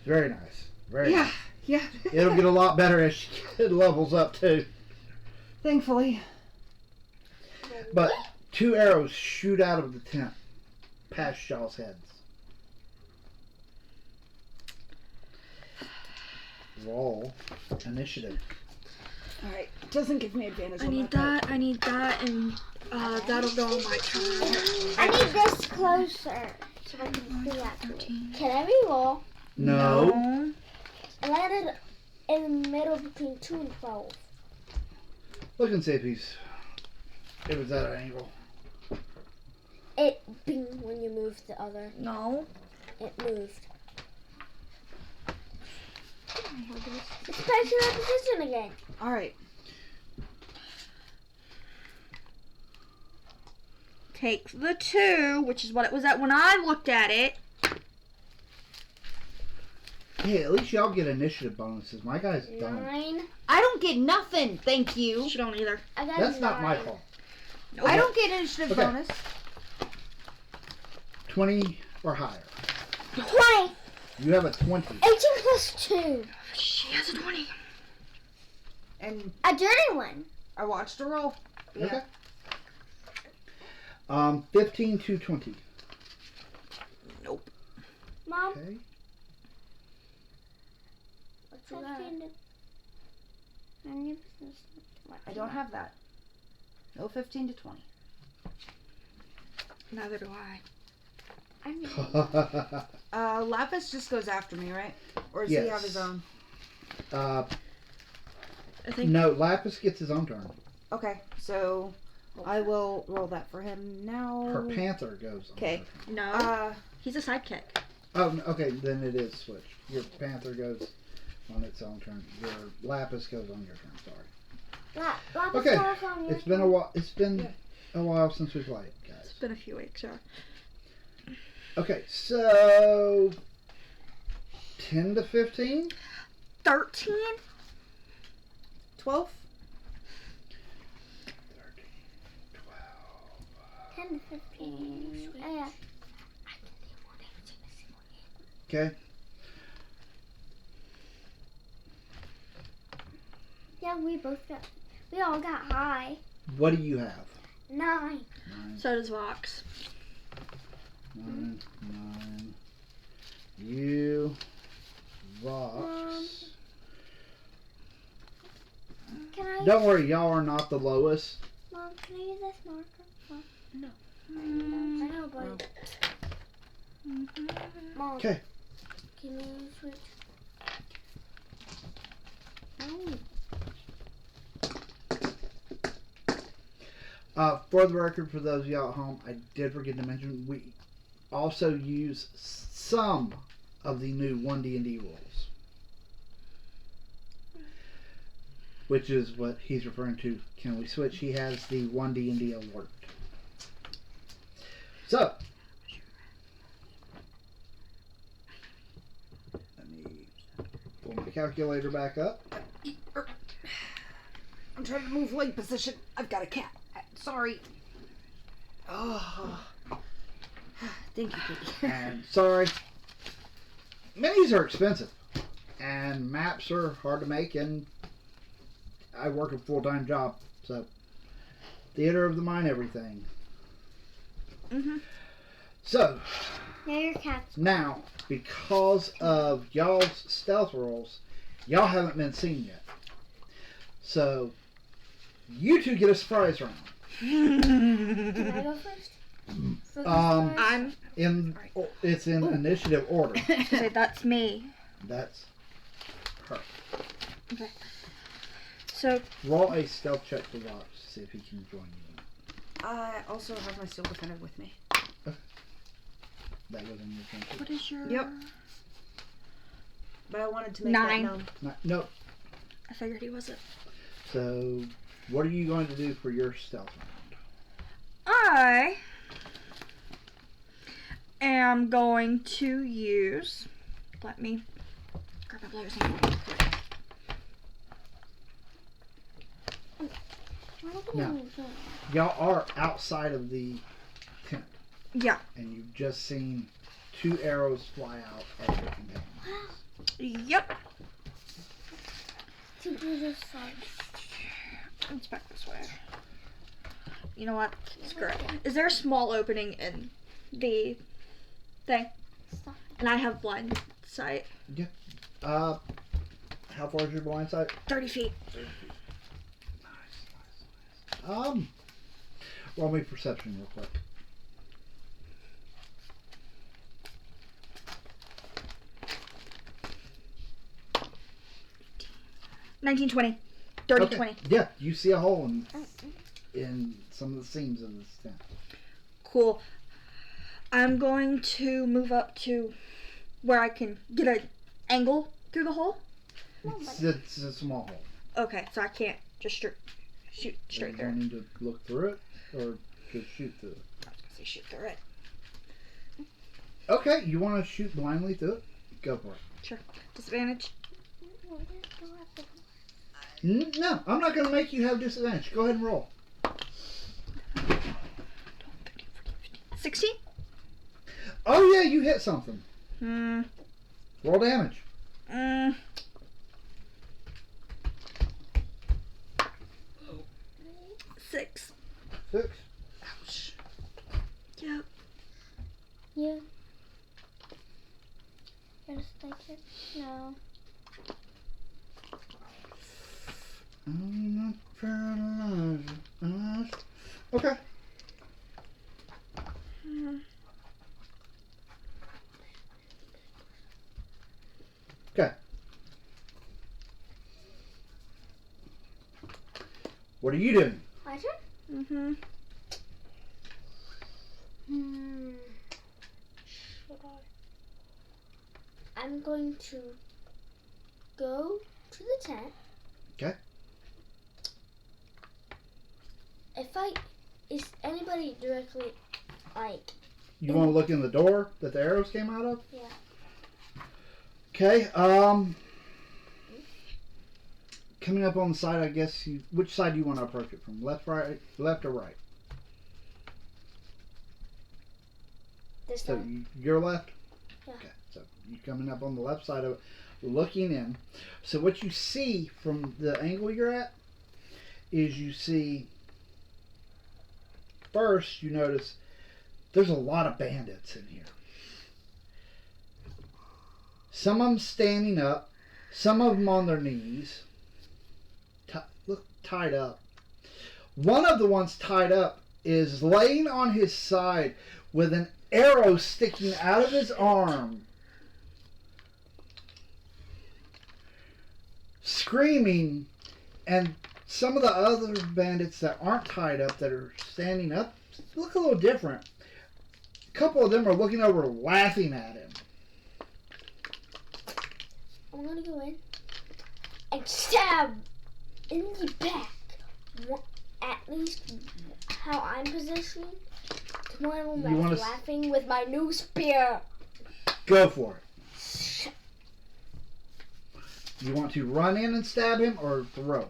very nice. Very nice. Yeah. It'll get a lot better as she levels up too. Thankfully. But 2 arrows shoot out of the tent past y'all's heads. Roll initiative. Alright. Doesn't give me advantage I on need that. that, I need that, and that'll go on my turn. I need this closer so I can see that. 13. Can I re-roll? No. I landed in the middle between 2 and 12. Look and see if it's at an angle. It bing when you move the other. No. It moved. It's back to that position again. Alright. Take the 2, which is what it was at when I looked at it. Hey, at least y'all get initiative bonuses. My guys don't. 9. I don't get nothing, thank you. She don't either. I got That's 9. not my fault. Nope. I don't get initiative Okay. bonus. 20 or higher. 20. You have a 20. 18 plus 2. She has a 20. And A dirty one. I watched her roll. Okay. 15 to 20. Nope. Mom, Okay. what's that? I don't have that. No 15 to 20. Neither do I. Lapis just goes after me, right? Or does Yes. he have his own? I think No, Lapis gets his own turn. Okay, so I will roll that for him now. Her Panther goes on. Okay. her turn. no. He's a sidekick. Oh, okay, then it is switch. Your Panther goes on its own turn. Your Lapis goes on your turn, sorry. Okay, it's been a while. It's been a while since we played, guys. It's been a few weeks, yeah. Okay, so 10 to 15. 13? 12? 13, 12. 10 to 15. Oh, yeah. Okay. Yeah, we all got high. What do you have? 9. 9, So does Vox. 9, 9. You, Vox. Can I? Don't worry, y'all are not the lowest. Mom, can I use this marker? No. I know, but. Mom. Okay. Can you switch? For the record, for those of y'all at home, I did forget to mention we also use some of the new 1D&D rules, which is what he's referring to. Can we switch? He has the 1D&D alert. So, let me pull my calculator back up. I'm trying to move leg position. I've got a cat. Sorry. Oh. Thank you, Kitty. And sorry, minis are expensive, and maps are hard to make, and I work a full-time job, so theater of the mind, everything. So Now your cat's. now, because of y'all's stealth rolls, Y'all haven't been seen yet. So, you two get a surprise round. Can I go first? For the surprise? It's in initiative order. Okay, that's me. That's her. Okay. So Roll a stealth check to watch to see if he can join you. I also have my steel defender with me. That was in your thing. what is your? Yep. But I wanted to make 9. that known. No. I figured he wasn't. So, what are you going to do for your stealth round? I am going to use. Let me grab my player's handbook. Now, y'all are outside of the tent, Yeah. and you've just seen 2 arrows fly out at your companions. Yep. To do this side. It's back this way. You know what? Screw it. Is there a small opening in the thing? Stop. And I have blind sight. How far is your blind sight? 30 feet. Nice. Roll me perception real quick. $19, $20. $30, Okay. 20. Yeah, you see a hole in some of the seams of this tent. Cool. I'm going to move up to where I can get an angle through the hole. It's a small hole. Okay, so I can't just shoot straight You through. need to look through it or just shoot through it. I was gonna say shoot through it. Okay, you want to shoot blindly through it? Go for it. Sure. Disadvantage. No, I'm not going to make you have disadvantage. Go ahead and roll. 16? Oh yeah, you hit something. Roll damage. 6. 6. Ouch. Yep. You. Gonna stay here? No. I'm not paralyzed. Okay. Okay. What are you doing? My turn? Should I'm going to go to the tent. Okay. Is anybody directly, like... You want to look in the door that the arrows came out of? Yeah. Okay, coming up on the side, I guess which side do you want to approach it from? Left, right, left or right? This So one? your left? Yeah. Okay, so you're coming up on the left side of it, looking in. So what you see from the angle you're at is you see, first you notice there's a lot of bandits in here. Some of them standing up, some of them on their knees, look tied up. One of the ones tied up is laying on his side with an arrow sticking out of his arm, screaming, and some of the other bandits that aren't tied up that are standing up look a little different. A couple of them are looking over laughing at him. I'm gonna go in and stab in the back. At least how I'm positioned. One of them is laughing with my new spear. Go for it. You want to run in and stab him or throw it?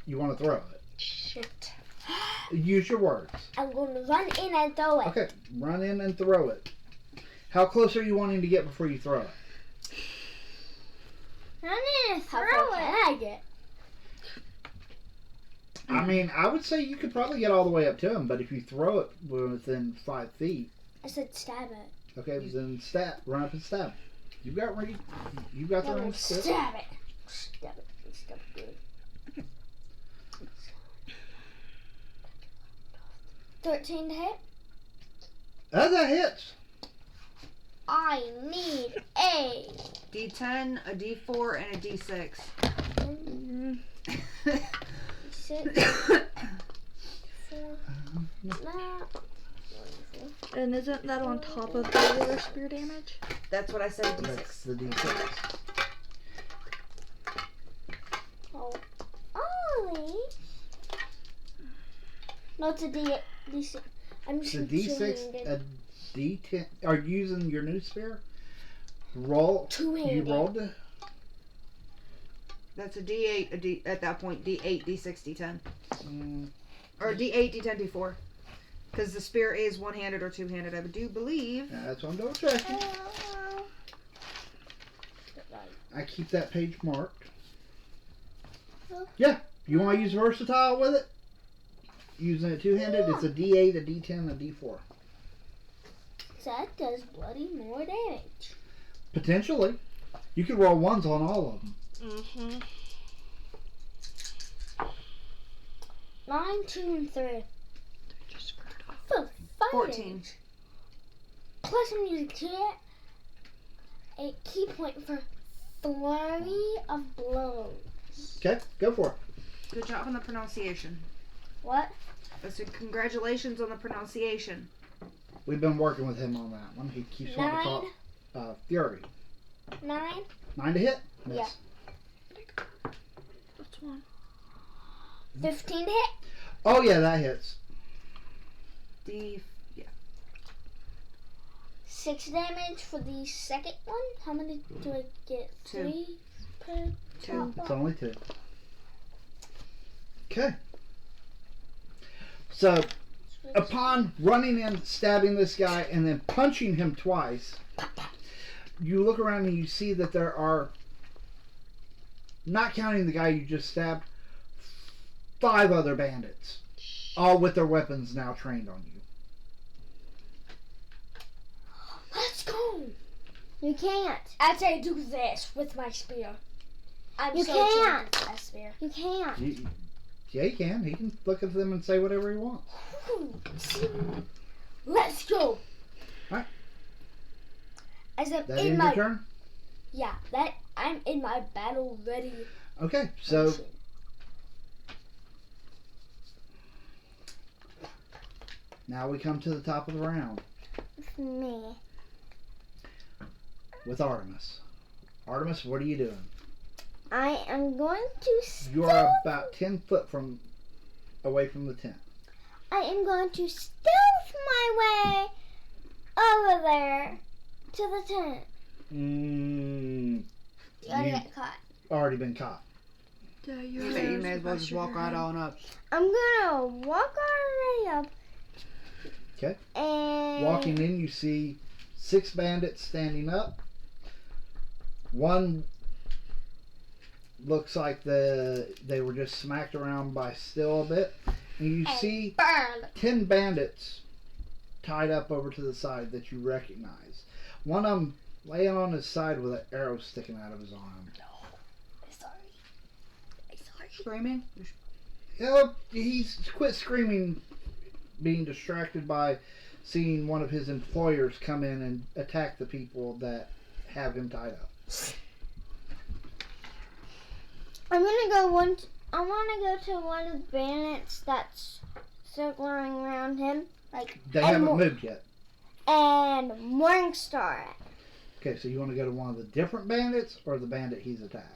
You want to throw it. Shit. Use your words. I'm going to run in and throw it. Okay, run in and throw it. How close are you wanting to get before you throw it? Run in and throw it. How far can I get? I mean, I would say you could probably get all the way up to him, but if you throw it within 5 feet. I said stab it. Okay, then stab. Run up and stab. You got ring. You got the ring. Stab it. Stab it. Stab it good. 13 to hit. That hits. I need a D10, a D4, and a D6. 6, 4, And isn't that on top of the regular spear damage? That's what I said, D6. That's the D6. Oh, Ollie. No, it's a D6. I'm It's just a D6, a D10. Are you using your new spear? Roll. Two-handed. You rolled it? That's a D8, at that point, D8, D6, D10. Mm, Or D8, D10, D4. Because the spear is one-handed or two-handed, I do believe. that's what I'm double checking. I keep that page marked. Yeah. You want to use versatile with it? Using it two-handed, it's a D8, a D10, a D4. That does bloody more damage. Potentially. You could roll ones on all of them. Mm-hmm. 9, 2, and 3. Just screwed up. For 14. Plus I'm using a key point for flurry of blows. Okay, go for it. Good job on the pronunciation. What? I said congratulations on the pronunciation. We've been working with him on that one. He keeps wanting to call Fury. 9? 9 to hit? Miss. Yeah. That's one. 15 to hit? Oh, yeah, that hits. D. 6 damage for the second one. How many do I get? 2. 3 per 2. It's only 2. Okay. So, upon running in, stabbing this guy, and then punching him twice, you look around and you see that there are, not counting the guy you just stabbed, 5 other bandits, all with their weapons now trained on you. Let's go! You can't. As I do this with my spear. I'm You so can't. jacked with my spear. You can't. Yeah, he can. He can look at them and say whatever he wants. Let's go! Alright. As I'm That in ends my your turn? yeah, that I'm in my battle ready. Okay, so motion. now we come to the top of the round It's me. with Artemis. Artemis, what are you doing? I am going to You are about 10 foot away from the tent. I am going to stealth my way over there to the tent. You already You got caught. already been caught. Yeah, You may as well just walk right on up. I'm gonna walk all the way up. Okay. And Walking in, you see 6 bandits standing up. One looks like they were just smacked around by Still a bit. And you see Burn. 10 bandits tied up over to the side that you recognize. One of them laying on his side with an arrow sticking out of his arm. Sorry. Screaming? He's quit screaming, being distracted by seeing one of his employers come in and attack the people that have him tied up. I'm gonna go I want to go to one of the bandits that's circling around him, like They haven't moved yet. and Morningstar. Okay, so you want to go to one of the different bandits or the bandit he's attacked?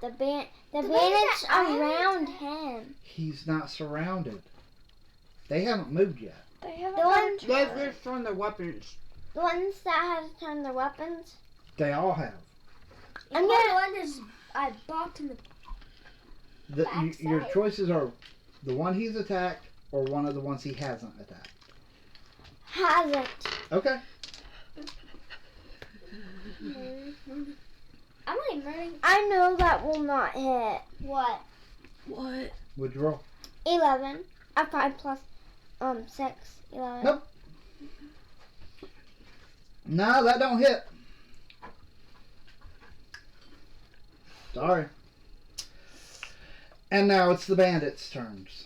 The bandits bandit around him. He's not surrounded. They haven't moved yet. They haven't The ones, They've just thrown their weapons. the ones that have turned their weapons. They all have. I'm What gonna. one is I bopped in the Your Backside. choices are the one he's attacked or one of the ones he hasn't attacked. Hasn't. Okay. I'm like running. I know that will not hit. What? What? Would you roll? 11. 5 plus 6. 11. Nope. No, that don't hit. Sorry. And now it's the bandits' turns.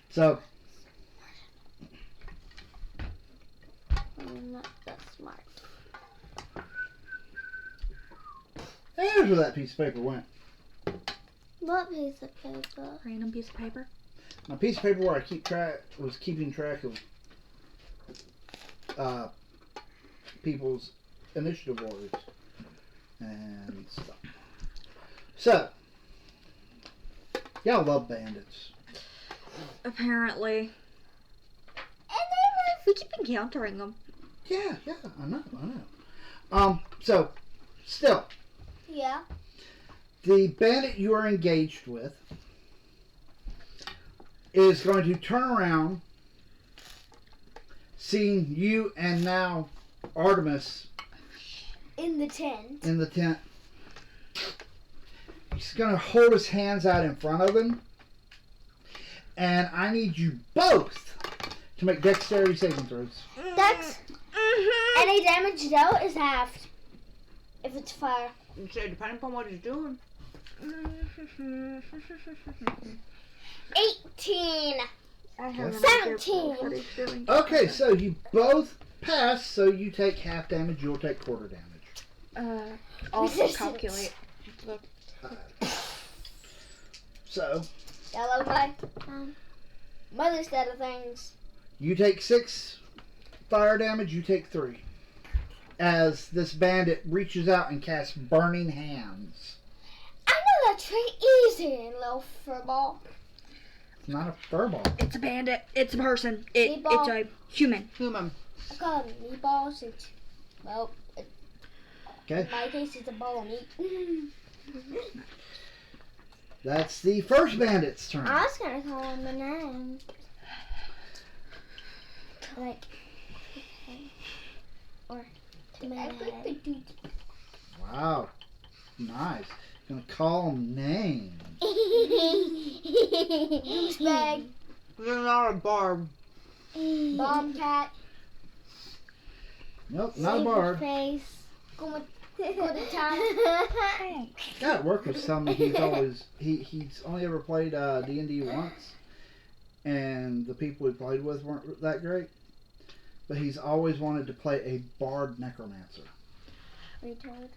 So, I'm not that smart. there's where that piece of paper went. What piece of paper? Random piece of paper. My piece of paper where I was keeping track of people's initiative orders and stuff. So, y'all love bandits. Apparently. And We keep encountering them. Yeah, I know. So, still, yeah. the bandit you are engaged with is going to turn around, seeing you and now Artemis In the tent. in the tent. He's going to hold his hands out in front of him, and I need you both to make dexterity saving throws. That's any damage dealt is halved if it's fire. So depending upon what he's doing. 18. I have 17. Okay, so you both pass, so you take half damage, you'll take quarter damage. Also Resistance. calculate. So, I love my mother's side of things. you take 6 fire damage, you take 3. As this bandit reaches out and casts Burning Hands. I know that trick easy, little furball. It's not a furball. It's a bandit. It's a person. It's Meatball. a human. Human. I call them meatballs. It's, well, Okay, in my case, it's a ball of meat. that's the first bandit's turn. I was gonna call him a name. Like, or tomato head. Wow, nice. Gonna call him names. Douchebag. You're not a barb. Bobcat. Nope, not a bard. Face. Go to town. Guy at work was telling me he's only ever played D&D once, and the people he played with weren't that great. But he's always wanted to play a bard necromancer. Retard.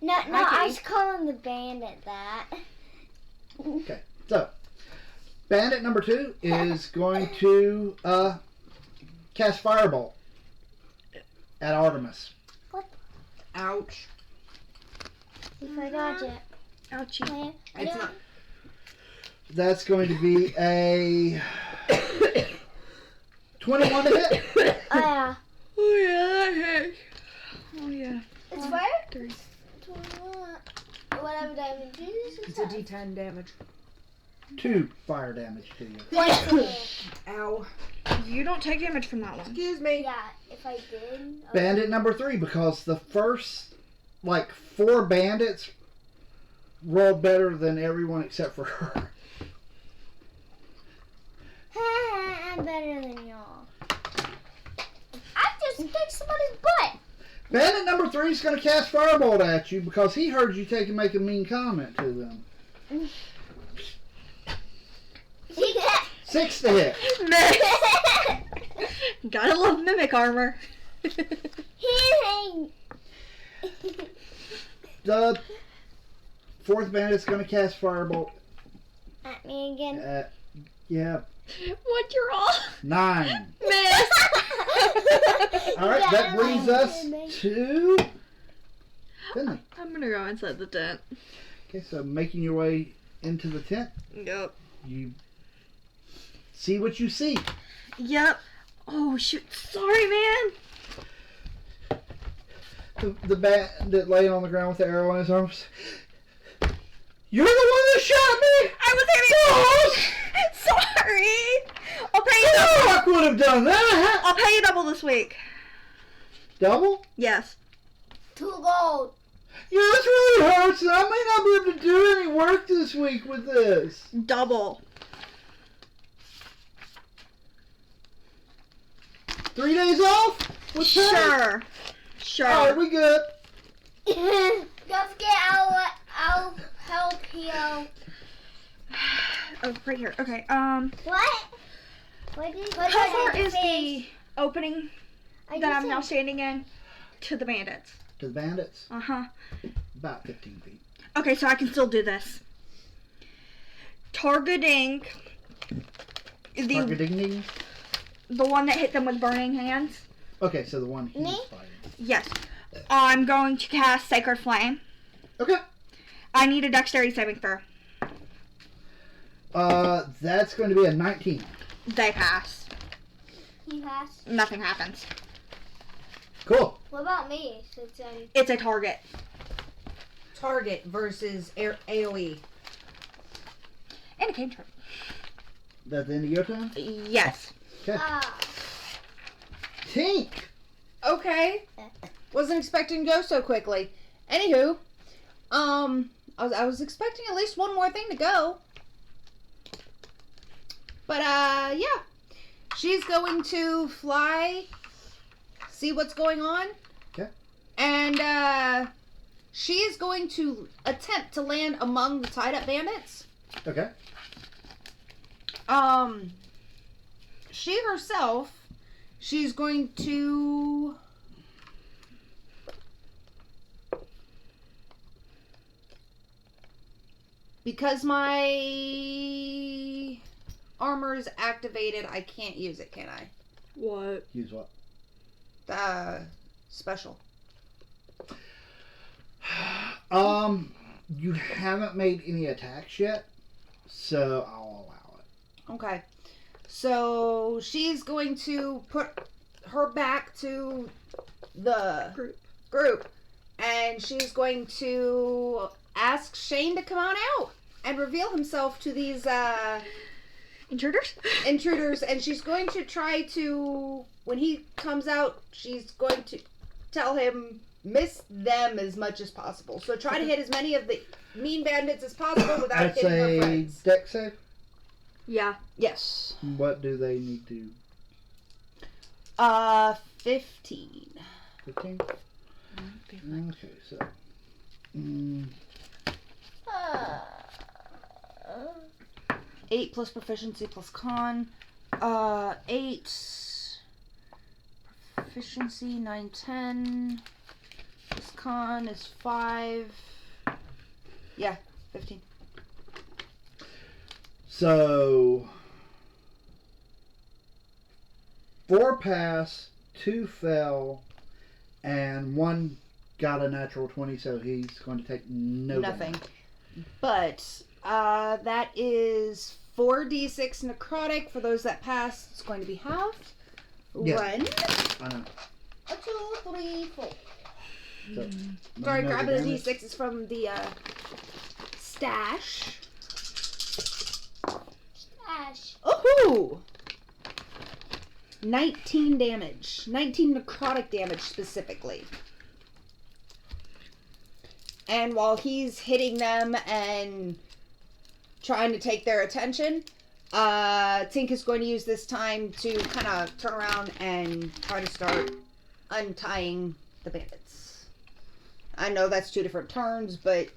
No, I was calling the bandit that. Okay, so bandit number 2 is going to cast Firebolt at Artemis. Ouch. You forgot it. Ouchie. It's not. That's going to be a 21 to hit. Oh yeah. Oh yeah, that hit. Oh yeah. It's fire? 3. Whatever damage it is. It's a D10 damage. 2 fire damage to you. Ow. You don't take damage from that one. Excuse me. Yeah, if I did. Bandit number 3, because the first 4 bandits rolled better than everyone except for her. I'm better than y'all. I just kicked somebody's butt. Bandit number 3 is going to cast Firebolt at you because he heard you make a mean comment to them. See that? 6 to hit. Gotta love mimic armor. The 4th bandit's going to cast Firebolt. At me again. Yeah, What'd you roll? 9. Miss. Alright, that brings us to Finley. I'm gonna go inside the tent. Okay, so making your way into the tent, Yep. you see what you see. Yep. Oh shoot. Sorry, man. The bandit laying on the ground with the arrow in his arms. You're the one that shot me! I was hitting. Sorry. I'll pay you double. Rock would have done that! I'll pay you double this week. Double? Yes. 2 gold. Yeah, this really hurts, and I may not be able to do any work this week with this. Double. 3 days off? With pay? Sure. Sure. Alright, we good. Don't forget, I'll help you. Oh, right here. Okay. What? What did How far is the opening that I'm now standing in to the bandits? To the bandits? Uh-huh. About 15 feet. Okay, so I can still do this. Targeting Targeting? the one that hit them with burning hands. Okay, so the one he's Me? fighting. Yes. I'm going to cast Sacred Flame. Okay. I need a dexterity saving throw. That's going to be a 19. They pass. He passed. Nothing happens. Cool. What about me? Since It's a target. Target versus AoE. And a cantrip. That's the end of your turn? Yes. Okay. Tink! Okay. Wasn't expecting to go so quickly. Anywho, I was expecting at least one more thing to go. But yeah. She's going to fly, see what's going on. Okay. And she is going to attempt to land among the tied up bandits. Okay. She herself, she's going to because my armor is activated, I can't use it, can I? What? Use what? The special. You haven't made any attacks yet, so I'll allow it. Okay. So she's going to put her back to the group and she's going to ask Shane to come on out and reveal himself to these intruders, and she's going to try to, when he comes out, she's going to tell him miss them as much as possible. So try to hit as many of the mean bandits as possible without I'd hitting her say friends. dex save. Yeah. Yes. What do they need to? 15. 15? Okay, so. 8 plus proficiency plus con. 8 proficiency, 9, 10. Plus con is 5. Yeah, 15. So. 4 pass, 2 fell, and 1 got a natural 20, so he's going to take nothing. But that is 4d6 necrotic. For those that pass, it's going to be halved. Yeah. 1, I know. 2, 3, 4. So, Sorry, another grabbing the damage. d6s from the stash. Ash. Ooh! 19 damage. 19 necrotic damage specifically. And while he's hitting them and trying to take their attention, Tink is going to use this time to kind of turn around and try to start untying the bandits. I know that's 2 different turns, but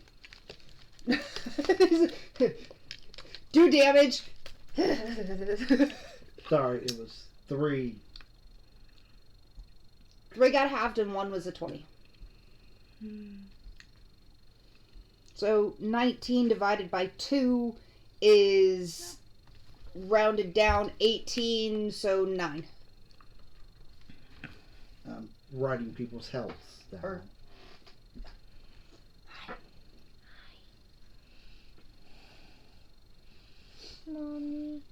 do damage. Sorry, it was 3. 3 got halved and 1 was a 20. So 19 divided by 2 is rounded down 18, so 9. Writing people's health down. Or- Mommy.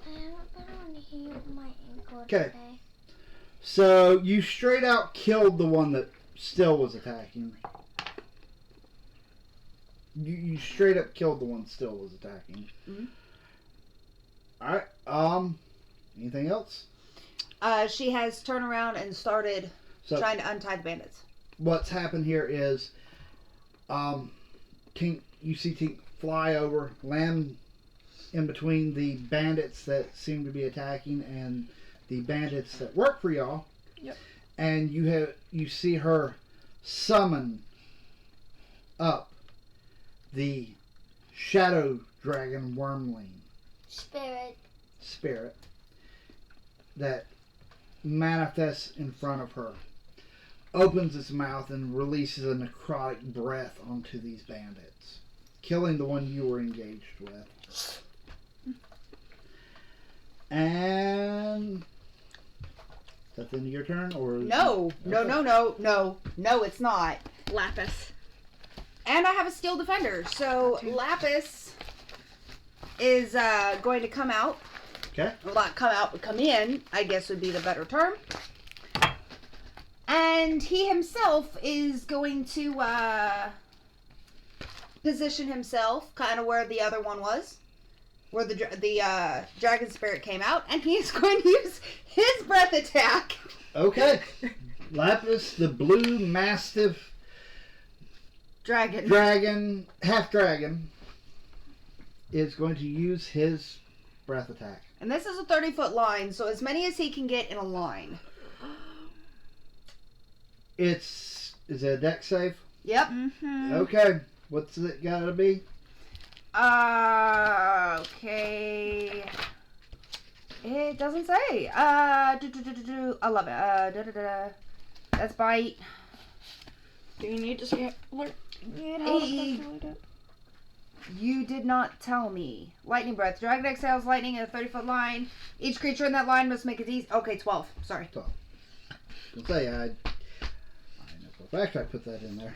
I haven't been on here with my ankle 'Kay. today. So you straight out killed the one that still was attacking. You straight up killed the one that still was attacking. Mhm. Alright, anything else? She has turned around and started So trying to untie the bandits. what's happened here is Tink, you see Tink fly over, land in between the bandits that seem to be attacking and the bandits that work for y'all. Yep. And you see her summon up the shadow dragon wormling spirit that manifests in front of her, opens its mouth and releases a necrotic breath onto these bandits, killing the one you were engaged with. And is that the end of your turn, or No, it's not. Lapis. And I have a steel defender, so Lapis is going to come out. Okay. Well, not come out, but come in, I guess would be the better term. And he himself is going to position himself kind of where the other one was, where the dragon spirit came out, and he's going to use his breath attack. Okay. Lapis, the blue mastiff Dragon, half dragon, is going to use his breath attack. and this is a 30-foot line, so as many as he can get in a line. Is it a dex save? Yep. Mm-hmm. Okay. What's it gotta be? Okay. It doesn't say. 11. That's bite. Do you need to see Hey. You did not tell me. Lightning breath. Dragon exhales lightning in a 30-foot line. Each creature in that line must make a D. Okay, 12. Sorry. 12. I know for a fact I put that in there.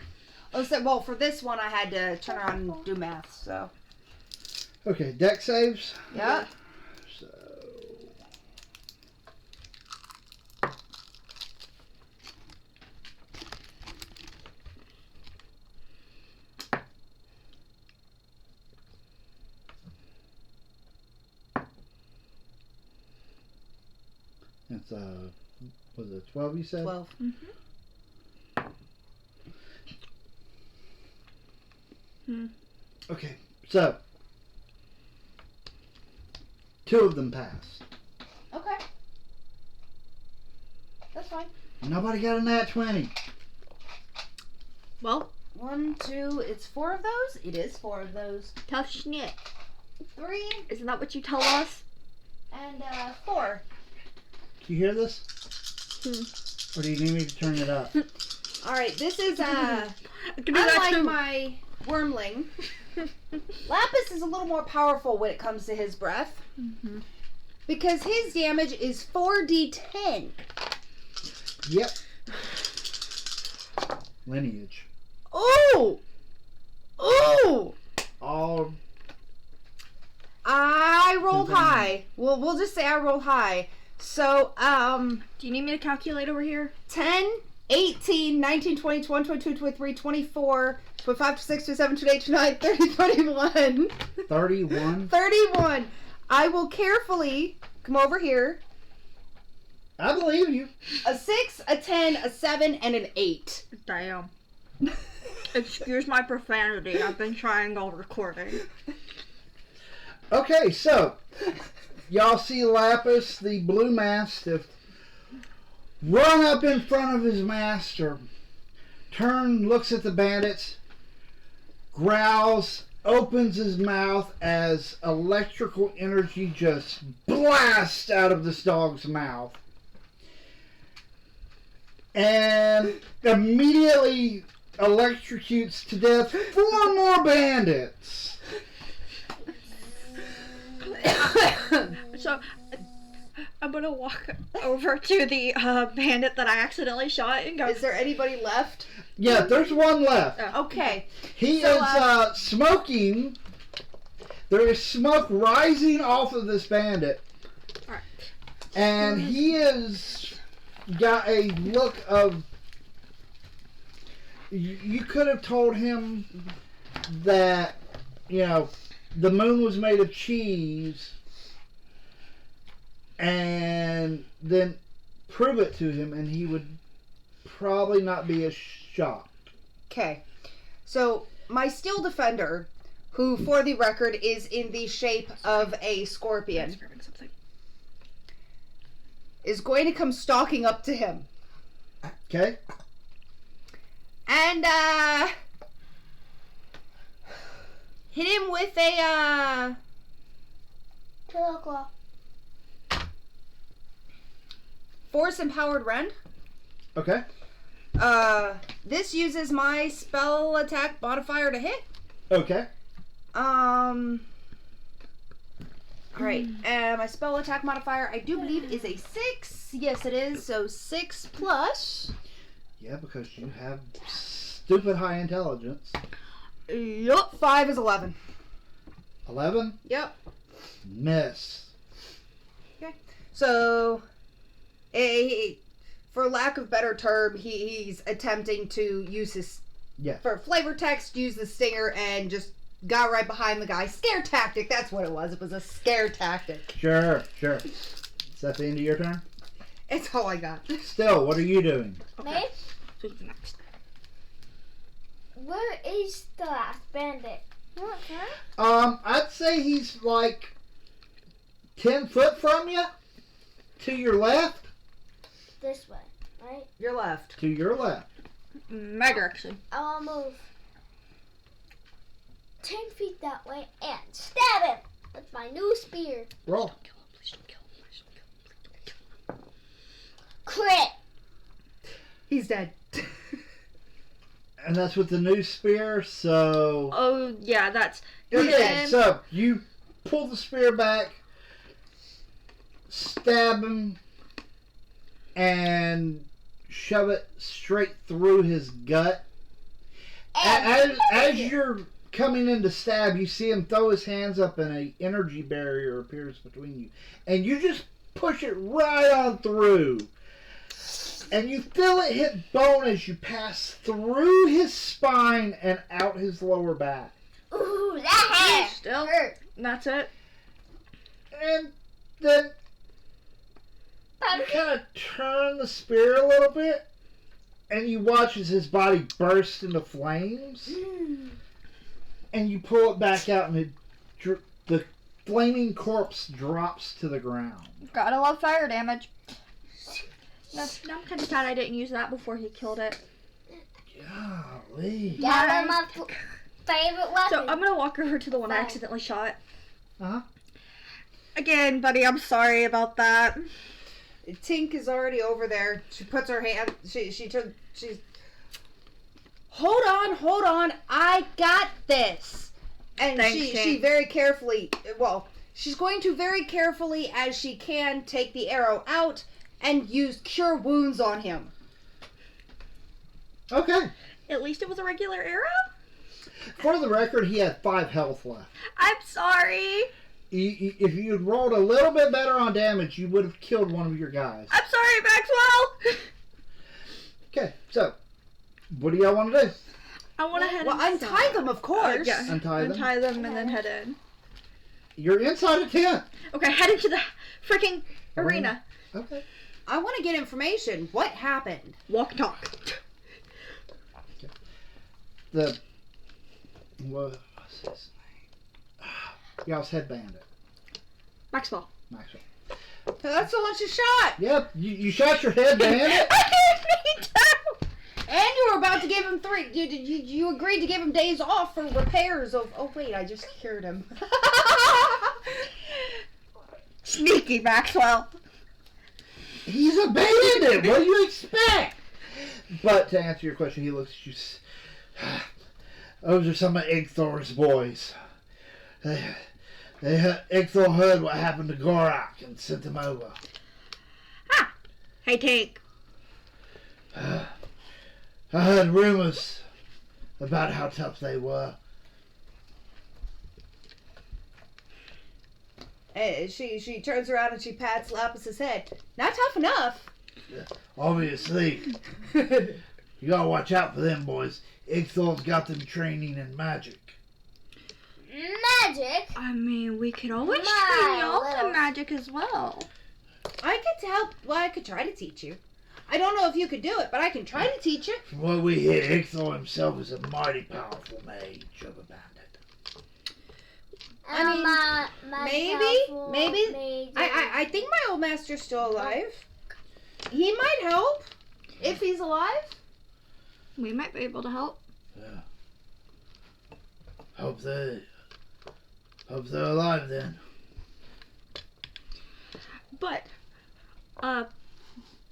Oh, so, well, for this one, I had to turn around and do math, so. Okay, dex saves. Yeah. So. It's was it 12 you said? 12. Mm-hmm. Okay, so 2 of them pass. Okay. That's fine. Nobody got a nat 20. Well, 1, 2, it's 4 of those? It is 4 of those. tough shit. 3 Isn't that what you tell us? and 4. Do you hear this? Or do you need me to turn it up? Alright, this is, I can do that unlike too. my wormling, Lapis is a little more powerful when it comes to his breath. Mm-hmm. Because his damage is 4d10. Yep. Lineage. Ooh! Ooh! All. I rolled high. Well, we'll just say I rolled high. So, Do you need me to calculate over here? 10, 18, 19, 20, 21, 22, 23, 24, 25, 26, 27, 28, 29, 30, 31. 31. 31. I will carefully come over here. I believe you. A 6, a 10, a 7, and an 8. Damn. Excuse my profanity. I've been trying all recording. Okay, so y'all see Lapis, the blue mastiff, run up in front of his master, turn, looks at the bandits, growls, opens his mouth as electrical energy just blasts out of this dog's mouth, and immediately electrocutes to death 4 more bandits. So, I'm gonna walk over to the bandit that I accidentally shot and go. Is there anybody left? Yeah, there's one left. Okay. He So, is smoking. There is smoke rising off of this bandit. Alright. And he has got a look of... You could have told him that, you know, the moon was made of cheese, and then prove it to him, and he would probably not be as shocked. Okay. So, my steel defender, who, for the record, is in the shape of a scorpion, is going to come stalking up to him. Okay? And hit him with a Killer Claw. force empowered rend. Okay. This uses my spell attack modifier to hit. Okay. Alright, my spell attack modifier, I do believe, is a 6. Yes, it is. So 6 plus. Yeah, because you have stupid high intelligence. Yup. 5 is 11. 11? Yep. Miss. Okay. So, for lack of better term, he's attempting to use his, for flavor text, use the stinger and just got right behind the guy. Scare tactic, that's what it was. It was a scare tactic. Sure. Is that the end of your turn? It's all I got. Still, what are you doing? Okay. Who's next? Where is the last bandit? I'd say he's like 10 foot from you. To your left. This way, right? Your left. To your left. My direction. I'll move 10 feet that way and stab him with my new spear. Roll. Please don't kill him. Please don't kill him. Crit. He's dead. And that's with the new spear, so... Oh, yeah, that's... Okay, so you pull the spear back, stab him, and shove it straight through his gut. As you're coming in to stab, you see him throw his hands up and an energy barrier appears between you. And you just push it right on through. And you feel it hit bone as you pass through his spine and out his lower back. Ooh, that Still hurt. That's it. And then you kind of turn the spear a little bit, and you watch as his body bursts into flames. And you pull it back out, and the flaming corpse drops to the ground. Gotta love fire damage. No, I'm kind of sad I didn't use that before he killed it. Golly. That was my favorite weapon. So I'm gonna walk over to the one I accidentally shot. Uh-huh. Again, buddy, I'm sorry about that. Tink is already over there. She puts her hand. She's. Hold on. I got this. And Thanks, she very carefully. Well, she's going to very carefully as she can take the arrow out and use cure wounds on him. Okay. At least it was a regular arrow? For the record, he had 5 health left. I'm sorry. If you had rolled a little bit better on damage, you would have killed one of your guys. I'm sorry, Maxwell. Okay, so what do y'all want to do? I want to head Well, inside. untie them, of course. Yeah. Untie them? And then head in. You're inside a tent. Okay, head into the freaking arena. Okay. I want to get information. What happened? Walk and talk. What's his name? Y'all's head bandit. Maxwell. That's the one she shot. Yep, you shot your head bandit. I didn't mean to. And you were about to give him 3. You agreed to give him days off for repairs of. Oh wait, I just cured him. Sneaky, Maxwell. He's a bandit. What do you expect? But to answer your question, he looks at you. Those are some of Igthor's boys. Igthor heard what happened to Gorak and sent him over. Ah. Hey, Tank. I heard rumors about how tough they were. She turns around and she pats Lapis' head. Not tough enough. Obviously. You gotta watch out for them boys. Igthor's got them training in magic. Magic? I mean, we could always My train y'all little- to magic as well. I could help. Well, I could try to teach you. I don't know if you could do it, but I can try to teach you. From what we hear, Igthor himself is a mighty powerful mage of a bandit. I mean, maybe. Maybe. I think my old master's still alive. He might help if he's alive. We might be able to help. Yeah. Hope they're alive then. But,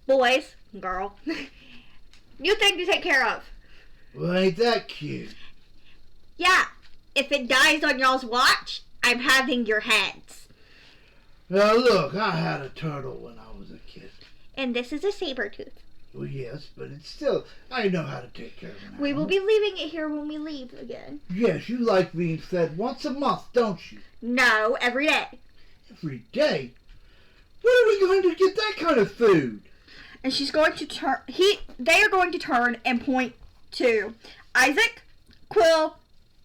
boys, girl, new thing to take care of. Well, ain't that cute? Yeah, if it dies on y'all's watch, I'm having your heads. Now look, I had a turtle when I was a kid. And this is a saber tooth. Well, yes, but it's still, I know how to take care of an animal. We will be leaving it here when we leave again. Yes, you like being fed once a month, don't you? No, every day. Every day? Where are we going to get that kind of food? And she's going to turn, they are going to turn and point to Isaac, Quill,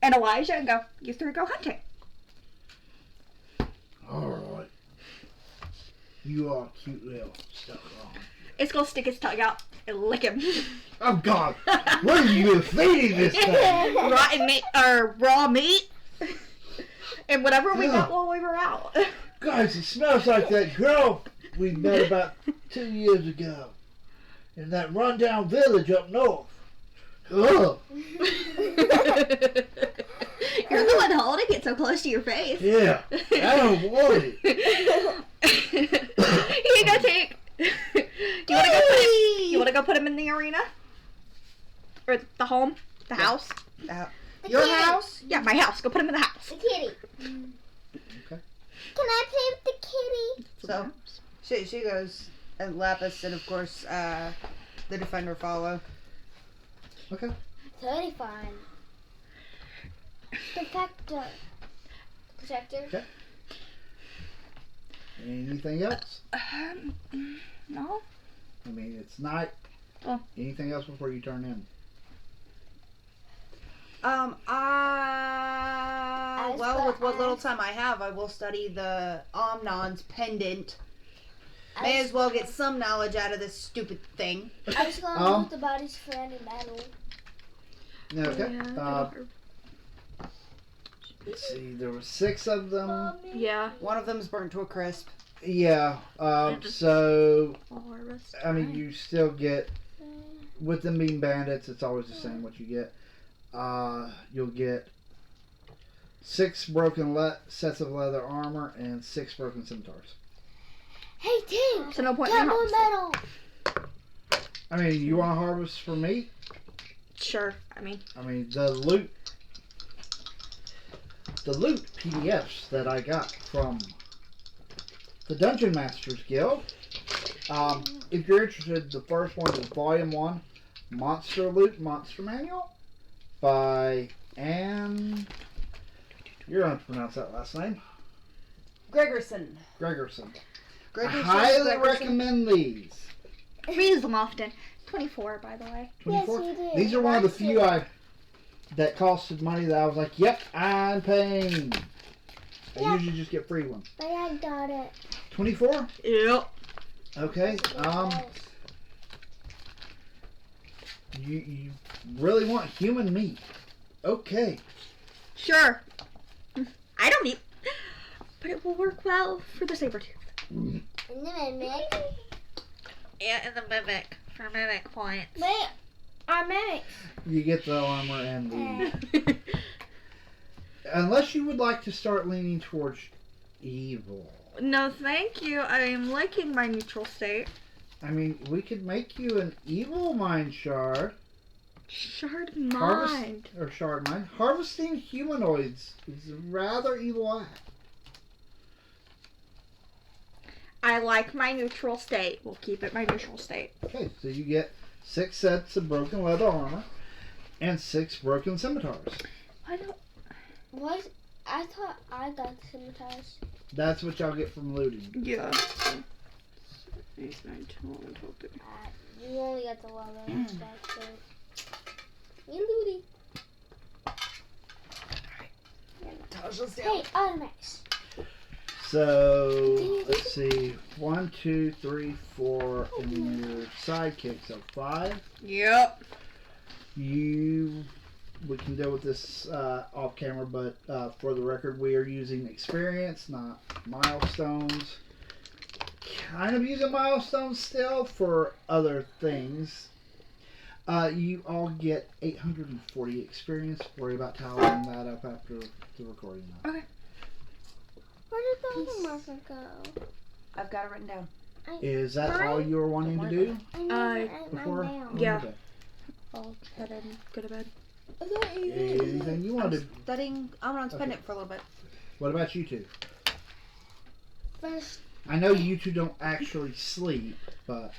and Elijah and go, you three go hunting. Alright. You are cute little stuff on. It's going to stick its tongue out and lick him. Oh God! What are you feeding this thing? Rotten meat, or raw meat. And whatever we got while we were out. Guys, it smells like that girl we met about 2 years ago in that rundown village up north. Ugh. You're the one holding it so close to your face. Yeah, I don't want it. You go take. You want to go put him in the arena? Or the home? The house? Your house? Yeah, my house. Go put him in the house. The kitty. Okay. Can I play with the kitty? So she goes, and Lapis and of course the defender follow. Okay. 35. Protector. Protector. Okay. Anything else? No. I mean, it's night. Oh. Anything else before you turn in? Well, with what little time I have, I will study the Omnon's pendant. May as well get some knowledge out of this stupid thing. I was going to look the bodies for any metal. Okay. Let's see. There were 6 of them. Yeah. One of them's burnt to a crisp. Yeah. So Harvest. I mean, you still get, with them being bandits, it's always the same what you get. You'll get 6 broken sets of leather armor and 6 broken scimitars. Hey, Tim! So no point Get in more harvesting. metal! I mean, you want to harvest for meat? Sure. I mean, the loot PDFs that I got from the Dungeon Masters Guild. If you're interested, the first one is Volume 1, Monster Loot Monster Manual by Anne. You're going to pronounce that last name. Gregerson. I highly recommend these. we use them often. 24, by the way. 24. Yes, you did. These are one of the Last few year. that costed money that I was like, yep, I'm paying. I Yeah. usually just get free ones. But I got it. 24? Yep. Okay. You really want human meat? Okay. Sure. I don't eat, but it will work well for the saber tooth. And then I make. Yeah, and the mimic for mimic points. Wait, our mimics. You get the armor and the. Unless you would like to start leaning towards evil. No, thank you. I am liking my neutral state. I mean, we could make you an evil mind shard. Shard mind. Shard mind. Harvesting humanoids is a rather evil act. I like my neutral state. We'll keep it my neutral state. Okay, so you get 6 sets of broken leather armor and 6 broken scimitars. I don't. What? I thought I got the scimitars. That's what y'all get from looting. Yeah. 8, 9, 10, 11, 12, 13. You only got the leather and stuff, so. You looty. Hey, Automax. So, let's see. 1, 2, 3, 4, and then your sidekick. So 5. Yep. We can deal with this off camera, but for the record, we are using experience, not milestones. Kind of using milestones still for other things. You all get 840 experience. Worry about tallying that up after the recording. Okay. Where did the other marker go? I've got it written down. Is that all you were wanting to do I need to write before? mine down. Yeah. Okay. I'll head and go to bed. Anything you want to do? Studying. I want to spend Okay. it for a little bit. What about you two? First, I know you two don't actually sleep, but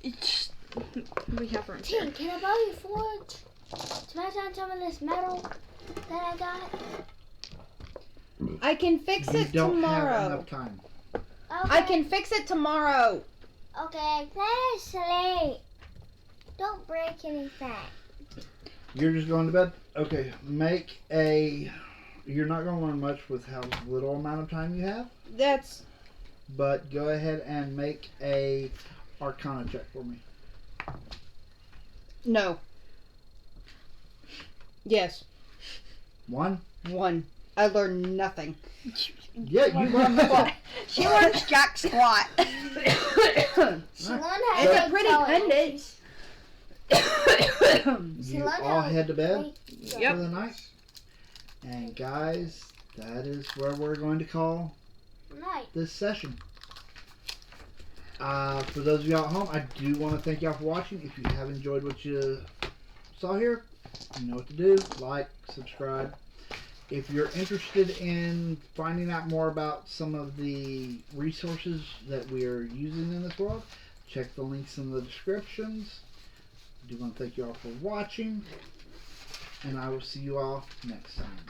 We have room. Tim, can I borrow your forge? Smash on some of this metal that I got? I can fix you it don't tomorrow. have enough time. Okay. I can fix it tomorrow. Okay, let us sleep. Don't break anything. You're just going to bed? Okay, make a... You're not going to learn much with how little amount of time you have, That's but go ahead and make a Arcana check for me. no. Yes, 1? 1. I learned nothing. Yeah, you learned that. She learns jack squat. She learned how It's to a pretty tell pendant. You learned all how- head to bed Yep. for the night. And guys, that is where we're going to call Night. this session. For those of y'all at home, I do want to thank y'all for watching. If you have enjoyed what you saw here, you know what to do. Like, subscribe. If you're interested in finding out more about some of the resources that we are using in this world, check the links in the descriptions. I do want to thank you all for watching, and I will see you all next time.